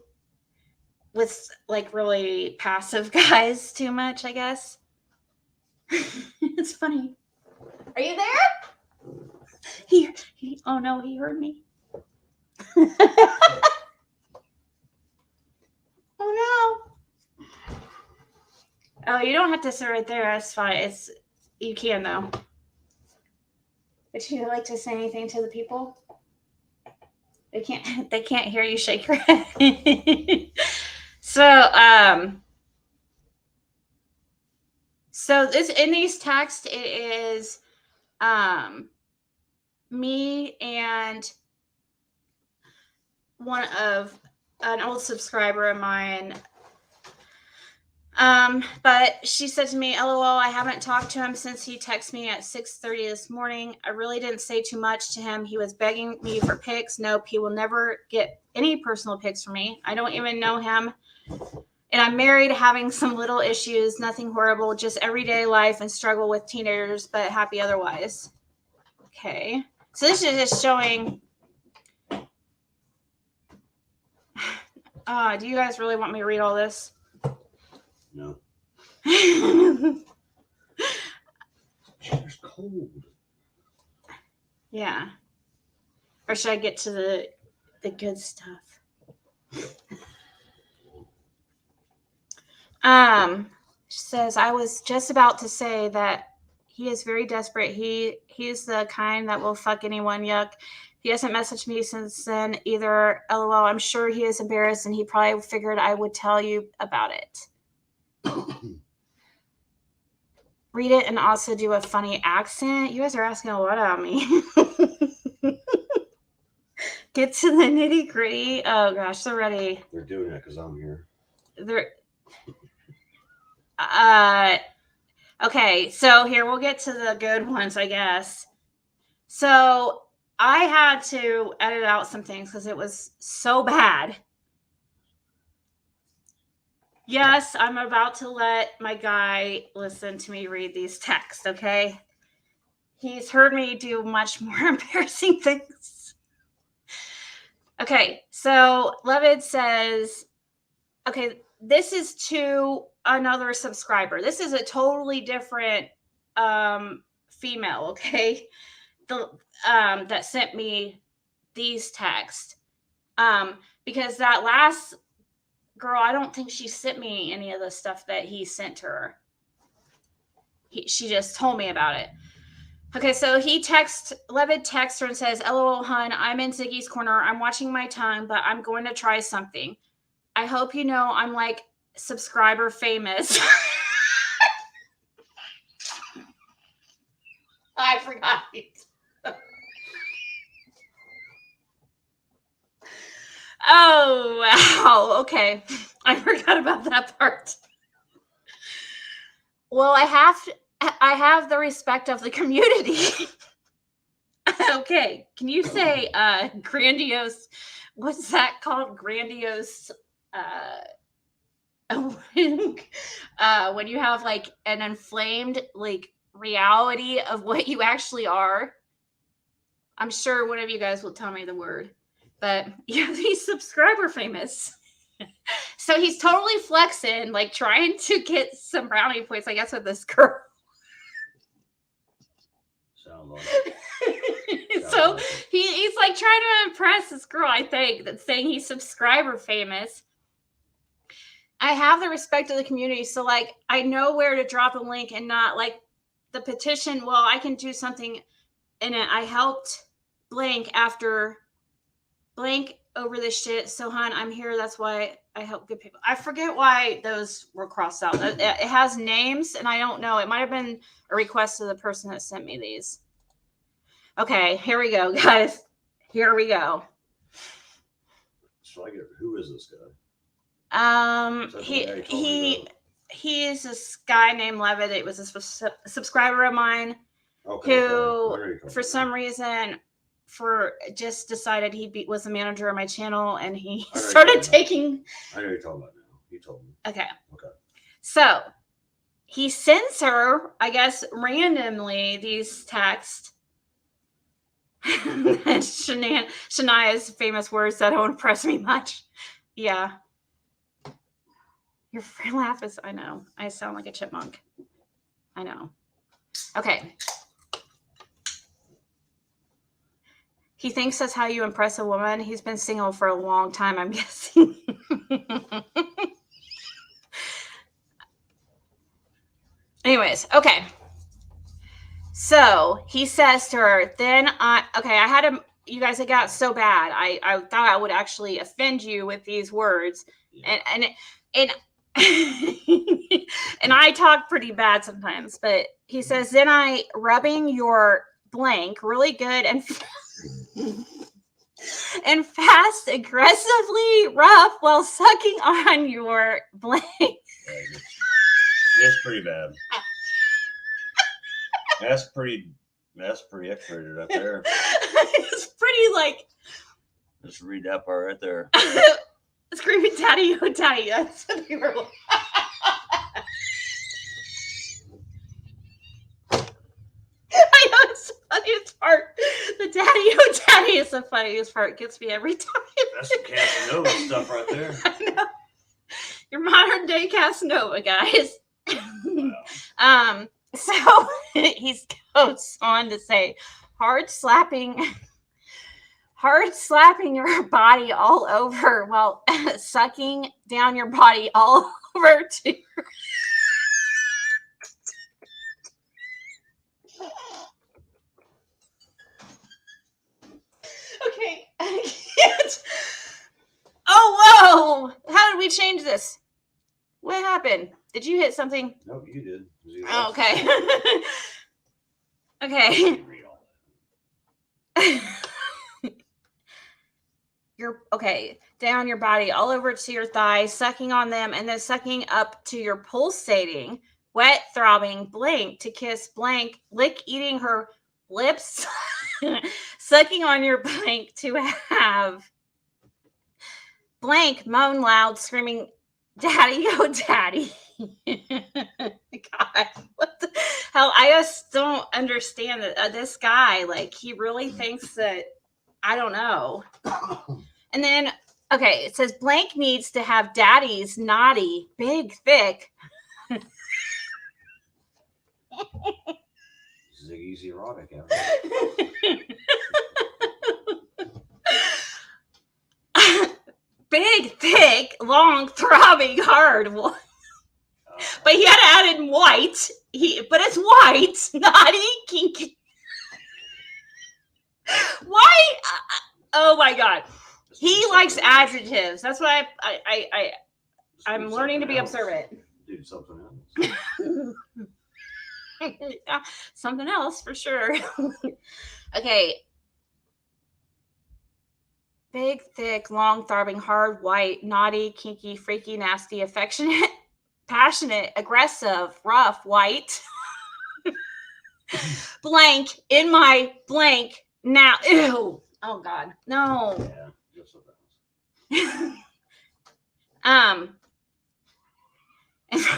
with like really passive guys too much, I guess. It's funny. Are you there? Oh no, he heard me. Oh no. Oh, you don't have to sit right there. That's fine. You can though. Would you like to say anything to the people? They can't hear you shake your head. So this in these texts, it is me and an old subscriber of mine. But she said to me, "LOL, I haven't talked to him since he texted me at 6:30 this morning. I really didn't say too much to him. He was begging me for pics. Nope, he will never get any personal pics from me. I don't even know him. And I'm married, having some little issues, nothing horrible, just everyday life and struggle with teenagers, but happy otherwise." Okay. So this is just showing. Do you guys really want me to read all this? No. It's cold. Yeah. Or should I get to the good stuff? She says, I was just about to say that he is very desperate. He's the kind that will fuck anyone. Yuck. He hasn't messaged me since then either. LOL. I'm sure he is embarrassed and he probably figured I would tell you about it. Read it and also do a funny accent. You guys are asking a lot out of me. Get to the nitty gritty. Oh gosh, they're ready. They're doing it because I'm here. They're okay, so here we'll get to the good ones, I guess. So I had to edit out some things because it was so bad. Yes, I'm about to let my guy listen to me read these texts, okay? He's heard me do much more embarrassing things. Okay, so Levitt says, okay, this is to another subscriber. This is a totally different female, okay? That sent me these texts. Because that last girl, I don't think she sent me any of the stuff that he sent her. She just told me about it. Okay, so Levitt texts her and says, LOL, hun, I'm in Ziggy's corner. I'm watching my tongue, but I'm going to try something. I hope you know I'm like subscriber famous. I forgot. Oh, wow. Okay. I forgot about that part. Well, I have the respect of the community. Okay. Can you say grandiose? What's that called? Grandiose when you have like an inflamed like reality of what you actually are. I'm sure one of you guys will tell me the word, but yeah, he's subscriber famous. So he's totally flexing, like trying to get some brownie points, I guess, with this girl. Sounds like So he's like trying to impress this girl, I think, that's saying he's subscriber famous. I have the respect of the community, so like I know where to drop a link and not like the petition. Well, I can do something in it. I helped blank after blank over this shit. So, hon, I'm here. That's why I help good people. I forget why those were crossed out. It has names, and I don't know. It might have been a request of the person that sent me these. Okay, here we go, guys. Here we go. So who is this guy? He is this guy named Levitt. It was a subscriber of mine who, for some reason, just decided he was the manager of my channel, and he started taking. I know you're talking about now. You told me. Okay. So he sends her, I guess, randomly these texts. Shania's famous words that don't impress me much. Yeah. Your laugh is, I know. I sound like a chipmunk. I know. Okay. He thinks that's how you impress a woman. He's been single for a long time, I'm guessing. Anyways, okay. So he says to her, you guys, it got so bad. I thought I would actually offend you with these words. And and I talk pretty bad sometimes, but he says, then I rubbing your blank really good and fast, aggressively rough while sucking on your blank. It's pretty bad. That's pretty X-rated up there. It's pretty like. Just read that part right there. Screaming daddy, oh daddy. That's what they were like. I know it's the funniest part. The daddy, oh daddy is the funniest part. It gets me every time. That's some Casanova stuff right there. I know. Your modern day Casanova, guys. Wow. So he goes on to say, hard slapping hard slapping your body all over while sucking down your body all over to Okay, I can't. Oh, whoa! How did we change this? What happened? Did you hit something? Nope, you did. Oh, okay. Okay. You're okay. Down your body, all over to your thighs, sucking on them, and then sucking up to your pulsating, wet, throbbing blank to kiss blank, lick eating her lips, sucking on your blank to have blank moan loud, screaming, "Daddy, oh daddy." God, what the hell? I just don't understand that this guy, like, he really thinks that, I don't know. And then, okay, it says blank needs to have daddy's naughty, big, thick. Ziggy's erotic out Big, thick, long, throbbing, hard one. But he had to add in white. But it's white, naughty, kinky. Why? Oh my God. He likes adjectives. That's what I'm learning to be observant. Do something else. Yeah, something else for sure. Okay. Big, thick, long, throbbing, hard, white, naughty, kinky, freaky, nasty, affectionate, passionate, aggressive, rough, white. Blank, in my blank, now. Ew. Oh God. No. Yeah, just something else.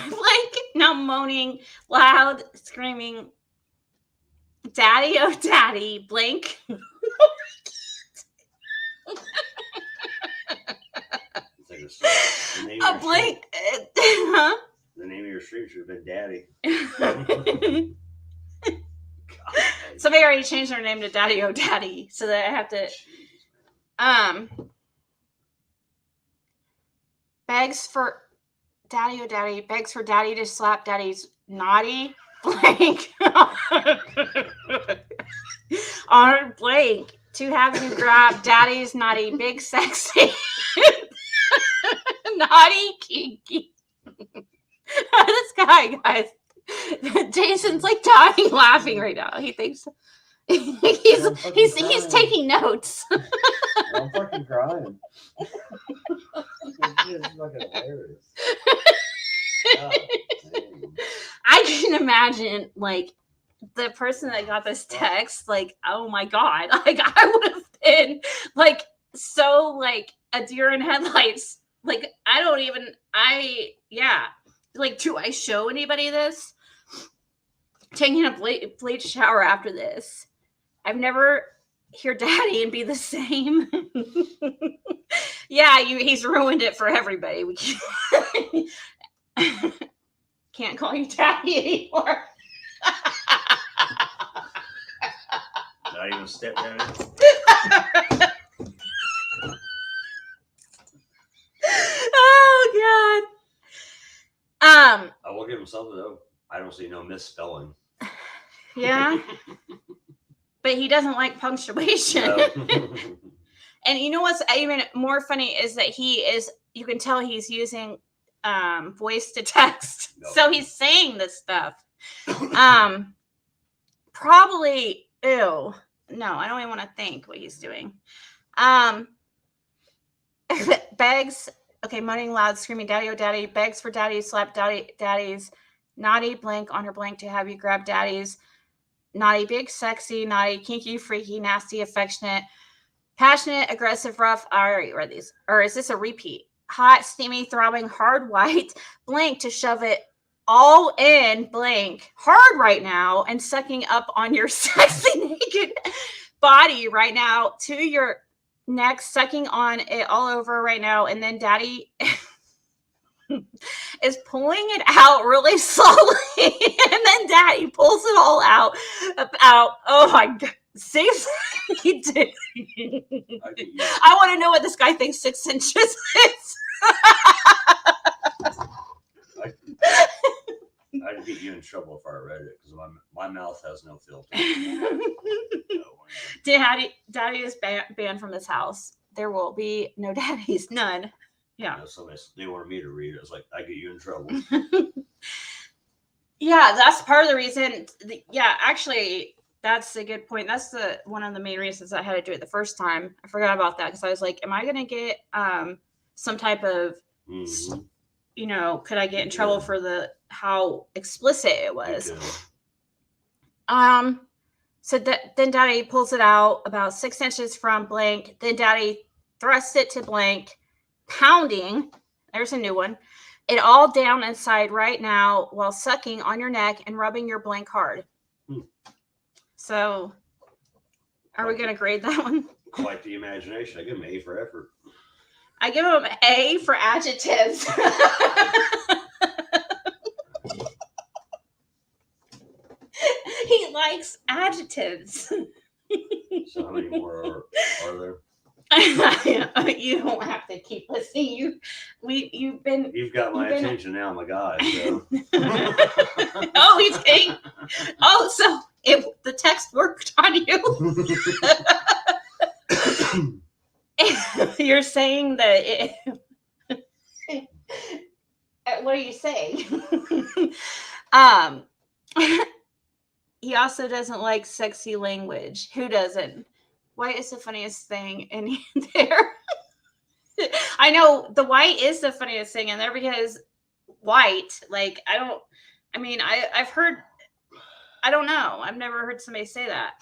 Blank, now moaning, loud, screaming, "Daddy, oh daddy," blank. A blank. Huh? The name of your stream should have been Daddy. Somebody already changed their name to Daddy Oh Daddy, so that I have to. Begs for Daddy Oh Daddy. Begs for Daddy to slap Daddy's naughty blank. On blank to have you grab Daddy's naughty big sexy. Naughty kinky. This guy, guys. Jason's like dying laughing right now. He thinks he's taking notes. I'm fucking crying. It's fucking hilarious. I can imagine, like, the person that got this text, like, oh my God, like, I would have been like so like a deer in headlights. Like, like, do I show anybody this? Taking a bleach shower after this. I've never hear Daddy and be the same. Yeah, he's ruined it for everybody. We can't call you Daddy anymore. Not even stepdaddy. Oh God. I will give him something though. I don't see no misspelling. Yeah. But he doesn't like punctuation. No. And you know what's even more funny is that you can tell he's using voice to text. No. So he's saying this stuff. Probably, ew. No, I don't even want to think what he's doing. Begs, okay, moaning loud, screaming, "Daddy, oh daddy," begs for daddy, slap daddy's naughty blank on her blank to have you grab daddy's naughty, big, sexy, naughty, kinky, freaky, nasty, affectionate, passionate, aggressive, rough. I already read these. Or is this a repeat? Hot, steamy, throbbing, hard, white, blank to shove it all in, blank, hard right now, and sucking up on your sexy naked body right now to your neck, sucking on it all over right now, and then daddy is pulling it out really slowly, and then daddy pulls it all out. Oh my God. He did. I want to know what this guy thinks 6 inches is. I'd get you in trouble if I read it because my mouth has no filter. Daddy is banned from this house. There will be no daddies, none. Yeah. So they wanted me to read it. I was like, I get you in trouble. Yeah, that's part of the reason. Actually, that's a good point. That's one of the main reasons I had to do it the first time. I forgot about that because I was like, am I going to get some type of, could I get in trouble for how explicit it was? So then Daddy pulls it out about 6 inches from blank. Then Daddy thrusts it to blank, pounding. There's a new one. It all down inside right now while sucking on your neck and rubbing your blank hard. So, are we going to grade that one? Quite the imagination. I give him an A for effort. I give him an A for adjectives. He likes adjectives. So how many more are there? You don't have to keep listening. You've got my attention now, my guy. So. Oh, he's saying. Oh, so the text worked on you. You're saying that. What are you saying? He also doesn't like sexy language. Who doesn't? White is the funniest thing in there. I know the white is the funniest thing in there because white, like, I've heard, I don't know. I've never heard somebody say that.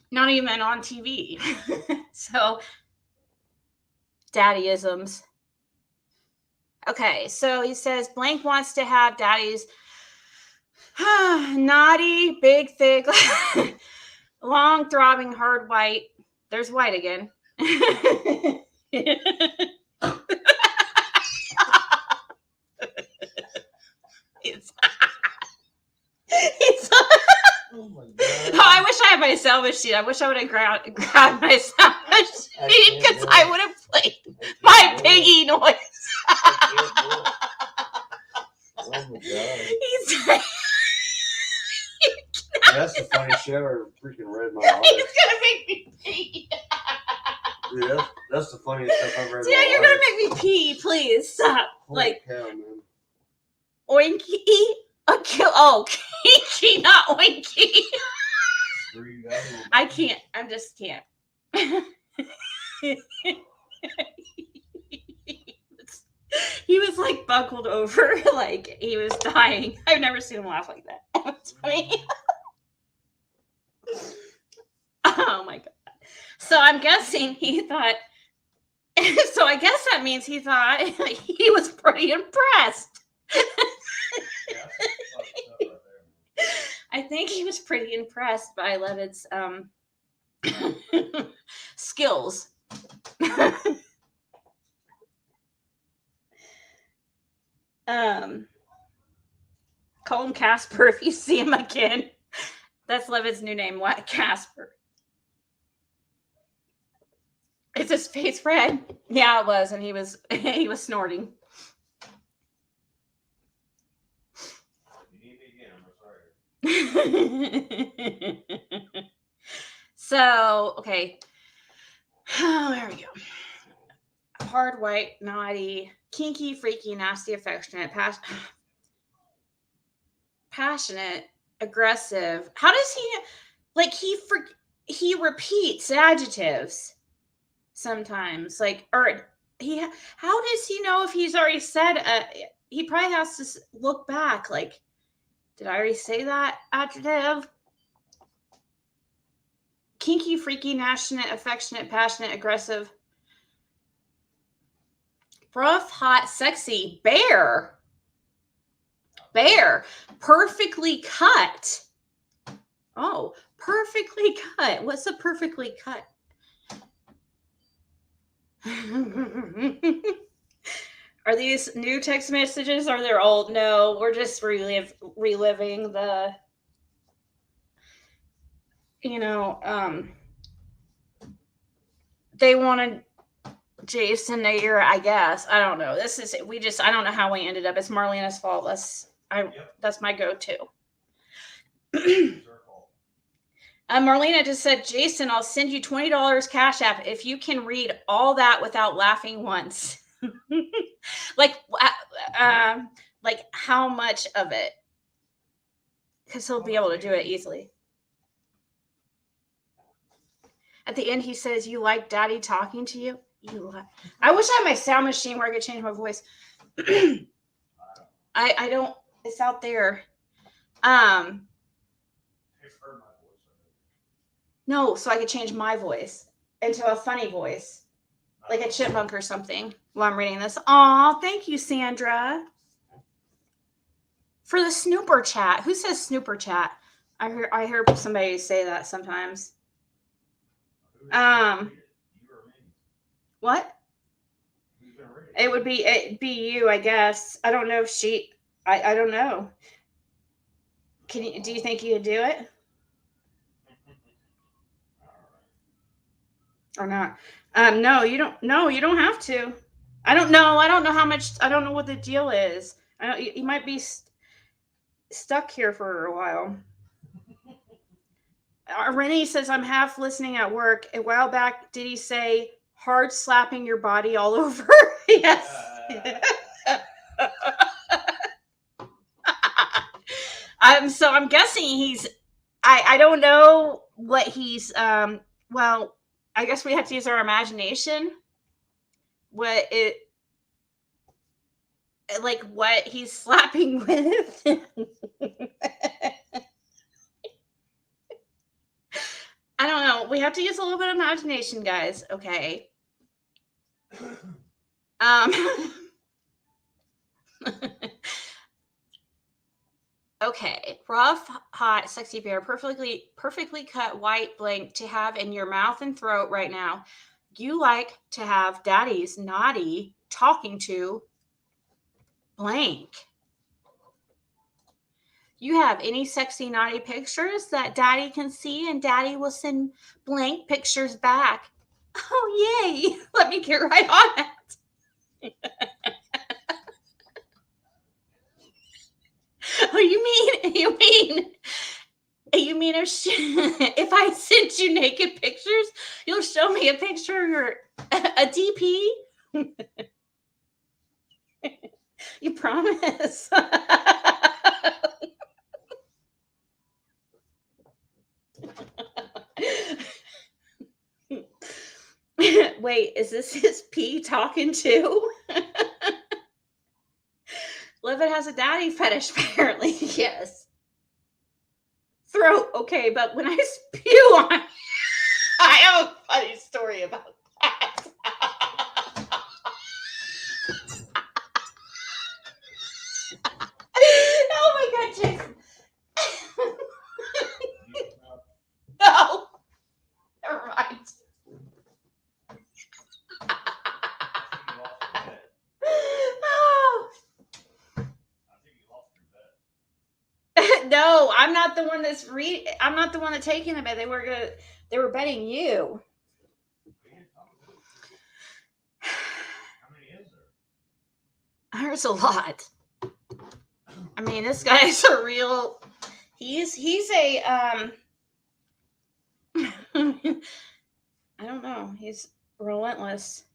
Not even on TV. So, daddyisms. Okay, so he says blank wants to have daddy's naughty, big, thick, long, throbbing, hard white. There's white again. Oh my God. Oh, I wish I had my salvage sheet. I wish I would have grabbed my salvage sheet because I would have played my piggy noise. Oh my God. He's like, that's the funniest show I ever freaking read in my life. He's gonna make me pee. Dude, that's the funniest stuff I've read. Yeah, you're gonna make me pee. Please stop. Holy cow, man. Oinky. Oh, Kinky, not Oinky. I can't. I just can't. He was like buckled over, like he was dying. I've never seen him laugh like that. That's funny. Oh my God. So I'm guessing he thought, so I guess that means he thought he was pretty impressed. I think he was pretty impressed by Levitt's skills. Call him Casper if you see him again. That's Levitt's new name. What? Casper. Is his face red? Yeah, it was, and he was snorting. So, okay. Oh, there we go. Hard, white, naughty, kinky, freaky, nasty, affectionate, passionate, aggressive. How does he, like, he repeats adjectives sometimes, like, or how does he know if he's already said, he probably has to look back, like, did I already say that adjective? Kinky, freaky, passionate, affectionate, passionate, aggressive. Rough, hot, sexy, bear. Perfectly cut. Oh, perfectly cut. What's a perfectly cut? Are these new text messages or they're old? No, we're just reliving the, they wanted Jason Nair, I guess. I don't know. I don't know how we ended up. It's Marlena's fault. That's my go-to. Marlena just said, Jason, I'll send you $20 Cash App if you can read all that without laughing once. like how much of it? Because he'll be able to do it easily. At the end, he says, you like Daddy talking to you? I wish I had my sound machine where I could change my voice. I don't. It's out there. No, so I could change my voice into a funny voice, like a chipmunk or something while I'm reading this. Aw, thank you, Sandra. For the snooper chat. Who says snooper chat? I hear somebody say that sometimes. What? It'd be you, I guess. I don't know if I don't know. Do you think you could do it? Or not? No, you don't. No, you don't have to. I don't know. I don't know how much. I don't know what the deal is. I know you might be stuck here for a while. Renee says, I'm half listening at work. A while back, did he say hard slapping your body all over? Yes. So I'm guessing I don't know what he's, well, I guess we have to use our imagination. What he's slapping with. I don't know. We have to use a little bit of imagination, guys. Okay. Okay. Rough, hot, sexy bear, perfectly cut white blank to have in your mouth and throat right now. You like to have daddy's naughty talking to blank. You have any sexy naughty pictures that daddy can see and daddy will send blank pictures back. Oh, yay. Let me get right on it. Oh, you mean if I sent you naked pictures, you'll show me a picture of a DP? You promise? Wait, is this his pee talking too? Levitt has a daddy fetish, apparently. Yes. Throat, okay, but when I spew on, I have a funny story about that. Oh my God, Jason. No. Never mind. Oh. No, I'm not the one that's I'm not the one that's taking the bet. They were betting you. How many is there? There's a lot. I mean, this guy's a real. He's a I don't know. He's relentless.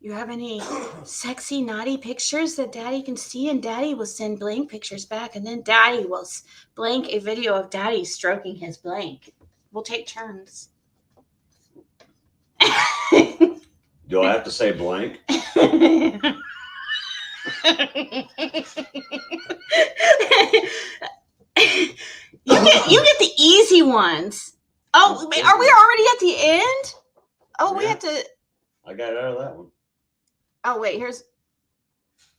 You have any sexy, naughty pictures that daddy can see and daddy will send blank pictures back and then daddy will blank a video of daddy stroking his blank. We'll take turns. Do I have to say blank? You get the easy ones. Oh, are we already at the end? Oh, we have to. I got out of that one. Oh, wait,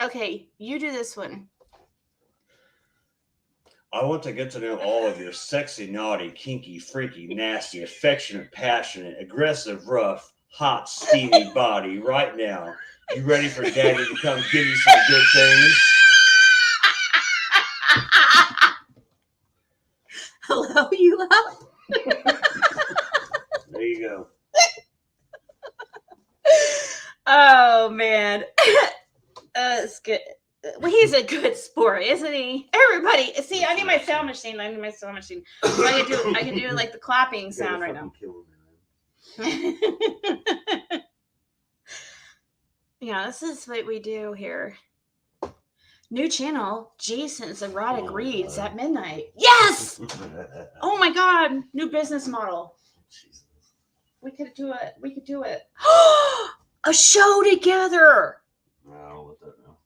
okay, you do this one. I want to get to know all of your sexy, naughty, kinky, freaky, nasty, affectionate, passionate, aggressive, rough, hot, steamy body right now. You ready for daddy to come give you some good things? Hello, you love. go. Oh man. It's good. Well, he's a good sport, isn't he? Everybody, see, I need my sound machine. So I can do like the clapping sound right now. Yeah, this is what we do here. New channel, Jason's erotic reads at midnight. Yes! Oh my god, new business model. We could do it. We could do it. A show together. I'll let that know.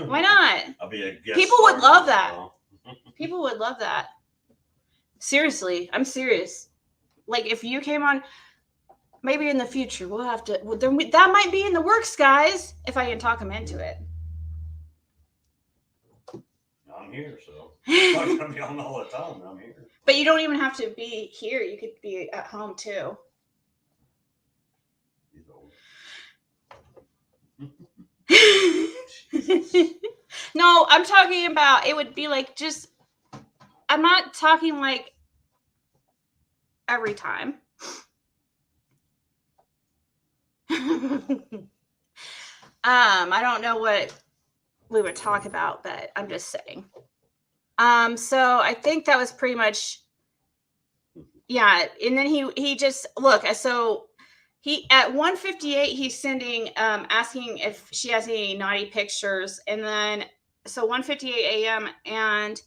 Why not? I'll be a guest. People would love that. People would love that. Seriously, I'm serious. Like if you came on, maybe in the future we'll have to. Well, that might be in the works, guys. If I can talk them into it. I'm here, so I'm not gonna be on all the time. I'm here. But you don't even have to be here. You could be at home too. No, I'm talking about it would be like just. I'm not talking like every time. I don't know what we would talk about, but I'm just saying. So I think that was pretty much, yeah. And then he just look. So he at 1:58 he's sending asking if she has any naughty pictures, and then so 1:58 a.m. and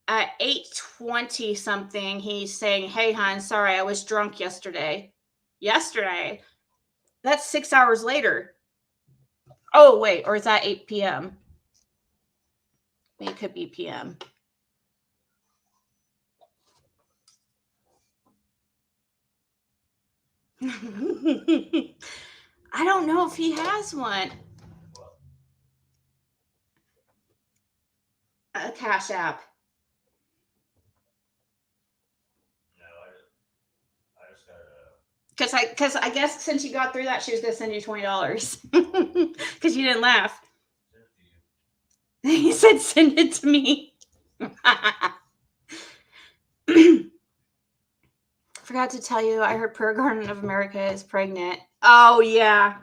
at 8:20 something he's saying, "Hey hon, sorry I was drunk yesterday." Yesterday. That's 6 hours later. Oh, wait. Or is that 8 p.m.? It could be p.m. I don't know if he has one. A Cashapp. Because I guess since you got through that, she was going to send you $20 because you didn't laugh. He said, "Send it to me." Forgot to tell you, I heard Prayer Garden of America is pregnant. Oh yeah.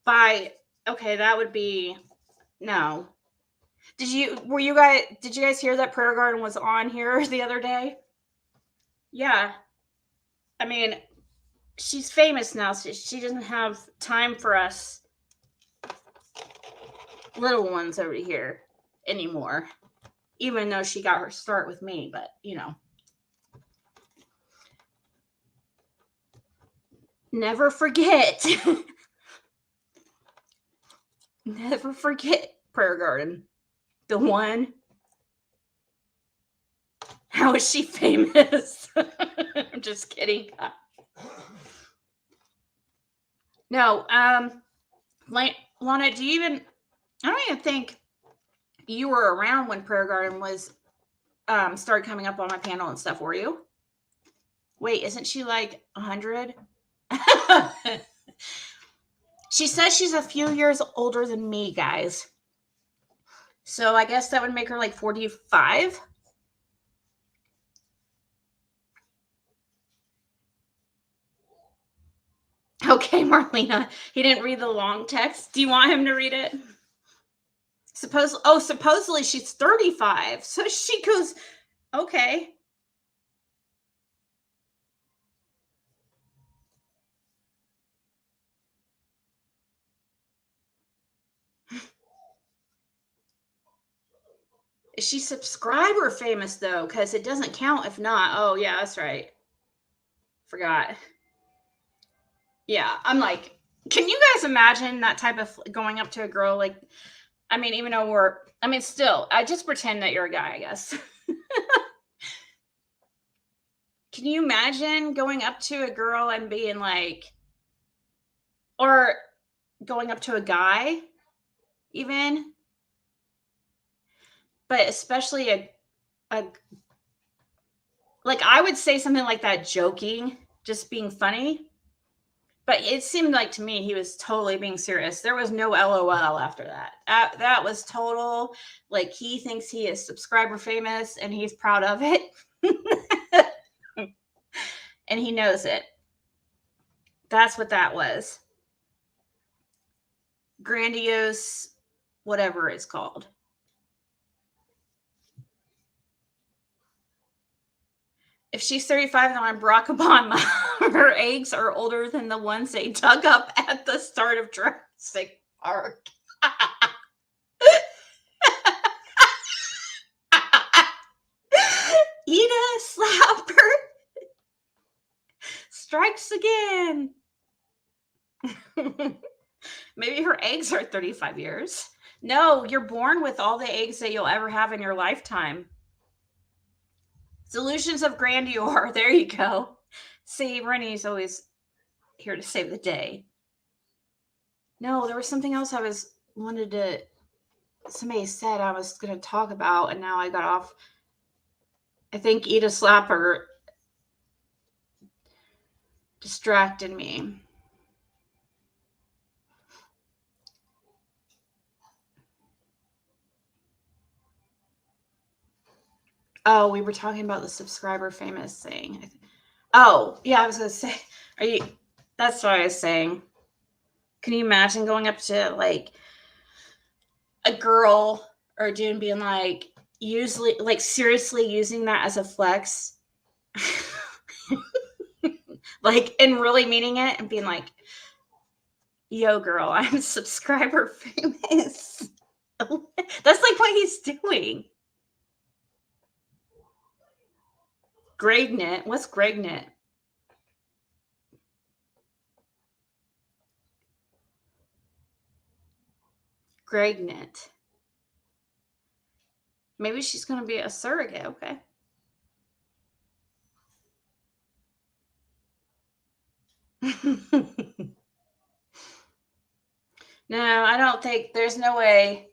Okay, that would be no. Did you guys hear that Prayer Garden was on here the other day? Yeah. I mean, she's famous now, so she doesn't have time for us little ones over here anymore. Even though she got her start with me, but you know. Never forget. Never forget Prayer Garden. The one. How is she famous? I'm just kidding. No, Lana, do you even, I don't even think you were around when Prayer Garden was started coming up on my panel and stuff, were you? Wait, isn't she like 100? She says she's a few years older than me, guys. So I guess that would make her like 45. Okay, Marlena. He didn't read the long text. Do you want him to read it? Supposedly she's 35. So she goes, okay. Is she subscriber famous though? Because it doesn't count if not. Oh yeah, that's right. Forgot. Yeah, I'm like, can you guys imagine that type of going up to a girl? Like, I mean, even though still, I just pretend that you're a guy, I guess. Can you imagine going up to a girl and being like, or going up to a guy even, but especially a like I would say something like that joking, just being funny. But it seemed like to me he was totally being serious. There was no LOL after that. That was total, like he thinks he is subscriber famous and he's proud of it. And he knows it. That's what that was. Grandiose, whatever it's called. If she's 35 and on Barack Obama, her eggs are older than the ones they dug up at the start of Jurassic Park. Ida Slapper strikes again. Maybe her eggs are 35 years. No, you're born with all the eggs that you'll ever have in your lifetime. Solutions of grandeur. There you go. See, Rennie's always here to save the day. No, there was something else somebody said I was going to talk about, and now I got off. I think Ida Slapper distracted me. Oh, we were talking about the subscriber famous thing. Oh, yeah, I was going to say, that's what I was saying. Can you imagine going up to like a girl or a dude and being like, seriously using that as a flex? Like, and really meaning it and being like, yo, girl, I'm subscriber famous. That's like what he's doing. Gregnet. What's Gregnet? Gregnet. Maybe she's going to be a surrogate. Okay. No, I don't think there's no way.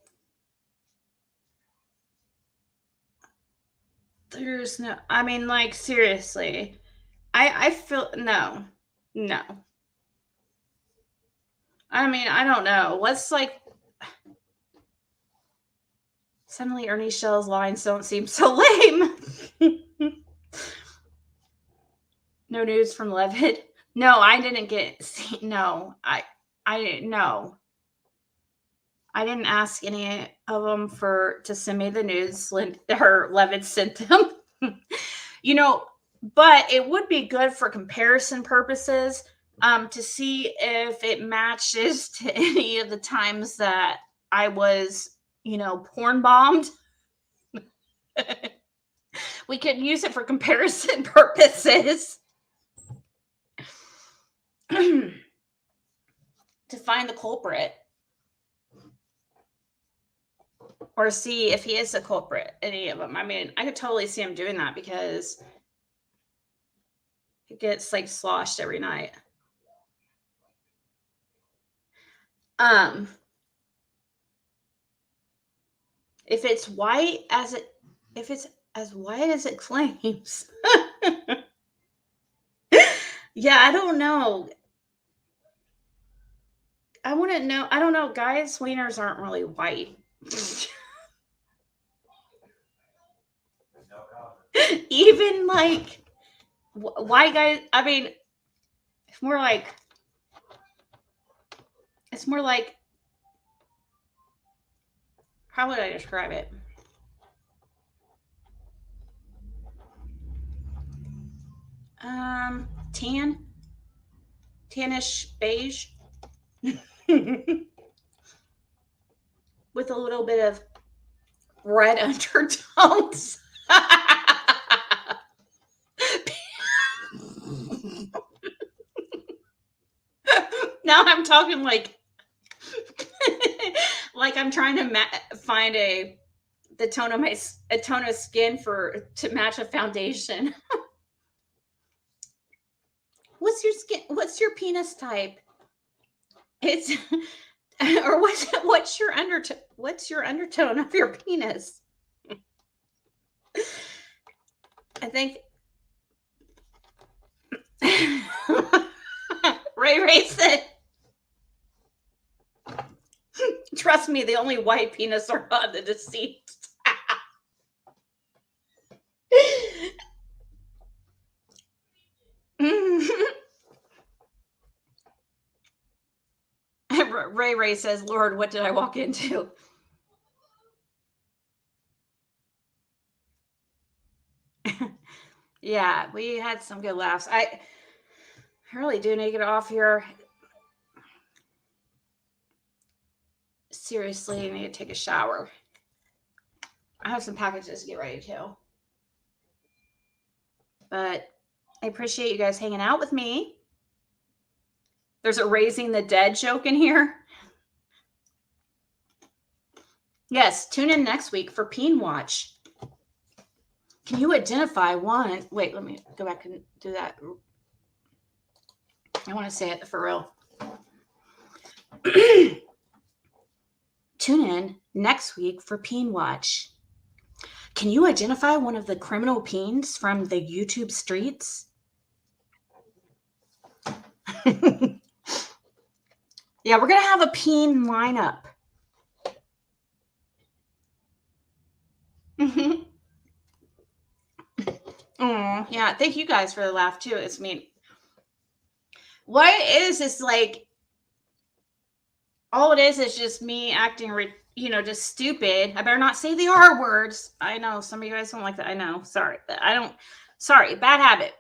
There's no, I mean, like, seriously. I feel, no. I mean, I don't know. What's like, suddenly Ernie Shell's lines don't seem so lame. No news from Levitt. No, I didn't no, I didn't know. I didn't ask any of them to send me the news. Levitt sent them. You know, but it would be good for comparison purposes to see if it matches to any of the times that I was, porn bombed. We could use it for comparison purposes. To find the culprit. Or see if he is a culprit, any of them. I mean, I could totally see him doing that because he gets like sloshed every night. If it's as white as it claims. Yeah, I don't know. I wouldn't know. I don't know. Guys' wieners aren't really white. Even like white guys, I mean, it's more like how would I describe it? Tannish beige with a little bit of red undertones. Now I'm talking like like I'm trying to find the tone of skin to match a foundation. What's your skin? What's your penis type? It's or what's your undertone? What's your undertone of your penis? I think Ray said, trust me, the only white penis are on the deceased. Ray says, Lord, what did I walk into? Yeah, we had some good laughs. I really do need to get off here. Seriously, I need to take a shower. I have some packages to get ready to. But I appreciate you guys hanging out with me. There's a raising the dead joke in here. Yes, tune in next week for Peen Watch. Can you identify one? Wait, let me go back and do that. I want to say it for real. Tune in next week for Peen Watch. Can you identify one of the criminal peens from the YouTube streets? Yeah, we're going to have a peen lineup. Oh, yeah. Thank you guys for the laugh too. It's me. What it is like, all it is just me acting, just stupid. I better not say the R words. I know some of you guys don't like that. I know. Sorry, but I don't. Sorry, bad habit.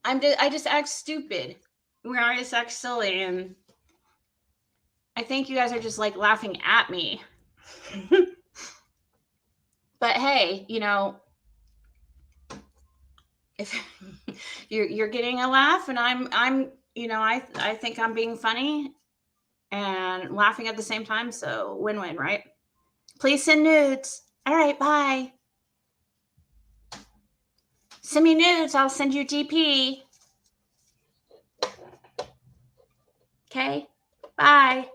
I just act stupid. I just act silly, and I think you guys are just like laughing at me. But hey, if you're getting a laugh, and I'm I think I'm being funny and laughing at the same time, so win-win, right? Please send nudes. All right, bye. Send me nudes, I'll send you GP. Okay, bye.